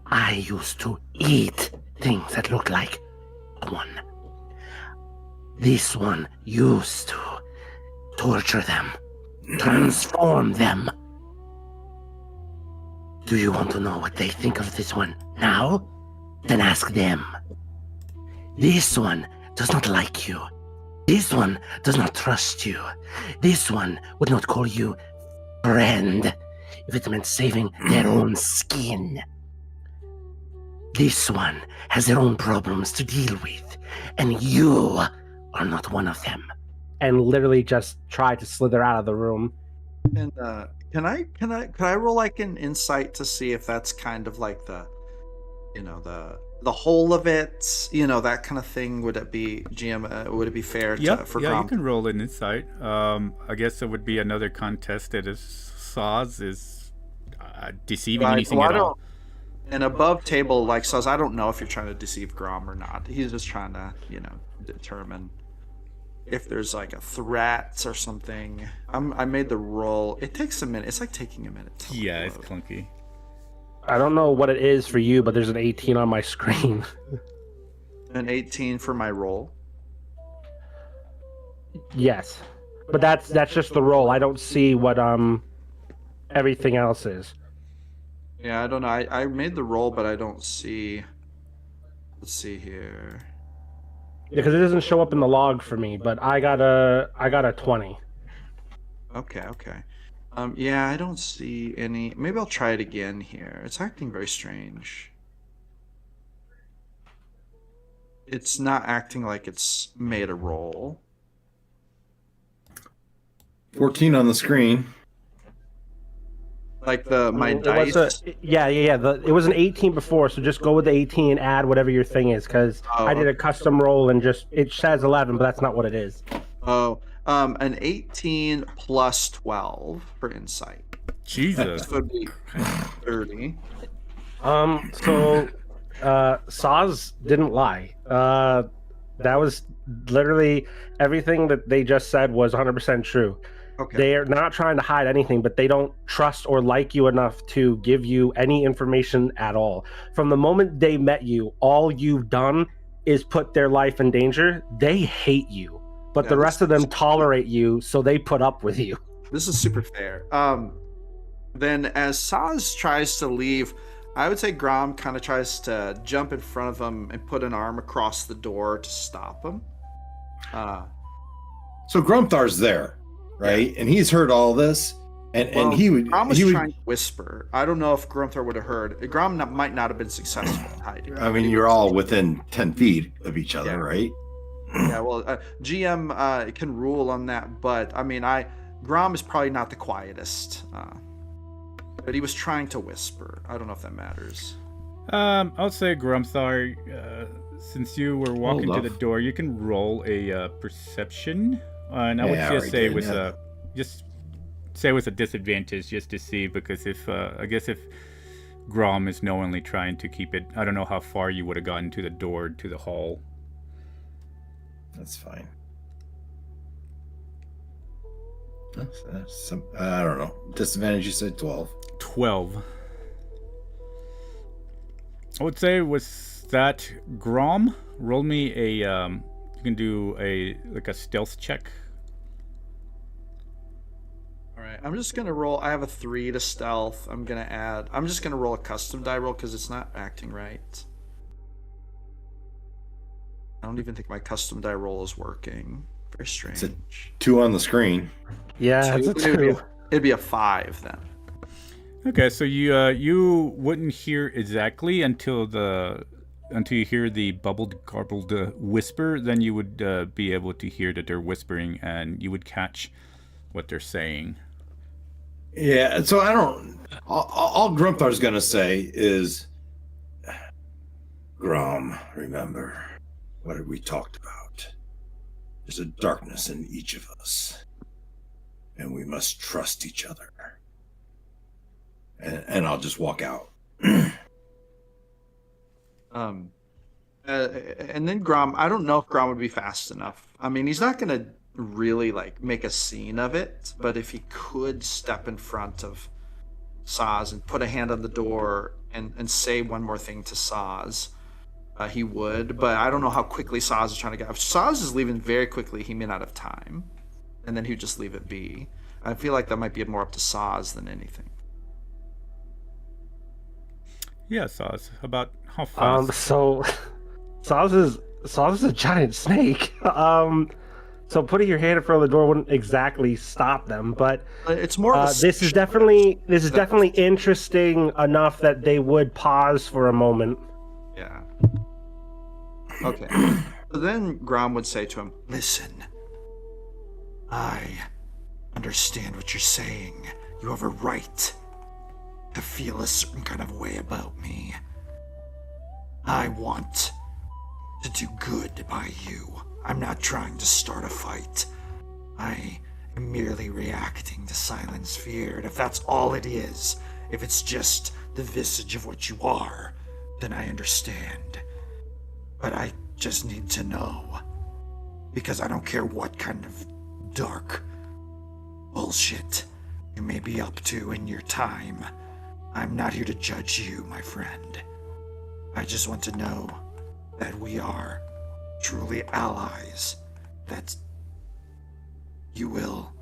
I used to eat things that looked like one. This one used to torture them, transform them. Do you want to know what they think of this one now? Then ask them. This one does not like you. This one does not trust you. This one would not call you friend if it meant saving their own skin. This one has their own problems to deal with, and you are not one of them. And literally just try to slither out of the room. and can I roll like an insight to see if that's kind of like the whole of it, that kind of thing? Would it be GM? Would it be fair for yeah, Grom? you can roll an insight. I guess it would be another contest that is Saz is deceiving anything at all. And above table, like says, I don't know if you're trying to deceive Grom or not. He's just trying to, determine if there's like a threat or something. I made the roll. It takes a minute. It's like taking a minute. Yeah, it's clunky. I don't know what it is for you, but there's an 18 on my screen. An 18 for my roll. Yes, but that's just the roll. I don't see what everything else is. Yeah, I don't know. I made the roll, but I don't see. Let's see here. Because it doesn't show up in the log for me, but I got a 20. Okay. Yeah, I don't see any. Maybe I'll try it again here. It's acting very strange. It's not acting like it's made a roll. 14 on the screen. Like my It dice. was yeah. It was an 18 before, so just go with the 18 and add whatever your thing is, because I did a custom roll and just it says 11, but that's not what it is. Oh, an 18 plus 12 for insight. Jesus. This would be 30. So Saz didn't lie. That was literally everything that they just said was 100% true. Okay. They are not trying to hide anything, but they don't trust or like you enough to give you any information at all. From the moment they met you, all you've done is put their life in danger. They hate you, but Yeah, the rest of them tolerate you, so they put up with you. This is super fair. Then as Saz tries to leave, I would say Grom kind of tries to jump in front of him and put an arm across the door to stop him. So Grumthar's there, right? And he's heard all this, and he would. Grom was he would, trying to whisper. I don't know if Grumthar would have heard. Grom might not have been successful in hiding. I mean, you're all within 10 feet of each other, right? Yeah, well, GM can rule on that, but I mean, Grom is probably not the quietest, but he was trying to whisper. I don't know if that matters. I'll say Grumthar, since you were walking to the door, you can roll a perception, and I would just say with a disadvantage, just to see, because if I guess if Grom is knowingly trying to keep it, I don't know how far you would have gotten to the door to the hall. That's fine. I don't know. Disadvantage, you said 12. 12. I would say was that Grom. Roll me a. You can do a stealth check. All right, I'm just gonna roll. I have a 3 to stealth. I'm just gonna roll a custom die roll because it's not acting right. I don't even think my custom die roll is working. Very strange. It's a 2 on the screen. Yeah, it's a 2. It'd be a 5 then. Okay, so you wouldn't hear exactly until you hear the bubbled, garbled whisper. Then you would be able to hear that they're whispering, and you would catch what they're saying. Yeah, so I don't. All Grumpthar's gonna say is, Grom, remember what we talked about. There's a darkness in each of us, and we must trust each other. And I'll just walk out. And then Grom, I don't know if Grom would be fast enough. I mean, he's not gonna really make a scene of it, but if he could step in front of Saz and put a hand on the door and say one more thing to Saz, he would. But I don't know how quickly Saz is trying to get. If Saz is leaving very quickly, he may not have time, and then he'd just leave it be. I feel like that might be more up to Saz than anything. Yeah, Saz. About how fast? So Saz is a giant snake. So putting your hand in front of the door wouldn't exactly stop them, but it's more. This is definitely interesting enough that they would pause for a moment. Yeah. Okay. So then Grom would say to him, Listen, I understand what you're saying. You have a right to feel a certain kind of way about me. I want to do good by you. I'm not trying to start a fight. I am merely reacting to Silent's fear, and if that's all it is, if it's just the visage of what you are, then I understand. But I just need to know, because I don't care what kind of dark bullshit you may be up to in your time. I'm not here to judge you, my friend. I just want to know that we are truly allies, that you will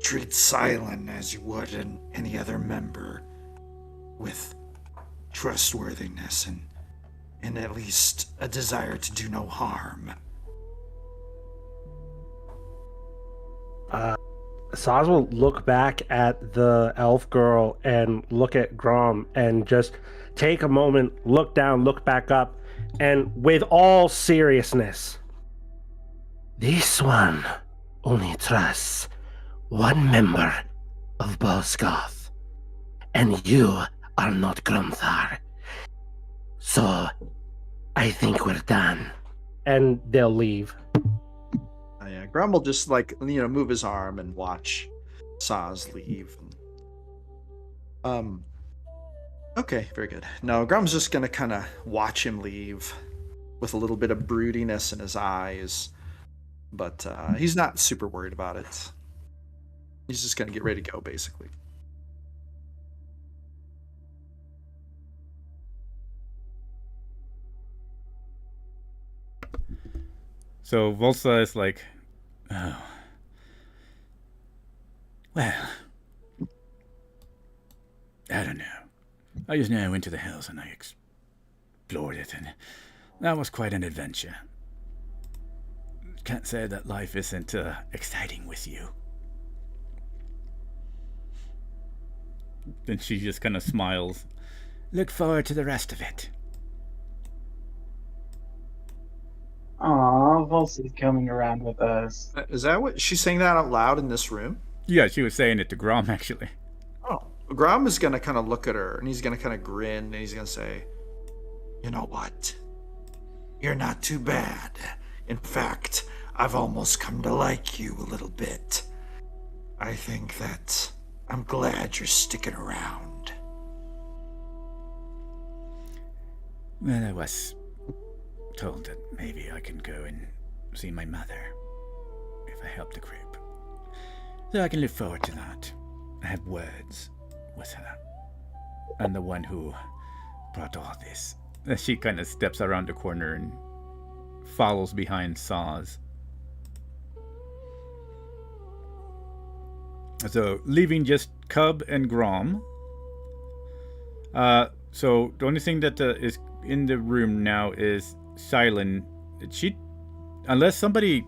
treat Silent as you would any other member, with trustworthiness and at least a desire to do no harm. Saz will look back at the elf girl and look at Grom and just take a moment, look down, look back up, and with all seriousness, This one only trusts one member of Bazgoth, and you are not Grumthar. So, I think we're done. and they'll leave. Yeah, Grum will just move his arm and watch Saz leave. Okay, very good. No, Grum's just gonna kind of watch him leave with a little bit of broodiness in his eyes, but he's not super worried about it. He's just gonna get ready to go, basically. So Volsa is like, oh, well, I don't know. I just now went to the hills and I explored it, and that was quite an adventure. Can't say that life isn't exciting with you. Then she just kind of smiles. Look forward to the rest of it. Aw, Volsey's coming around with us. Is that what she's saying that out loud in this room? Yeah, she was saying it to Grom, actually. Oh, Grum is gonna kind of look at her and he's gonna kind of grin and he's gonna say, You know what? You're not too bad. In fact, I've almost come to like you a little bit. I think that I'm glad you're sticking around. Well, I was told that maybe I can go and see my mother if I help the group. So I can look forward to that. I have words with her. And the one who brought all this. And she kind of steps around the corner and follows behind Saz. So, leaving just Cub and Grom. So, the only thing that is in the room now is Silent. She, unless somebody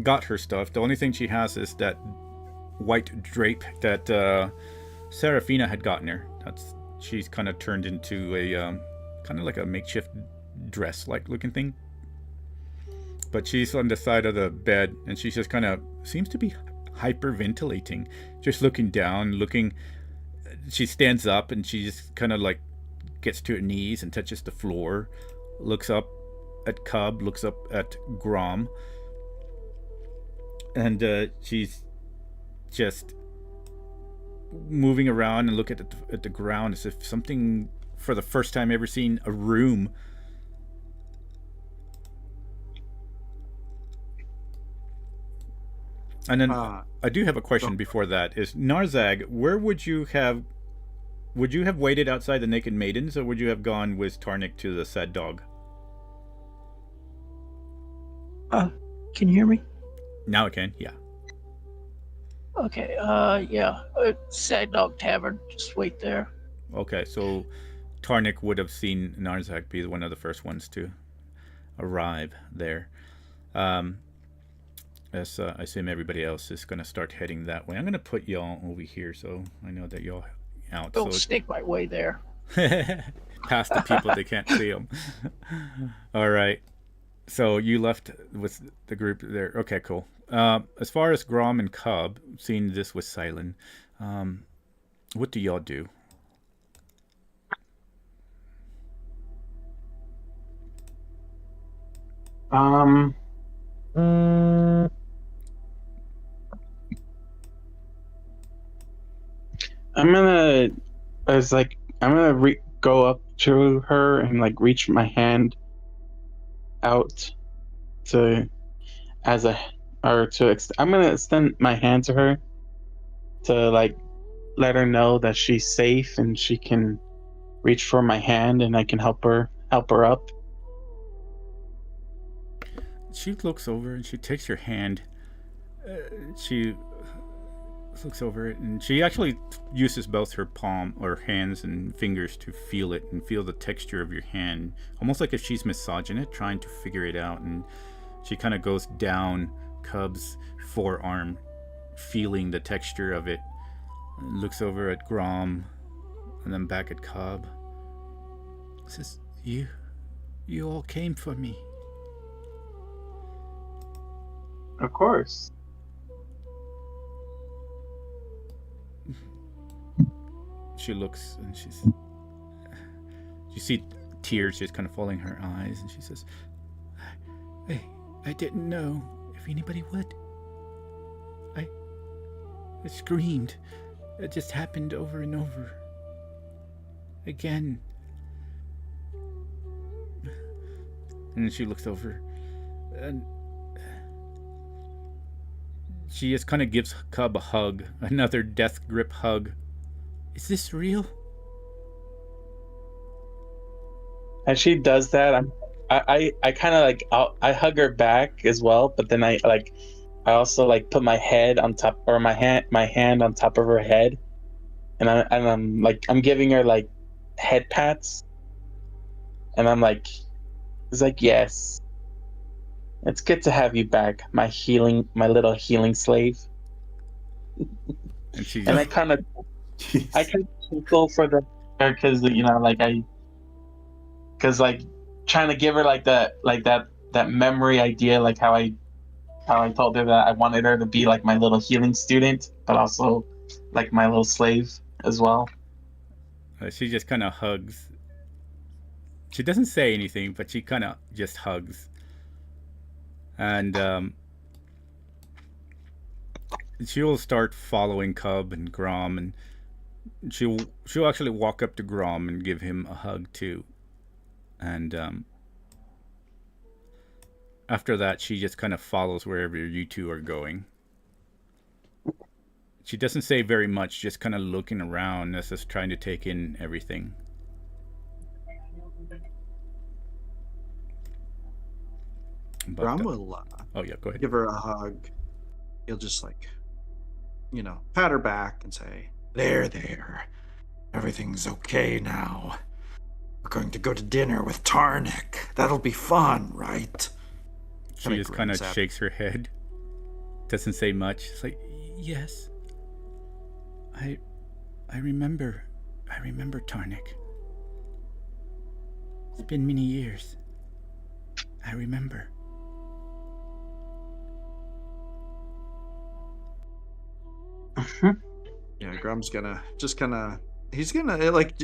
got her stuff, the only thing she has is that white drape that Seraphina had gotten her. She's kind of turned into a kind of like a makeshift dress-like looking thing. But she's on the side of the bed, and she just kind of seems to be hyperventilating, just looking down, she stands up and she just kind of like gets to her knees and touches the floor, looks up at Cub, looks up at Grom, and she's just moving around and look at the ground as if something, for the first time ever seen a room. And then I do have a question before that. Is Narzag, where would you have waited outside the Naked Maidens, or would you have gone with Tarnik to the Sad Dog? Can you hear me? Now I can, yeah. Okay, yeah. Sad Dog Tavern. Just wait there. Okay, so Tarnik would have seen Narzag be one of the first ones to arrive there. As I assume everybody else is going to start heading that way. I'm going to put y'all over here so I know that y'all out. Don't sneak my way there. Past the people, they can't see them. All right. So you left with the group there. Okay, cool. As far as Grom and Cub, seeing this with Silent, what do y'all do? I'm gonna go up to her and like reach my hand out I'm gonna extend my hand to her to like let her know that she's safe and she can reach for my hand and I can help her up. She looks over and she takes your hand. She looks over it and she actually uses both her palm or hands and fingers to feel it and feel the texture of your hand, almost like if she's massaging it, trying to figure it out. And she kind of goes down Cub's forearm feeling the texture of it. And looks over at Grom and then back at Cobb. Says, you all came for me. Of course. She looks and you see tears just kind of falling her eyes, and she says, I didn't know if anybody would. I screamed. It just happened over and over. Again. And then she looks over and she just kind of gives Cub a hug, another death grip hug. Is this real? As she does that, I kind of like I hug her back as well, but then I also like put my head on top, or my hand on top of her head, and I'm giving her like head pats, and I'm like, it's like, yes, it's good to have you back, my little healing slave. And she and I kind of chuckle for the, because trying to give her that memory idea, like how I told her that I wanted her to be like my little healing student, but also like my little slave as well. She just kind of hugs. She doesn't say anything, but she kind of just hugs. And she'll start following Cub and Grom, and she'll actually walk up to Grom and give him a hug too. And after that, she just kind of follows wherever you two are going. She doesn't say very much, just kind of looking around, as if trying to take in everything. But, Grom will oh yeah, go ahead. give her a hug. He'll just pat her back and say, There. Everything's okay now. We're going to go to dinner with Tarnik. That'll be fun, right? She just kind of shakes her head. Doesn't say much. It's like, yes. I remember Tarnik. It's been many years. I remember. Yeah, Grum's he's gonna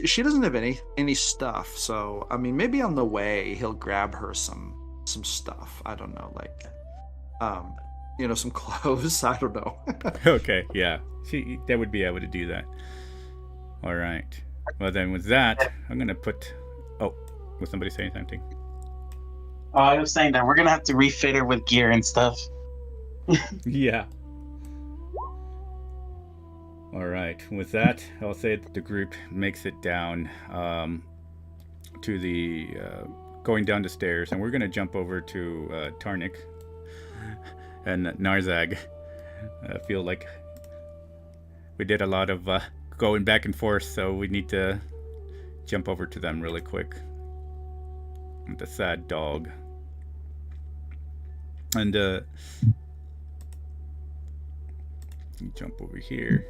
she doesn't have any stuff, so I mean maybe on the way he'll grab her some stuff. I don't know, some clothes. I don't know. Okay, yeah. They would be able to do that. All right. Well then with that, I'm gonna put was somebody saying something? Oh, I was saying that we're gonna have to refit her with gear and stuff. Yeah. All right. With that, I'll say that the group makes it down to the going down the stairs, and we're going to jump over to Tarnik and Narzag. I feel like we did a lot of going back and forth, so we need to jump over to them really quick. With the sad dog. And you jump over here.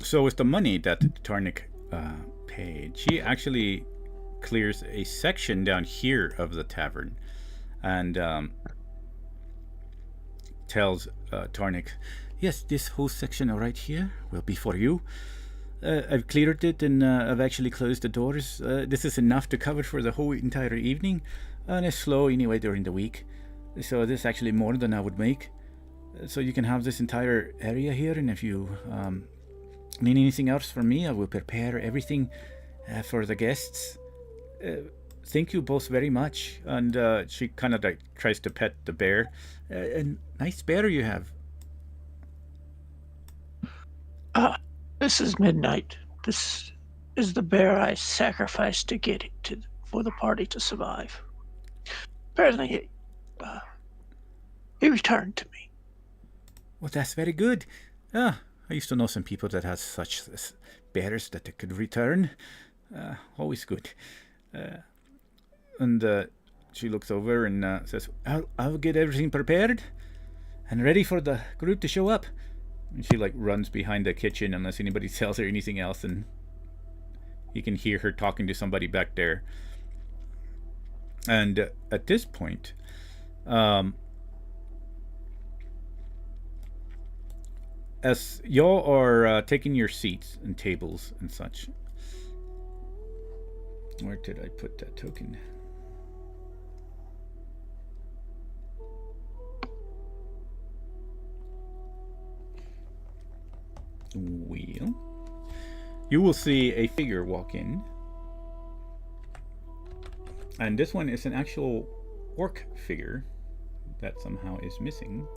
So with the money that Tarnik paid, she actually clears a section down here of the tavern, and tells Tarnik, yes, this whole section right here will be for you. I've cleared it, and I've actually closed the doors. This is enough to cover for the whole entire evening, and it's slow anyway during the week. So this is actually more than I would make. So you can have this entire area here, and if you need anything else from me, I will prepare everything for the guests. Thank you both very much. And she kind of tries to pet the bear. A nice bear you have. This is Midnight. This is the bear I sacrificed to get for the party to survive. Apparently, he returned to me. Well, that's very good. I used to know some people that had such bears that they could return. Always good. And she looks over and says, I'll get everything prepared and ready for the group to show up. And she like runs behind the kitchen unless anybody tells her anything else, and you can hear her talking to somebody back there. And at this point, as y'all are taking your seats and tables and such, where did I put that token? Well, you will see a figure walk in. And this one is an actual orc figure that somehow is missing.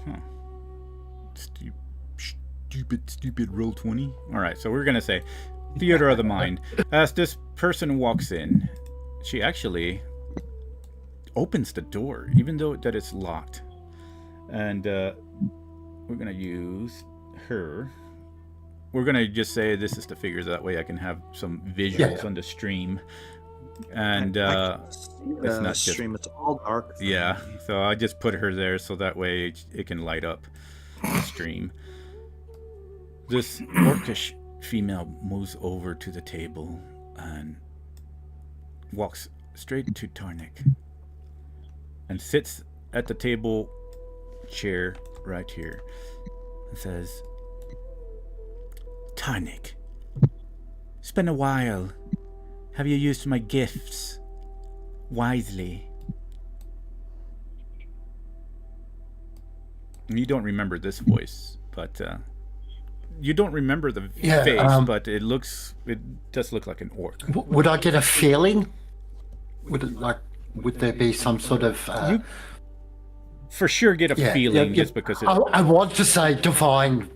Huh. Stupid roll 20. Alright, so we're gonna say theater of the mind. As this person walks in, she actually opens the door, even though that it's locked. And we're gonna use her. We're gonna just say this is the figure, that way I can have some visuals on the stream. And it's not stream, it's all dark. Yeah, so I just put her there so that way it can light up the stream. This orcish female moves over to the table and walks straight to Tarnik and sits at the table chair right here and says, Tarnik, it's been a while. Have you used my gifts wisely? You don't remember this voice, but you don't remember the face, but it does look like an orc. Would I get a feeling? Would there be some sort of? You for sure get a feeling just because. I want to say divine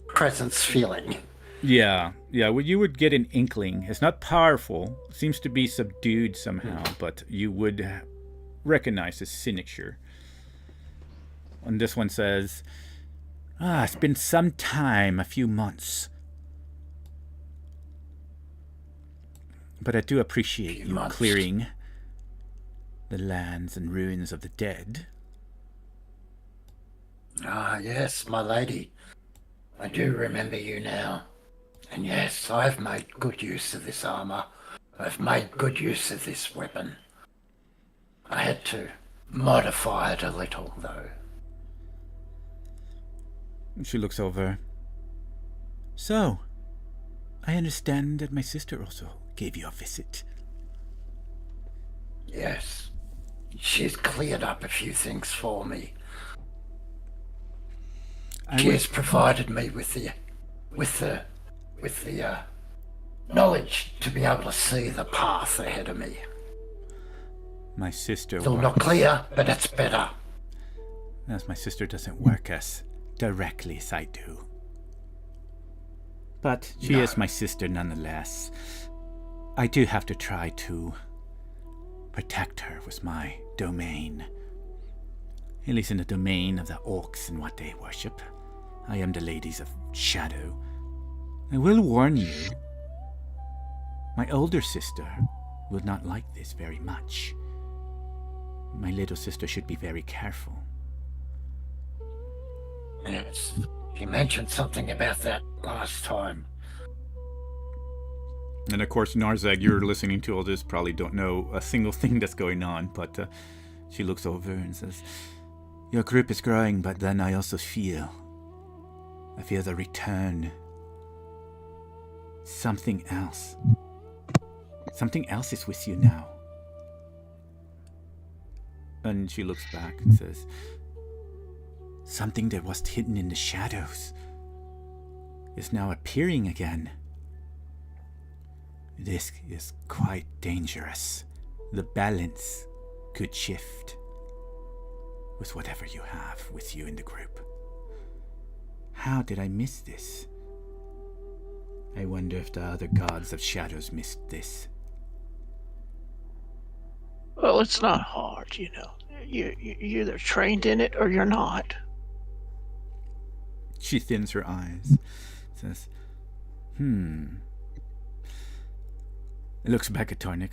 presence feeling. Yeah. Well, you would get an inkling. It's not powerful. It seems to be subdued somehow, but you would recognize his signature. And this one says, it's been some time, a few months. But I do appreciate you clearing the lands and ruins of the dead. Ah, yes, my lady. I do remember you now. And yes, I've made good use of this armor. I've made good use of this weapon. I had to modify it a little, though. She looks over. So, I understand that my sister also gave you a visit. Yes. She's cleared up a few things for me. She has provided me with the knowledge to be able to see the path ahead of me. My sister Still not clear, but it's better. As my sister doesn't work as directly as I do. But she is my sister nonetheless. I do have to try to protect her with my domain. At least in the domain of the orcs and what they worship. I am the Ladies of Shadow. I will warn you, my older sister will not like this very much. My little sister should be very careful. Yes, you mentioned something about that last time. And of course, Narzag, you're listening to all this, probably don't know a single thing that's going on, but she looks over and says, your group is growing, but then I also feel the return. Something else is with you now. And she looks back and says, something that was hidden in the shadows is now appearing again. This is quite dangerous. The balance could shift with whatever you have with you in the group. How did I miss this? I wonder if the other gods of shadows missed this. Well, it's not hard, you know. You're either trained in it or you're not. She thins her eyes. Says, Looks back at Tarnik.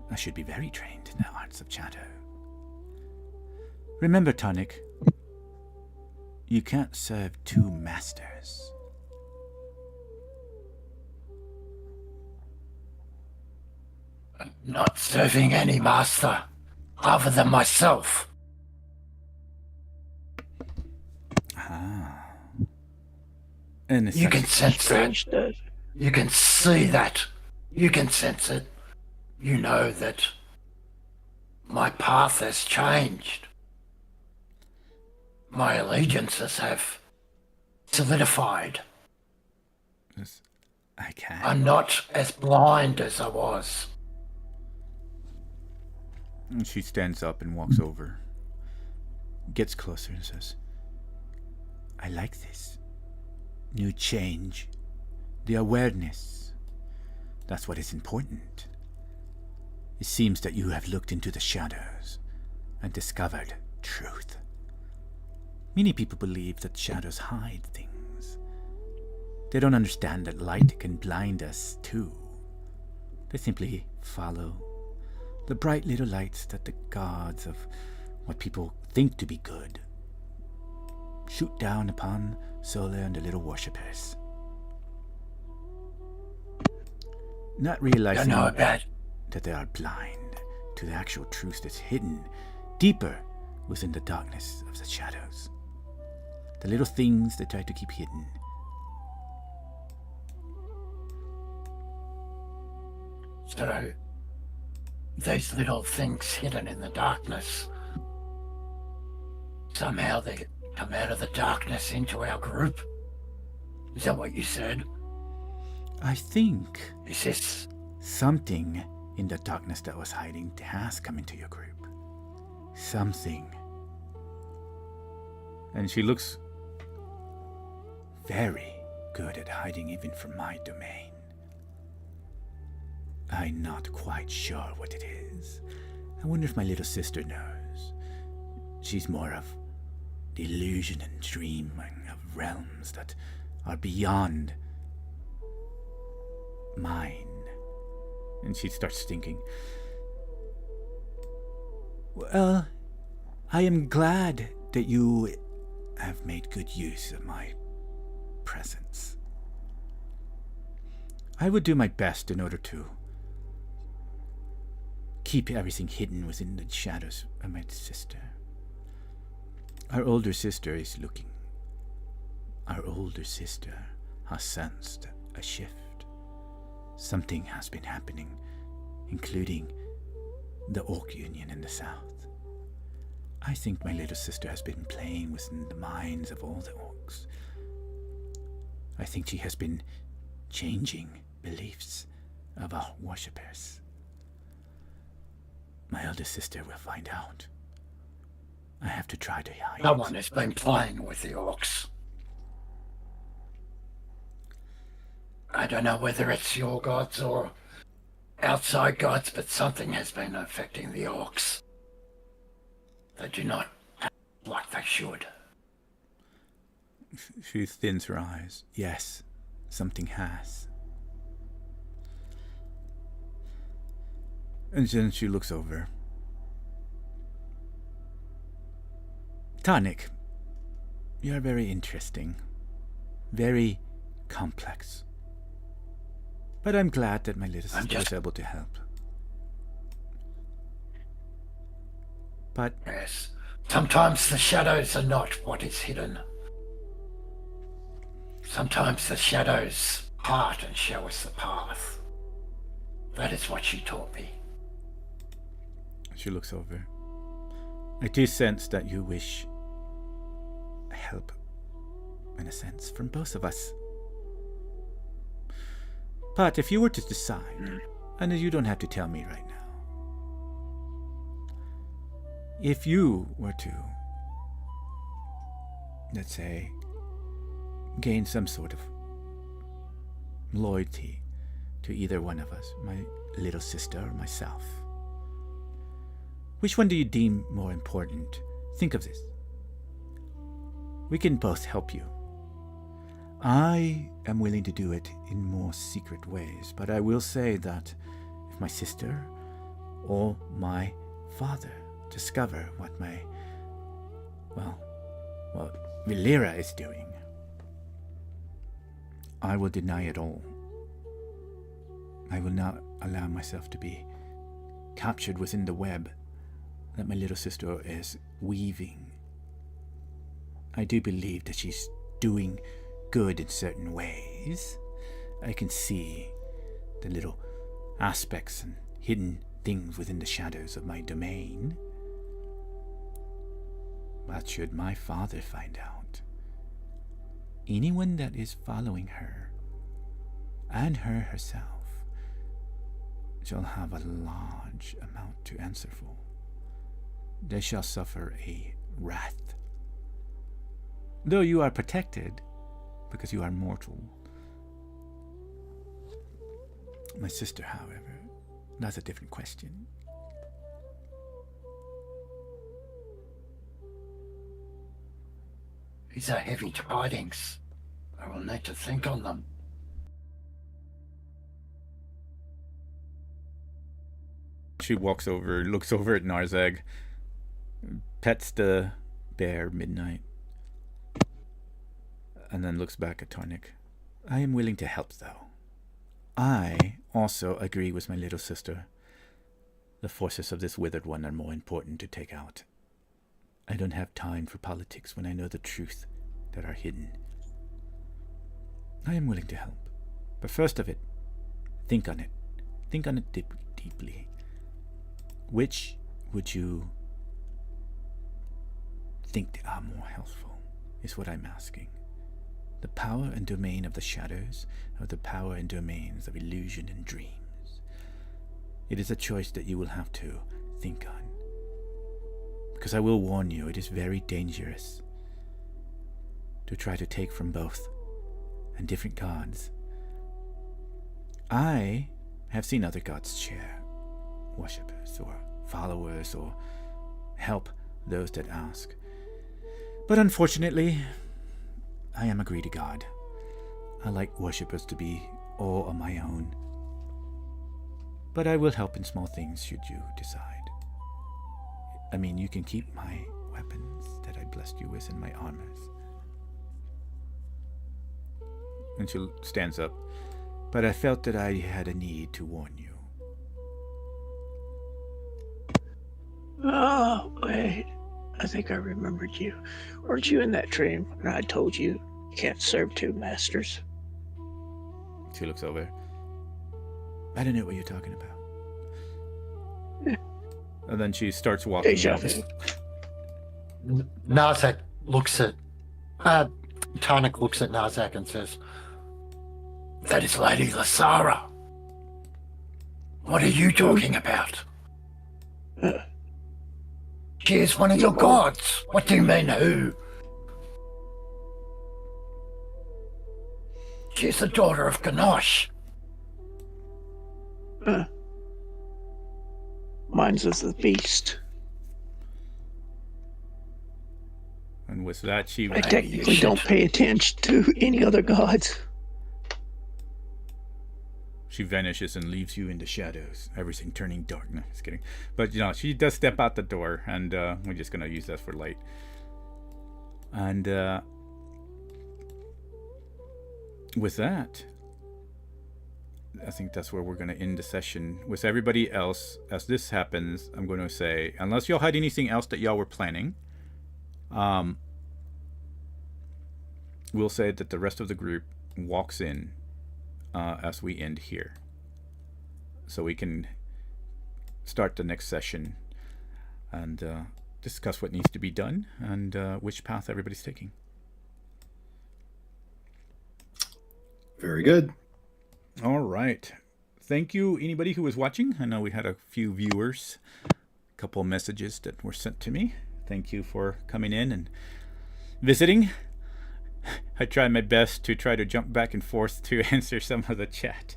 I should be very trained in the arts of shadow. Remember, Tarnik, you can't serve two masters. Not serving any master other than myself. And You can sense that. Strange that. You can see that. You can sense it. You know that my path has changed. My allegiances have solidified. Yes, I can. I'm not as blind as I was. And she stands up and walks over, gets closer and says, I like this. New change. The awareness. That's what is important. It seems that you have looked into the shadows and discovered truth. Many people believe that shadows hide things. They don't understand that light can blind us too. They simply follow the bright little lights that the gods of what people think to be good shoot down upon Solar and the little worshippers. Not realizing that they are blind to the actual truth that's hidden deeper within the darkness of the shadows. The little things they try to keep hidden. So, these little things hidden in the darkness, somehow they come out of the darkness into our group? Is that what you said? I think Is this... something in the darkness that was hiding has come into your group. Something. And she looks very good at hiding even from my domain. I'm not quite sure what it is. I wonder if my little sister knows. She's more of the illusion and dreaming of realms that are beyond mine. And she starts thinking, well, I am glad that you have made good use of my presence. I would do my best in order to keep everything hidden within the shadows of my sister. Our older sister is looking. Our older sister has sensed a shift. Something has been happening, including the Orc Union in the south. I think my little sister has been playing within the minds of all the orcs. I think she has been changing beliefs of our worshippers. My elder sister will find out. I have to try to hide. Someone has been playing with the orcs. I don't know whether it's your gods or outside gods, but something has been affecting the orcs. They do not act like they should. She thins her eyes. Yes, something has. And then she looks over. Tarnik, you're very interesting. Very complex. But I'm glad that my little sister was able to help. But Yes, sometimes the shadows are not what is hidden. Sometimes the shadows part and show us the path. That is what she taught me. she looks over. I do sense that you wish help, in a sense, from both of us. But if you were to decide, and you don't have to tell me right now, if you were to, let's say, gain some sort of loyalty to either one of us, my little sister or myself, which one do you deem more important? Think of this. We can both help you. I am willing to do it in more secret ways, but I will say that if my sister or my father discover what Valera is doing, I will deny it all. I will not allow myself to be captured within the web that my little sister is weaving. I do believe that she's doing good in certain ways. I can see the little aspects and hidden things within the shadows of my domain. But should my father find out, anyone that is following her, and her herself, shall have a large amount to answer for. They shall suffer a wrath. Though you are protected, because you are mortal. My sister, however, that's a different question. These are heavy tidings. I will need to think on them. She walks over, looks over at Narzag, pets the bear Midnight, and then looks back at Tarnik. I am willing to help, though. I also agree with my little sister. The forces of this withered one are more important to take out. I don't have time for politics when I know the truth that are hidden. I am willing to help. But first of it, think on it. Think on it deeply. Which would you think are more helpful, is what I'm asking. The power and domain of the shadows, or the power and domains of illusion and dreams? It is a choice that you will have to think on. Because I will warn you, it is very dangerous to try to take from both, and different gods. I have seen other gods share worshippers or followers or help those that ask. But unfortunately, I am a greedy god. I like worshippers to be all on my own. But I will help in small things should you decide. I mean, you can keep my weapons that I blessed you with and my armors. And she stands up. But I felt that I had a need to warn you. Oh, wait. I think I remembered you. Weren't you in that dream when I told you you can't serve two masters? She looks over. I don't know what you're talking about. And then she starts walking. Deja vu. Narzak looks at... Tarnik looks at Narzak and says, "That is Lady Lasara. What are you talking about? She is one of your gods. What do you mean, who? She is the daughter of Ganosh." Mine's is the beast. And with that, she I technically don't pay attention to any other gods. She vanishes and leaves you in the shadows. Everything turning dark. No, just kidding. But, you know, she does step out the door, and we're just going to use that for light. And with that, I think that's where we're going to end the session. With everybody else, as this happens, I'm going to say, unless y'all had anything else that y'all were planning, we'll say that the rest of the group walks in as we end here, so we can start the next session and discuss what needs to be done and which path everybody's taking. Very good. All right. Thank you, anybody who was watching. I know we had a few viewers, a couple of messages that were sent to me. Thank you for coming in and visiting. I tried my best to try to jump back and forth to answer some of the chat.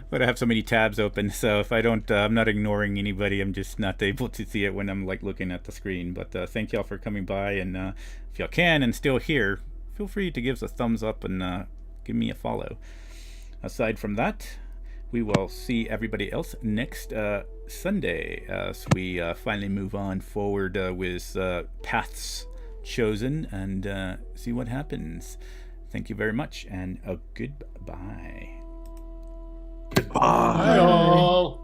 But I have so many tabs open, so if I don't, I'm not ignoring anybody. I'm just not able to see it when I'm like looking at the screen. But thank y'all for coming by, and if y'all can and still here, feel free to give us a thumbs up and give me a follow. Aside from that, we will see everybody else next Sunday as we finally move on forward with paths chosen and see what happens. Thank you very much, and a goodbye. Goodbye. Bye all.